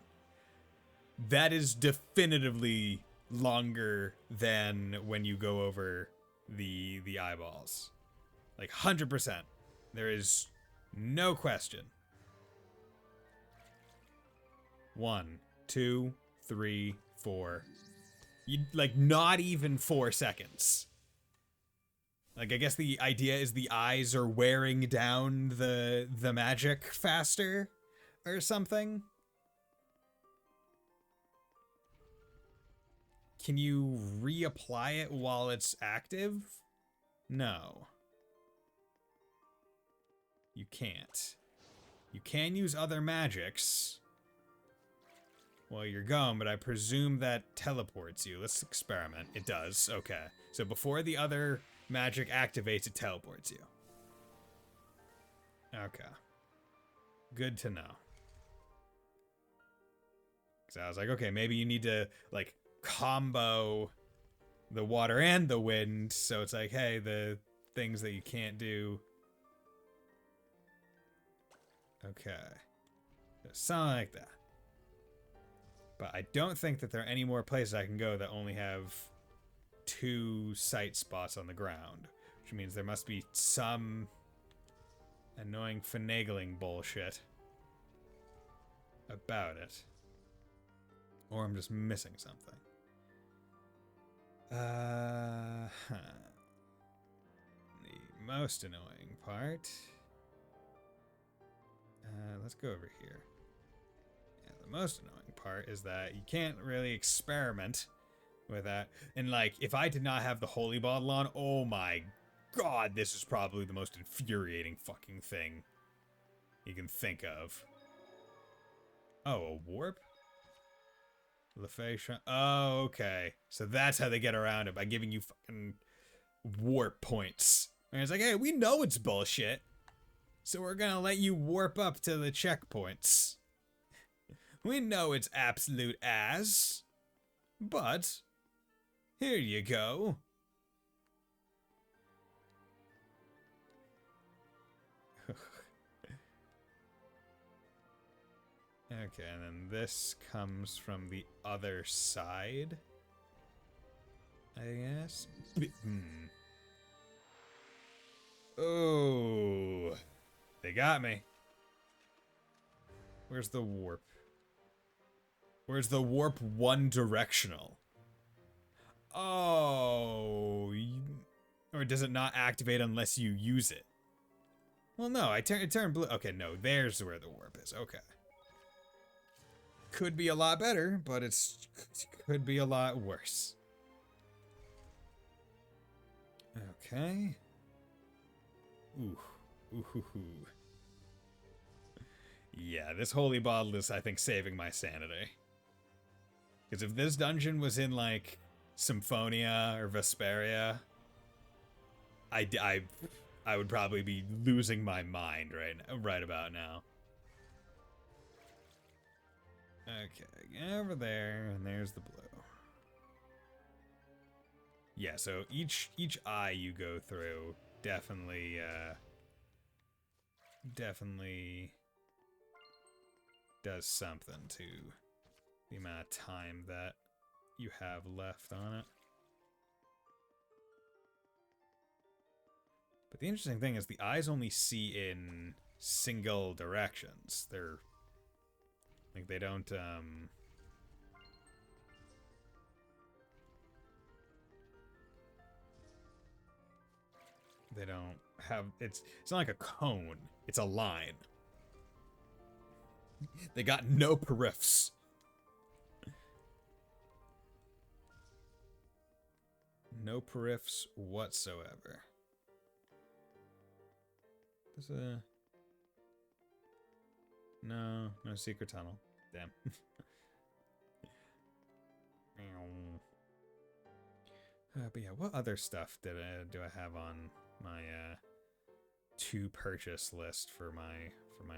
that is definitively longer than when you go over the eyeballs. Like 100%. There is no question. 1, 2, 3, 4. You like not even 4 seconds. Like, I guess the idea is the eyes are wearing down the magic faster or something. Can you reapply it while it's active? No. You can't. You can use other magics while you're gone, but I presume that teleports you. Let's experiment. It does. Okay. So before the other magic activates, it teleports you. Okay. Good to know. Because I was like, okay, maybe you need to, like, combo the water and the wind, so it's like, hey, the things that you can't do. Okay. Something like that. But I don't think that there are any more places I can go that only have 2 sight spots on the ground. Which means there must be some annoying finagling bullshit about it. Or I'm just missing something. The most annoying part. Let's go over here. Yeah, the most annoying part is that you can't really experiment with that. And like, if I did not have the holy bottle on, oh my god, this is probably the most infuriating fucking thing you can think of. Oh, a warp? LaFay. Oh, okay. So that's how they get around it, by giving you fucking warp points. And it's like, hey, we know it's bullshit, so we're gonna let you warp up to the checkpoints. We know it's absolute ass, but here you go. Okay, and then this comes from the other side, I guess. Oh, they got me. Where's the warp? Where's the warp one directional? Oh, or does it not activate unless you use it? Well, no, it turned blue. Okay, no, there's where the warp is. Okay. Could be a lot better, but it could be a lot worse. Okay. Ooh. Ooh. Yeah, this holy bottle is, I think, saving my sanity. Because if this dungeon was in, like, Symphonia or Vesperia, I would probably be losing my mind right about now. Okay, over there, and there's the blue. Yeah, so each eye you go through definitely does something to the amount of time that you have left on it. But the interesting thing is the eyes only see in single directions. They're like, they don't have, it's not like a cone, it's a line. They got no periphs. No periphs whatsoever. There's a... No secret tunnel. Damn. But yeah, what other stuff do I have on my to purchase list for my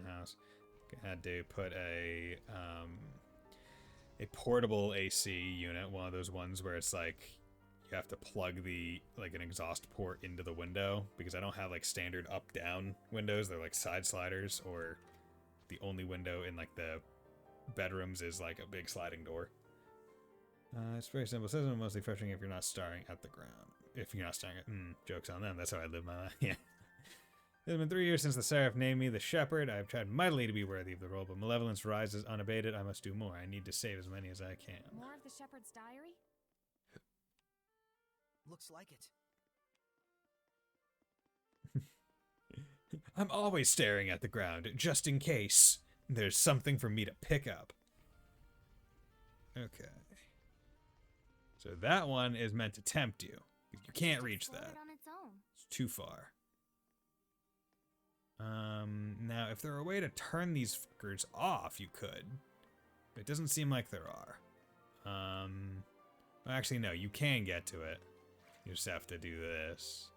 house? I had to put a portable AC unit, one of those ones where it's like you have to plug an exhaust port into the window, because I don't have like standard up-down windows. They're like side sliders, or the only window in like the bedrooms is like a big sliding door. It's very simple. It says it's mostly frustrating if you're not staring at the ground. If you're not staring at... joke's on them. That's how I live my life. Yeah. It has been 3 years since the Seraph named me the Shepherd. I have tried mightily to be worthy of the role, but malevolence rises unabated. I must do more. I need to save as many as I can. More of the Shepherd's diary? Looks like it. I'm always staring at the ground, just in case there's something for me to pick up. Okay. So that one is meant to tempt you. You can't reach that. On its own. It's too far. Now, if there were a way to turn these fuckers off, you could. It doesn't seem like there are. Well, actually, no, you can get to it. You just have to do this.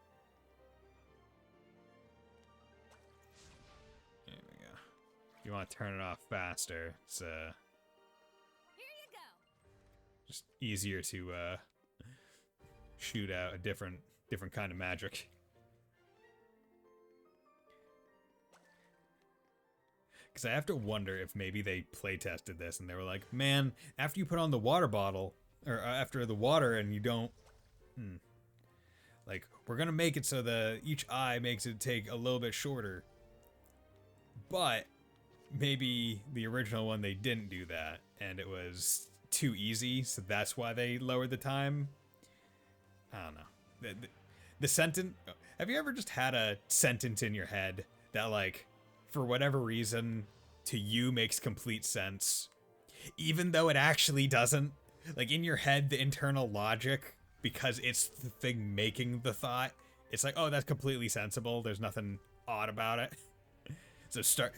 There we go. If you want to turn it off faster, it's, Here you go. just easier to, shoot out a different kind of magic. Because I have to wonder if maybe they play tested this and they were like, man, after you put on the water bottle, or after the water and you don't, like, we're gonna make it so each eye makes it take a little bit shorter. But maybe the original one, they didn't do that and it was too easy, so that's why they lowered the time. I don't know. The sentence, have you ever just had a sentence in your head that, like, for whatever reason, to you makes complete sense, even though it actually doesn't? Like, in your head, the internal logic, because it's the thing making the thought, it's like, oh, that's completely sensible. There's nothing odd about it. So start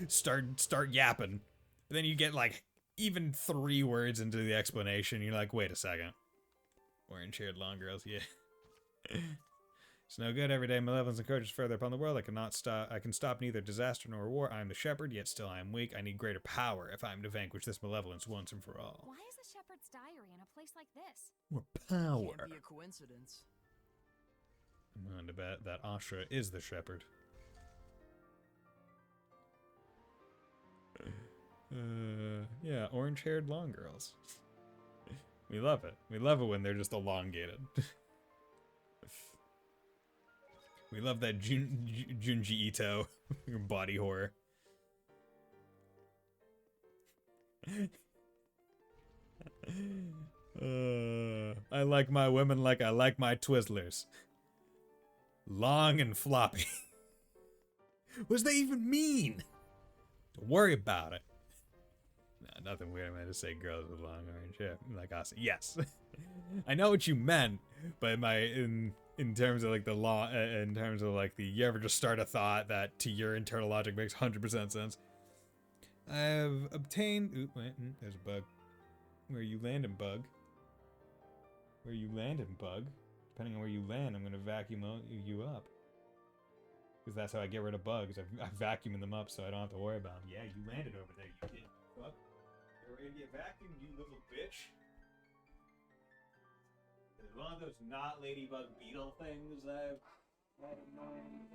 yapping. But then you get, like, even 3 words into the explanation, you're like, wait a second. Orange-haired long girls, yeah. It's no good. Every day malevolence encourages further upon the world. I can stop neither disaster nor war. I am the shepherd, yet still I am weak. I need greater power if I am to vanquish this malevolence once and for all. Why is the Shepherd's diary in a place like this? More power. Can't be a coincidence. I'm willing to bet that Ashra is the shepherd. Yeah, orange-haired long girls. We love it. We love it when they're just elongated. We love that Junji Ito body horror. I like my women like I like my Twizzlers. Long and floppy. What does that even mean? Don't worry about it. No, nothing weird. I meant to say girls with long orange hair. Like Asa. Yes. I know what you meant, but in terms of like the law, in terms of like you ever just start a thought that to your internal logic makes 100% sense. I've obtained. Oop, wait, there's a bug. Where you landing, bug? Where you landing, bug? Depending on where you land, I'm gonna vacuum you up. Because that's how I get rid of bugs. I vacuum them up so I don't have to worry about them. Yeah, you landed over there, you did. Fuck. You're ready to get vacuumed, you little bitch. It's one of those not ladybug beetle things I've had in mind.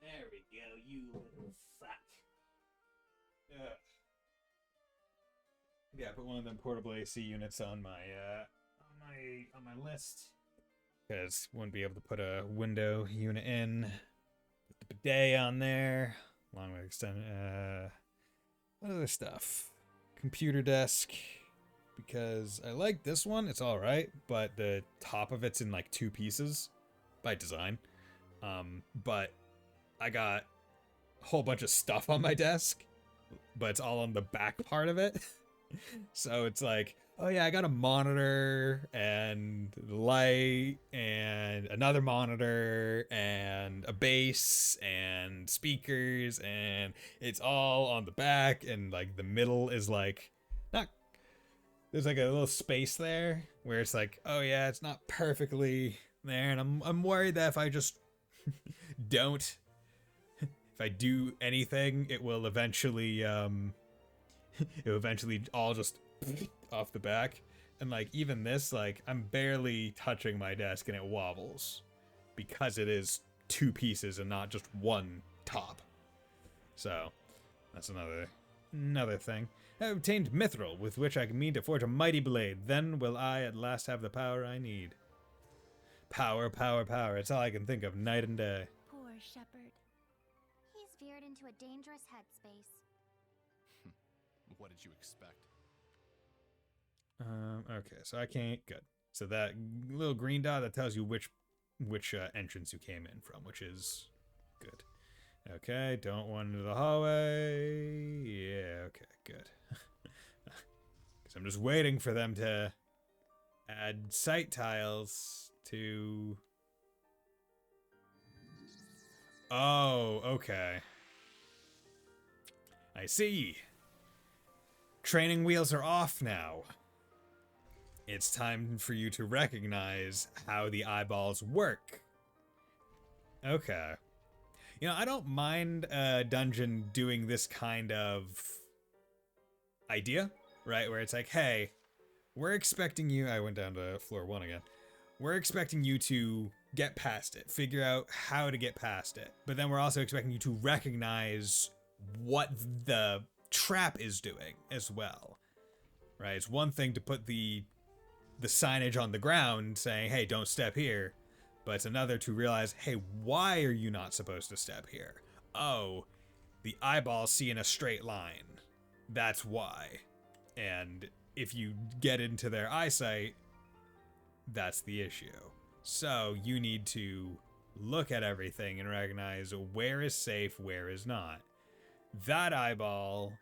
There we go, you little fuck. Yeah. Yeah, put one of them portable AC units on my list. Because wouldn't be able to put a window unit in. Put the bidet on there. Along with what other stuff? Computer desk. Because I like this one, it's alright, but the top of it's in like 2 pieces by design. But I got a whole bunch of stuff on my desk, but it's all on the back part of it. So it's like, oh yeah, I got a monitor and the light and another monitor and a bass and speakers, and it's all on the back, and like the middle is like not, there's like a little space there where it's like, oh yeah, it's not perfectly there, and I'm worried that if I just don't, if I do anything, it will eventually all just off the back. And like even this, like I'm barely touching my desk and it wobbles because it is 2 pieces and not just one top. So that's another Another thing. I have obtained mithril, with which I can mean to forge a mighty blade. Then will I at last have the power I need. Power, power, power. It's all I can think of night and day. Poor shepherd. He's veered into a dangerous headspace. What did you expect? Okay, so I can't. Good. So that little green dot that tells you which entrance you came in from, which is good. Okay, don't wander the hallway. Yeah, okay, good. Because I'm just waiting for them to add sight tiles to... Oh, okay. I see. Training wheels are off now. It's time for you to recognize how the eyeballs work. Okay. You know, I don't mind a dungeon doing this kind of idea, right? Where it's like, hey, we're expecting you... I went down to floor 1 again. We're expecting you to get past it, figure out how to get past it. But then we're also expecting you to recognize what the trap is doing as well, right? It's one thing to put the signage on the ground saying, hey, don't step here. But it's another to realize, hey, why are you not supposed to step here? Oh, the eyeballs see in a straight line. That's why. And if you get into their eyesight, that's the issue. So you need to look at everything and recognize where is safe, where is not. That eyeball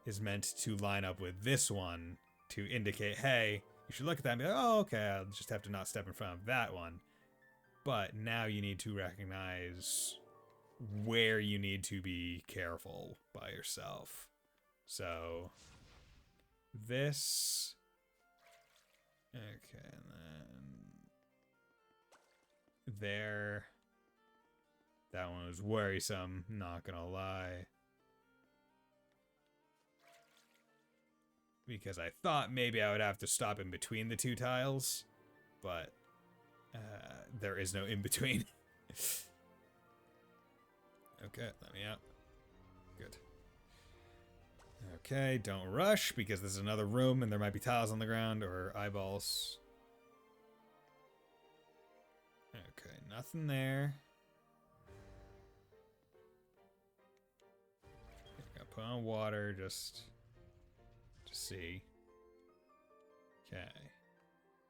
is meant to line up with this one to indicate, hey, you should look at that and be like, oh, okay, I'll just have to not step in front of that one. But now you need to recognize where you need to be careful by yourself. So this... Okay, and then... There. That one was worrisome, not gonna lie. Because I thought maybe I would have to stop in between the two tiles, but there is no in-between. Okay, let me out. Good. Okay, don't rush, because this is another room and there might be tiles on the ground or eyeballs. Okay, nothing there. Gotta put on water just to see. Okay.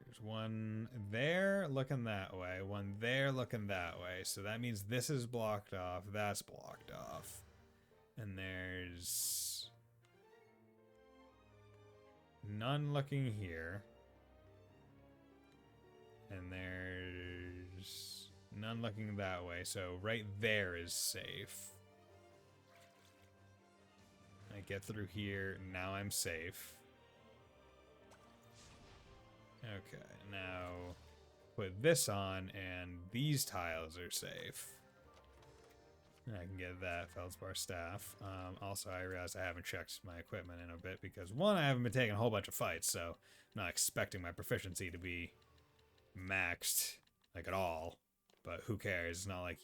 There's one there looking that way, one there looking that way. So that means this is blocked off, that's blocked off. And there's none looking here. And there's none looking that way. So right there is safe. I get through here, now I'm safe. Okay, now put this on, and these tiles are safe. I can get that Feldspar staff. Also, I realized I haven't checked my equipment in a bit because, one, I haven't been taking a whole bunch of fights, so I'm not expecting my proficiency to be maxed, like, at all. But who cares? It's not like...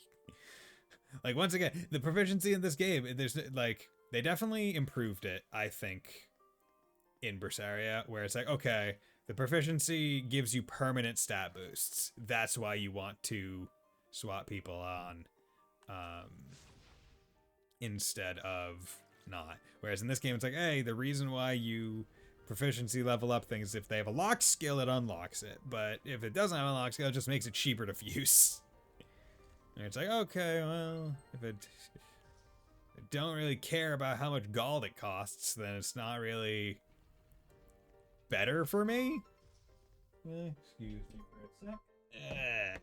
Like, once again, the proficiency in this game, there's, like... They definitely improved it, I think, in Berseria, where it's like, okay, the proficiency gives you permanent stat boosts. That's why you want to swap people on instead of not. Whereas in this game, it's like, hey, the reason why you proficiency level up things, if they have a locked skill, it unlocks it. But if it doesn't have a locked skill, it just makes it cheaper to fuse. And it's like, okay, well, if I don't really care about how much gold it costs, then it's not really better for me. Excuse me for a sec.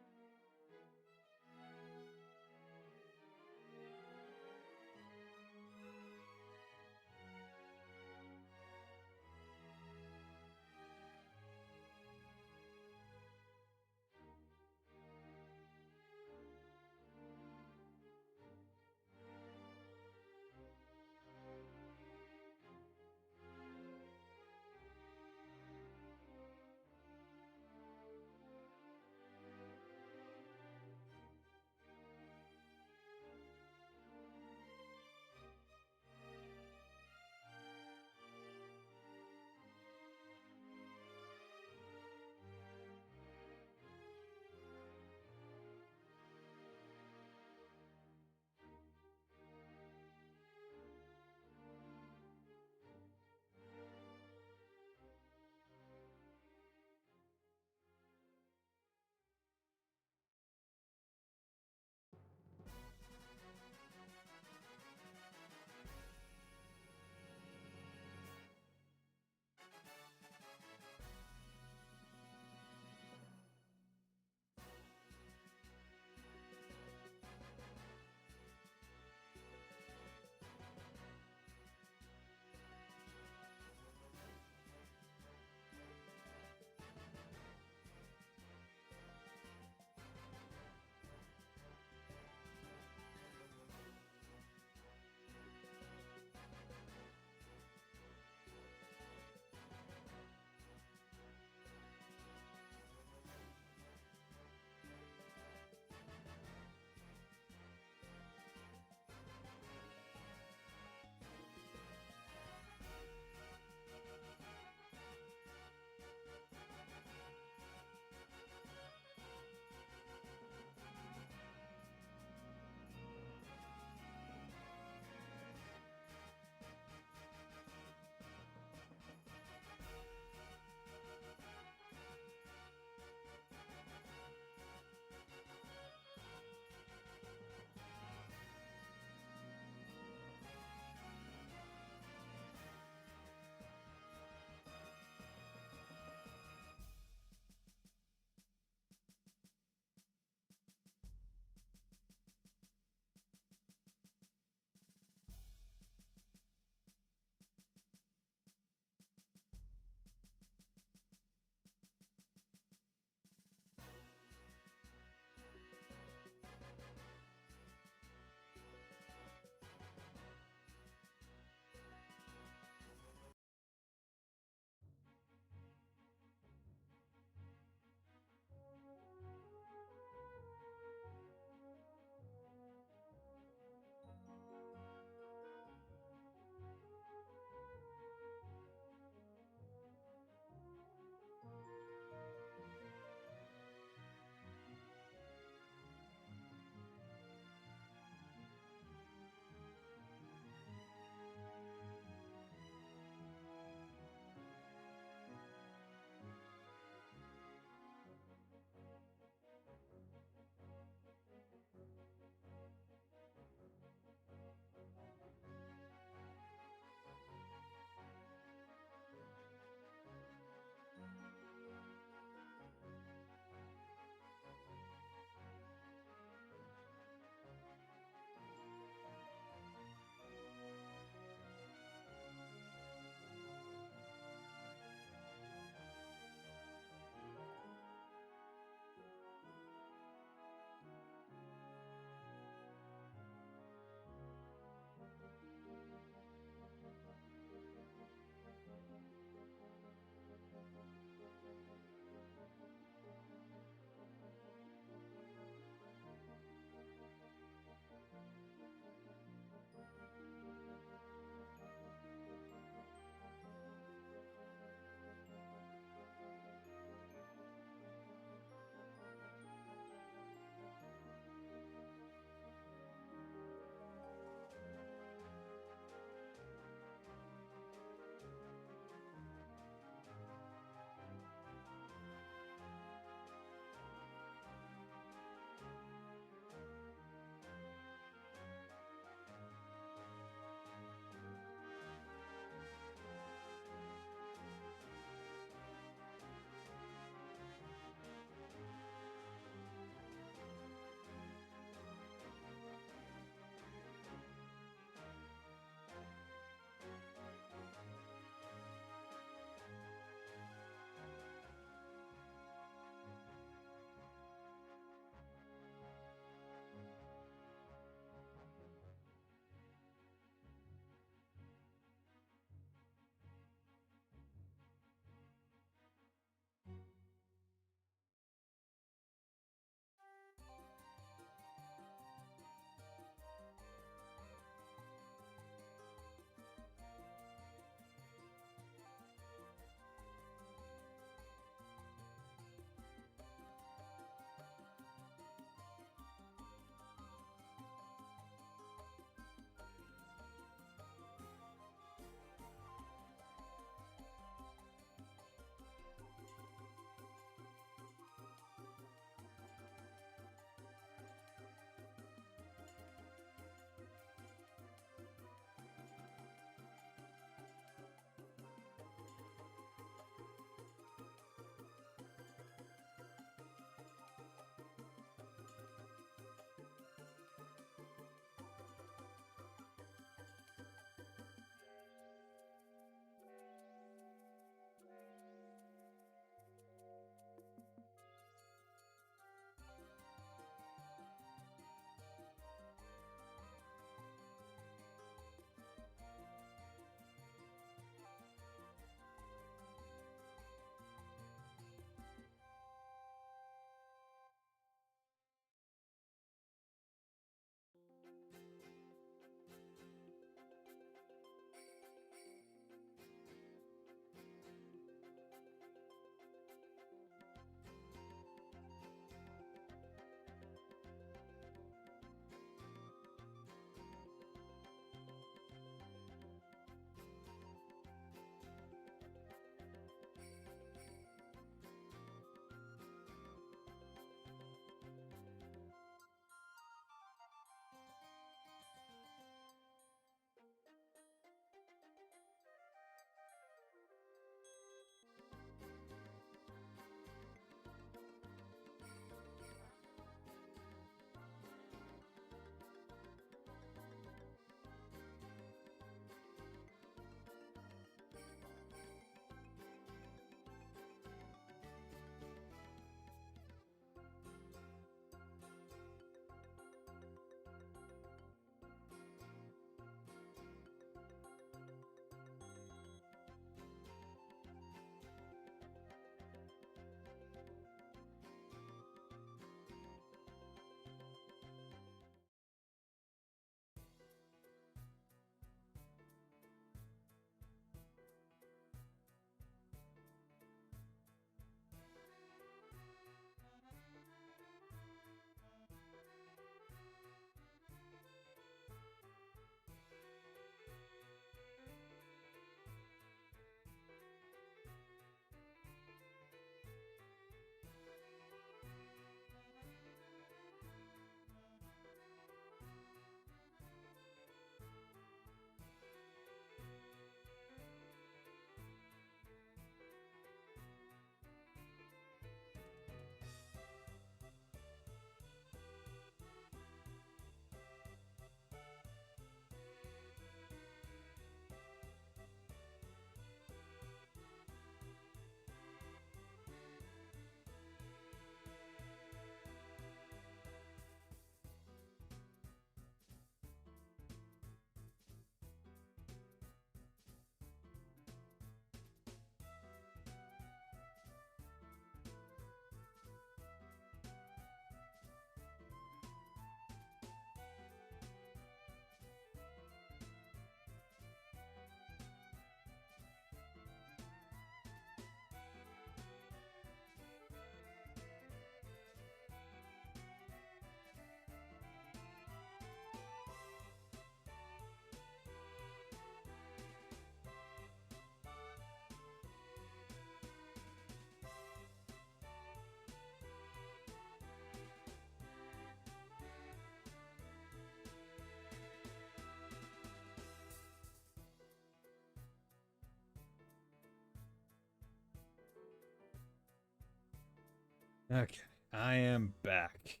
Okay, I am back.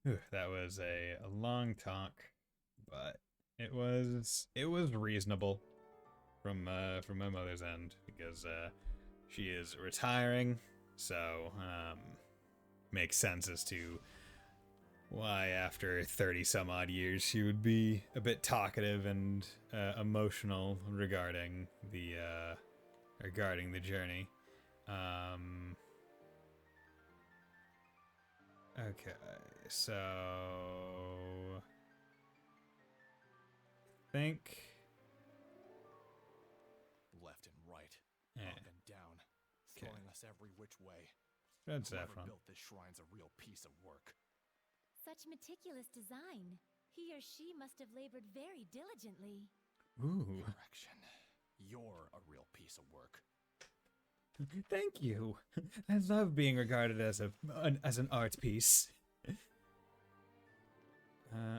Whew, that was a long talk, but it was reasonable from my mother's end because she is retiring, so makes sense as to why after 30 some odd years she would be a bit talkative and emotional regarding the journey. Okay, so think Left and right, Yeah. up and down, throwing us every which way. Red Whoever Saffron. built this shrine's a real piece of work. Such meticulous design. He or she must have labored very diligently. Ooh. Correction. You're a real piece of work. Thank you. I love being regarded as an art piece.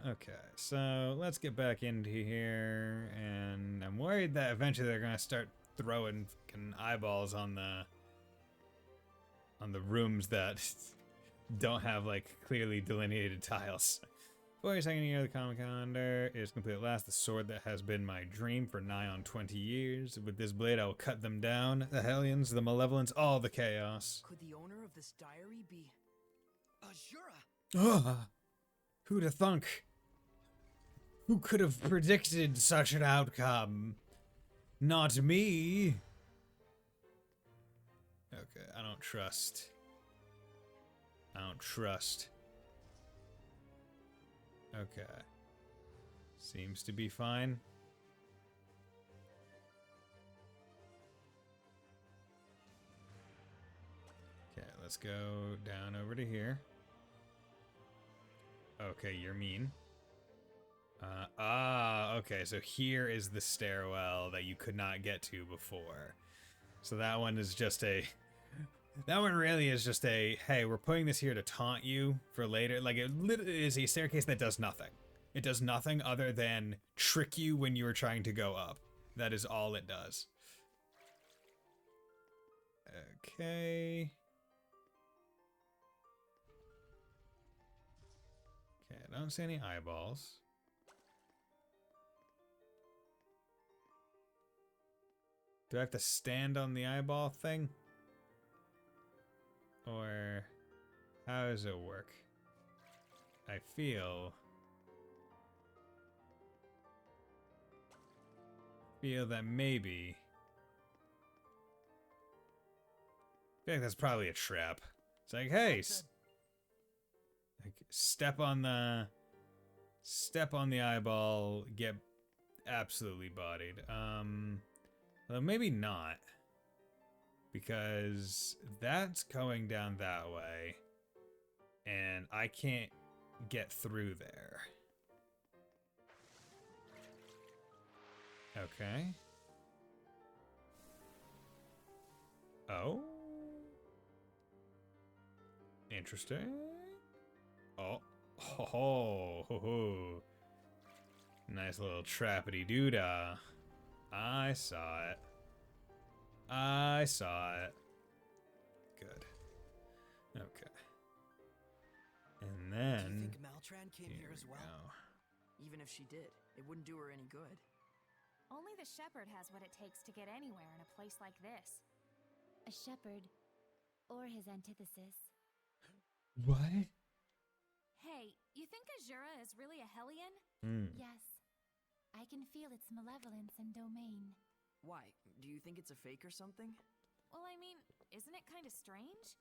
Okay, so let's get back into here, and I'm worried that eventually they're gonna start throwing fucking eyeballs on the rooms that don't have like clearly delineated tiles. For your second year, the Comic Calendar is complete at last. The sword that has been my dream for nigh on 20 years. With this blade, I will cut them down. The Hellions, the Malevolence, all the chaos. Could the owner of this diary be Azura? Ah, who'd have thunk? Who could have predicted such an outcome? Not me. Okay, I don't trust. Okay. Seems to be fine. Okay, let's go down over to here. Okay, you're mean. Okay, so here is the stairwell that you could not get to before. So that one is just a... That one really is just a, hey, we're putting this here to taunt you for later. Like, it literally is a staircase that does nothing. It does nothing other than trick you when you are trying to go up. That is all it does. Okay. Okay, I don't see any eyeballs. Do I have to stand on the eyeball thing? Or how does it work? I feel that maybe I feel like that's probably a trap. It's like, hey, like step on the eyeball, get absolutely bodied. Well, maybe not. Because that's going down that way, and I can't get through there. Okay. Oh. Interesting. Oh. Ho. Nice little trappity-doo-dah. I saw it. Good. Okay. And then... Do you think Maltran came here as well? Go. Even if she did, it wouldn't do her any good. Only the shepherd has what it takes to get anywhere in a place like this. A shepherd, or his antithesis. What? Hey, you think Azura is really a Hellion? Yes. I can feel its malevolence and domain. Why? Do you think it's a fake or something? Well, I mean, isn't it kind of strange?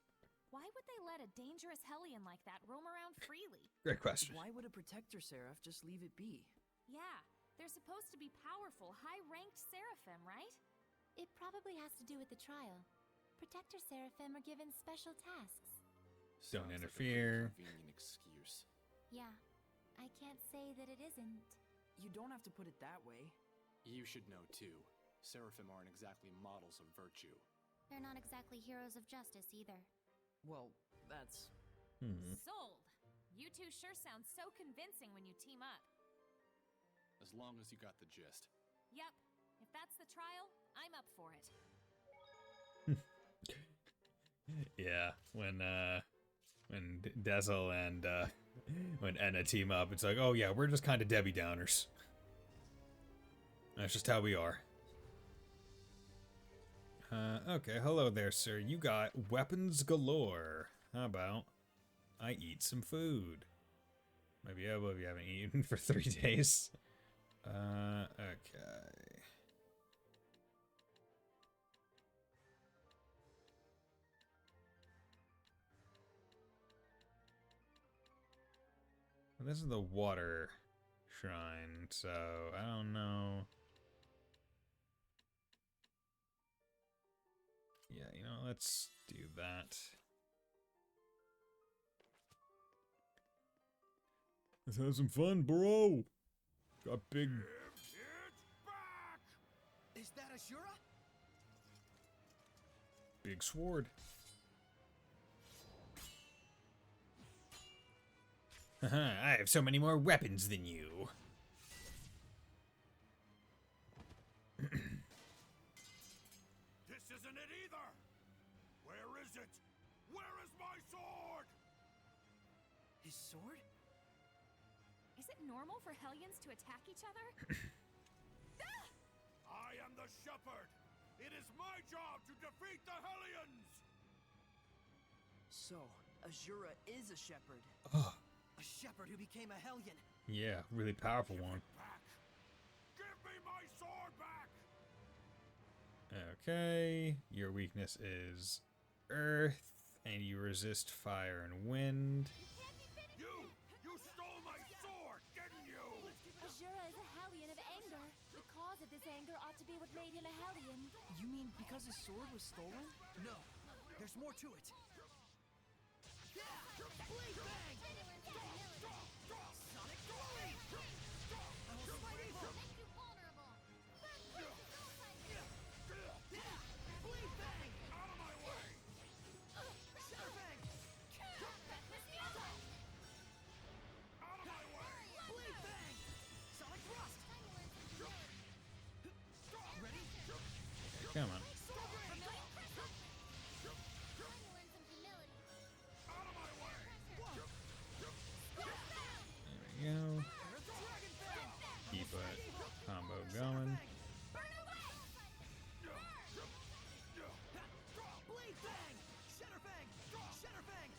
Why would they let a dangerous Hellion like that roam around freely? Great question. Why would a protector seraph just leave it be? Yeah, they're supposed to be powerful, high-ranked seraphim, right? It probably has to do with the trial. Protector seraphim are given special tasks. Don't Sounds interfere. Like a convenient excuse. Yeah, I can't say that it isn't. You don't have to put it that way. You should know too. Seraphim aren't exactly models of virtue. They're not exactly heroes of justice either. Well, that's... Sold! You two sure sound so convincing when you team up. As long as you got the gist. Yep, if that's the trial, I'm up for it. Yeah, when Dazzle and when Enna team up, it's like, oh yeah, we're just kind of Debbie Downers. That's just how we are. Okay, hello there, sir. You got weapons galore. How about I eat some food? Maybe I will if you haven't eaten for 3 days. Okay. Well, this is the water shrine, so I don't know. Yeah, you know, let's do that. Let's have some fun, bro. Got big. Is that Ashura? Big sword. I have so many more weapons than you. This isn't it either! Where is it? Where is my sword? His sword? Is it normal for Hellions to attack each other? I am the shepherd! It is my job to defeat the Hellions! So, Ashura is a shepherd. Oh. A shepherd who became a Hellion. Yeah, really powerful one. Back! Give me my sword back! Okay, your weakness is earth, and you resist fire and wind. You stole my sword, didn't you? Ashura is a Hellion of anger. The cause of this anger ought to be what made him a Hellion. You mean because his sword was stolen? No, there's more to it. Blade bang! Sonic blade! I will smite evil! Make you vulnerable. Blade bang! Out of my way! Shatter bang! Out of my way! Blade bang! Sonic thrust! Ready? Come on. Out of my way! There we go. Keep a combo going. Blade bang! Shatter bang! Shatter bang!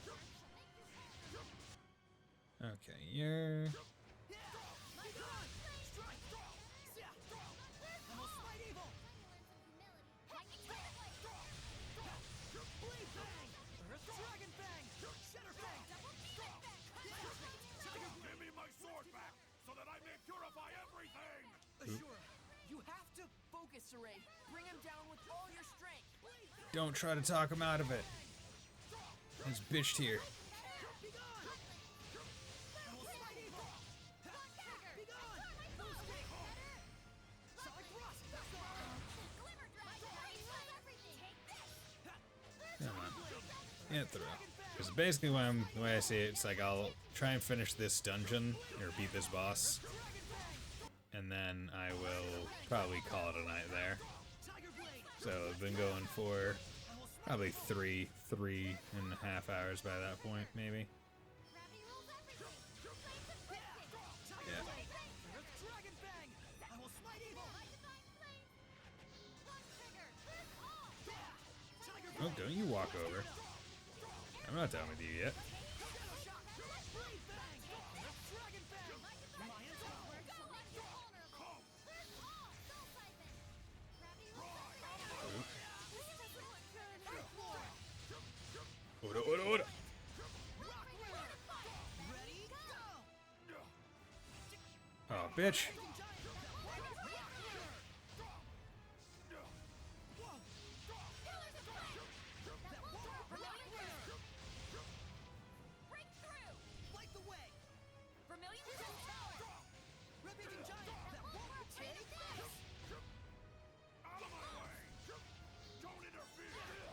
Okay, you're... Begone! Strike! I will smite evil! Blade bang! Earth dragon bang! Shatter bang! Give me my sword back, so that I may purify everything! Ashura, you have to focus, Saray. Bring him down with all your strength. Don't try to talk him out of it. He's bitched here. I will smite evil! Begone! Sonic thrust! Come on. Get through. Because basically the way I see it, it's like I'll try and finish this dungeon, or beat this boss, and then I will probably call it a night there. So I've been going for probably three and a half hours by that point, maybe. Yeah. Dragon bang! I will smite evil! Oh, don't you walk over. I'm not done with you yet. Dragon bang! Lion's power! Order, order, order. Ready? Go! Oh, bitch. Light the way! Vermilion Rampaging giant! That won't take this! Out of my way! Don't interfere!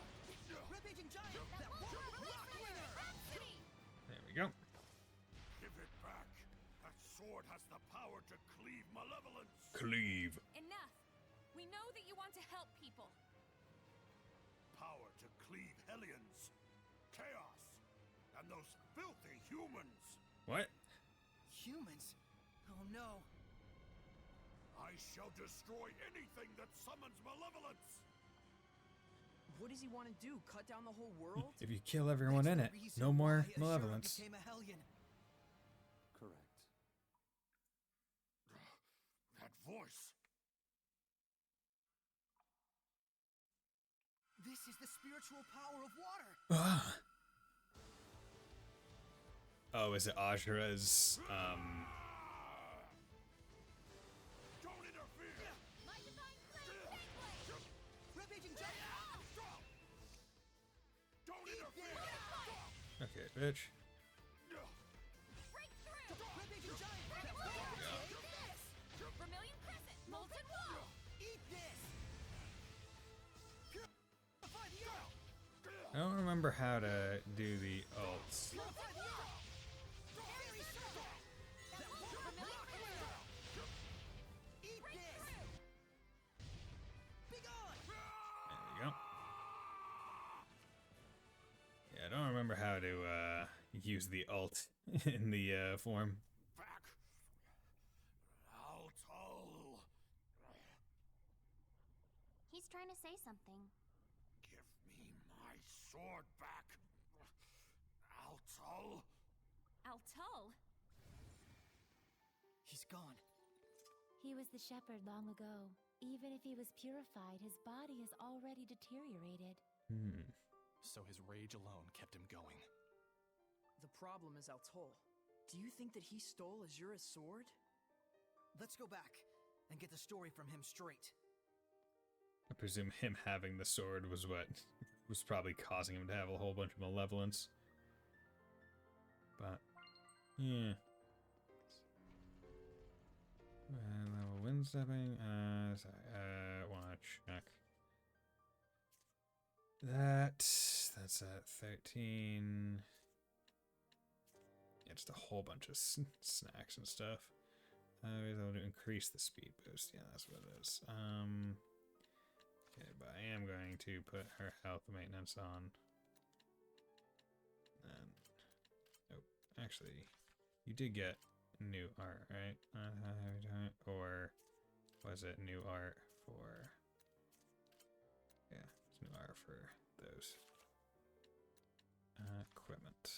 Rampaging giant! That won't rock winner! There we go. Give it back! That sword has the power to cleave malevolence! Cleave. Enough! We know that you want to help people. Power to cleave Hellions, Chaos, and those filthy humans. What? Humans? Oh no. I shall destroy anything that summons malevolence. What does he want to do? Cut down the whole world? If you kill everyone in it, no more malevolence. Became a Hellion. Correct. That voice. This is the spiritual power of water. Ah. Oh, is it Ashura's, Don't interfere. My divine flame, take Rampaging giant. Don't interfere. Okay, bitch. Breakthrough! Rampaging giant. Take this! Vermilion Crescent, Molten Wall! Eat this. Purify the earth. I don't remember how to do the ults. Purify the earth. Fairy circle. That won't Vermilion Crescent! eat this. Begone. There we go. Yeah, I don't remember how to use the ult in the form. Back. Altal. He's trying to say something. Give me my sword back. Altal. Altal? He's gone. He was the shepherd long ago. Even if he was purified, his body has already deteriorated. So his rage alone kept him going. The problem is Altol. Do you think that he stole Azura's sword? Let's go back and get the story from him straight. I presume him having the sword was what was probably causing him to have a whole bunch of malevolence. But, yeah. Level wind stepping. Sorry, wanna check. That's at 13. Yeah, just a whole bunch of snacks and stuff. We're able to increase the speed boost. Yeah, that's what it is. Okay, but I am going to put her health maintenance on. And oh, actually, you did get new art, right? Or was it new art for? Yeah, it's new art for those. Equipment.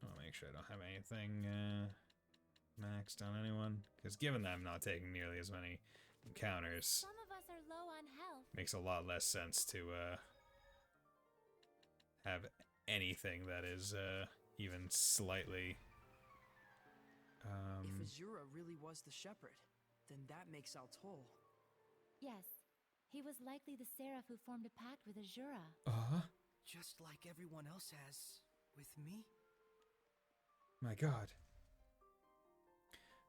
I'll make sure I don't have anything maxed on anyone, because given that I'm not taking nearly as many encounters, Some of us are low on health. makes a lot less sense to have anything that is even slightly If Azura really was the shepherd, then that makes Altol. Yes, he was likely the seraph who formed a pact with Azura. Just like everyone else has with me. My god.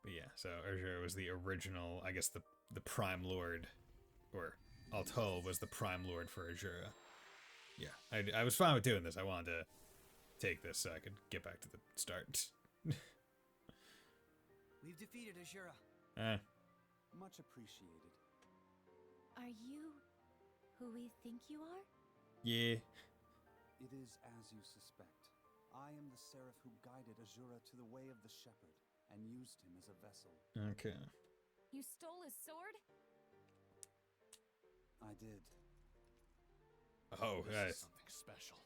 But yeah, so Azura was the original, I guess the Prime Lord, or Altol was the Prime Lord for Azura. Yeah, I was fine with doing this. I wanted to take this so I could get back to the start. We've defeated Azura. Much appreciated. Are you who we think you are? Yeah. It is as you suspect. I am the seraph who guided Azura to the way of the shepherd and used him as a vessel. Okay. You stole his sword? I did. Oh, This guys. is something special.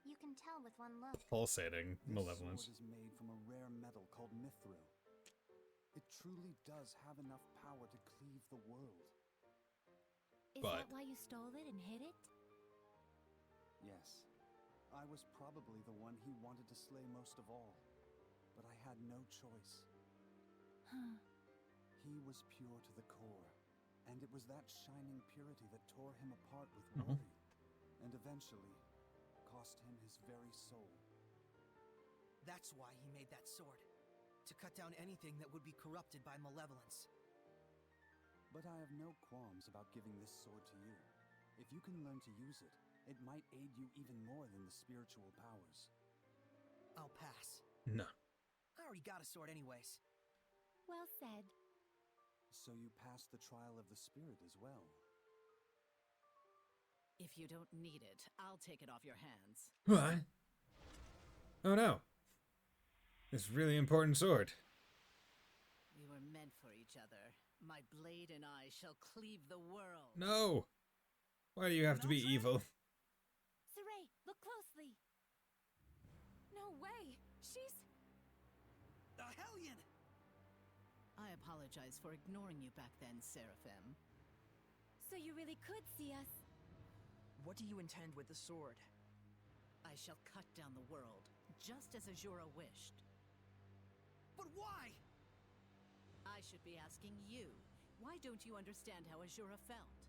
You can tell with one look. Pulsating This malevolence. sword is made from a rare metal called mithril. It truly does have enough power to cleave the world. Is But- that why you stole it and hid it? Yes, I was probably the one he wanted to slay most of all, but I had no choice. He was pure to the core, and it was that shining purity that tore him apart with worry, and eventually cost him his very soul. That's why he made that sword. To cut down anything that would be corrupted by malevolence. But I have no qualms about giving this sword to you. If you can learn to use it, it might aid you even more than the spiritual powers. I'll pass. No. I already got a sword anyways. Well said. So you passed the trial of the spirit as well. If you don't need it, I'll take it off your hands. What? Oh no. This really important sword. We were meant for each other. My blade and I shall cleave the world. No! Why do you have to be evil? Saray, look closely. No way! She's... The Hellion! I apologize for ignoring you back then, Seraphim. So you really could see us. What do you intend with the sword? I shall cut down the world, just as Azura wished. But why? I should be asking you. Why don't you understand how Azura felt?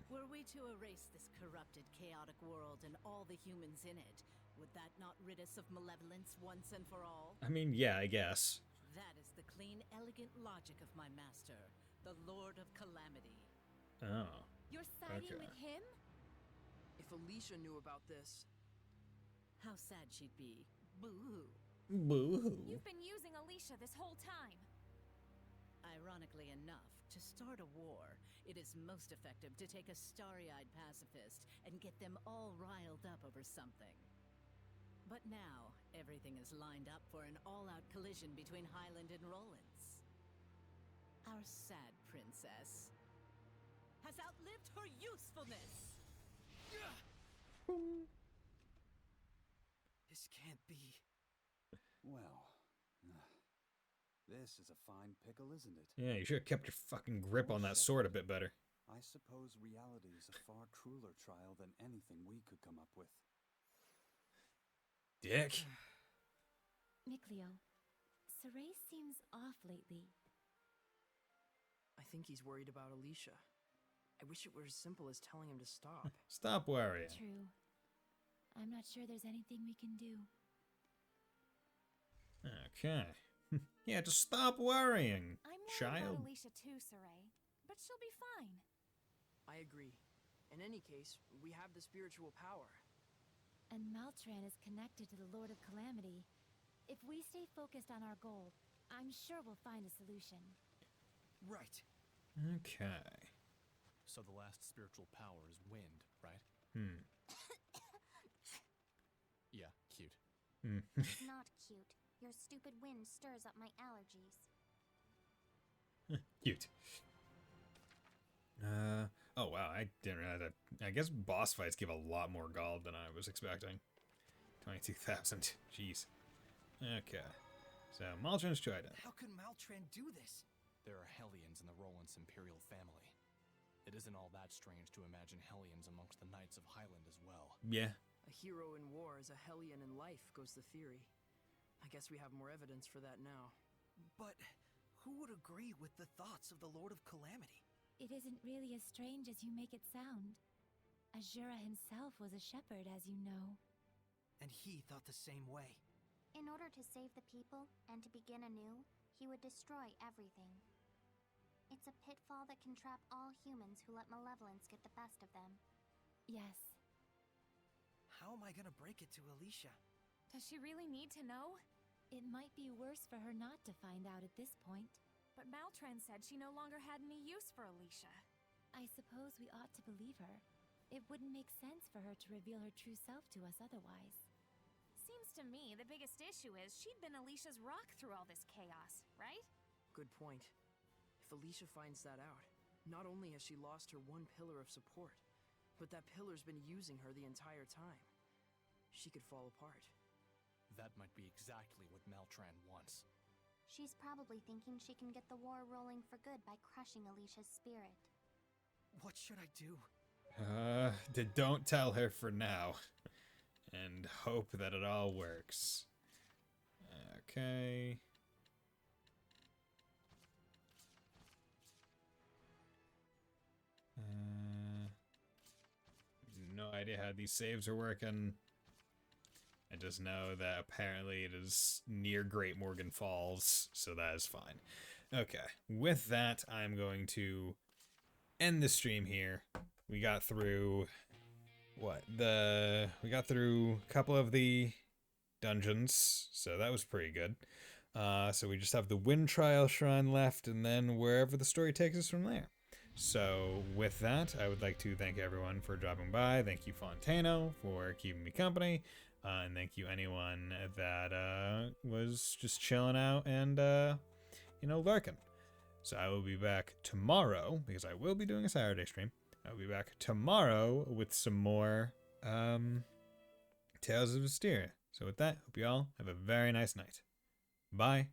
Were we to erase this corrupted, chaotic world and all the humans in it, would that not rid us of malevolence once and for all? I mean, yeah, I guess. That is the clean, elegant logic of my master, the Lord of Calamity. Oh. You're siding Okay. with him? If Alicia knew about this... How sad she'd be. Boo-hoo. Boo-hoo. You've been using Alicia this whole time. Ironically enough, to start a war, it is most effective to take a starry-eyed pacifist and get them all riled up over something. But now, everything is lined up for an all-out collision between Highland and Rollins. Our sad princess has outlived her usefulness! This can't be. Well, this is a fine pickle, isn't it? Yeah, you should have kept your fucking grip on that sword a bit better. I suppose reality is a far crueler trial than anything we could come up with. Dick. Mikleo, Saray seems off lately. I think he's worried about Alicia. I wish it were as simple as telling him to stop. Stop worrying. True. I'm not sure there's anything we can do. Okay. Yeah, just stop worrying, I'm worried child. about Alicia too, Saray. But she'll be fine. I agree. In any case, we have the spiritual power. And Maltran is connected to the Lord of Calamity. If we stay focused on our goal, I'm sure we'll find a solution. Right. Okay. So the last spiritual power is wind, right? Yeah, cute. It's not cute. Your stupid wind stirs up my allergies. Cute. Oh wow, I didn't realize that. I guess boss fights give a lot more gold than I was expecting. 22,000. Jeez. Okay. So, Maltran's Trident. How could Maltran do this? There are Hellions in the Rollins imperial family. It isn't all that strange to imagine Hellions amongst the Knights of Highland as well. Yeah. A hero in war is a Hellion in life, goes the theory. I guess we have more evidence for that now. But who would agree with the thoughts of the Lord of Calamity? It isn't really as strange as you make it sound. Azura himself was a shepherd, as you know. And he thought the same way. In order to save the people and to begin anew, he would destroy everything. It's a pitfall that can trap all humans who let malevolence get the best of them. Yes. How am I gonna break it to Alicia? Does she really need to know? It might be worse for her not to find out at this point. But Maltran said she no longer had any use for Alicia. I suppose we ought to believe her. It wouldn't make sense for her to reveal her true self to us otherwise. Seems to me the biggest issue is she'd been Alicia's rock through all this chaos, right? Good point. If Alicia finds that out, not only has she lost her one pillar of support, but that pillar's been using her the entire time. She could fall apart. That might be exactly what Maltran wants. She's probably thinking she can get the war rolling for good by crushing Alicia's spirit. What should I do? Don't tell her for now. And hope that it all works. Okay. No idea how these saves are working. I just know that apparently it is near Great Morgan Falls, so that is fine. Okay, with that, I'm going to end the stream here. We got through we got through a couple of the dungeons, so that was pretty good. So we just have the Wind Trial Shrine left, and then wherever the story takes us from there. So with that, I would like to thank everyone for dropping by. Thank you, Fontano, for keeping me company. And thank you, anyone that was just chilling out and, lurking. So I will be back tomorrow, because I will be doing a Saturday stream. I'll be back tomorrow with some more Tales of Zestiria. So with that, hope you all have a very nice night. Bye.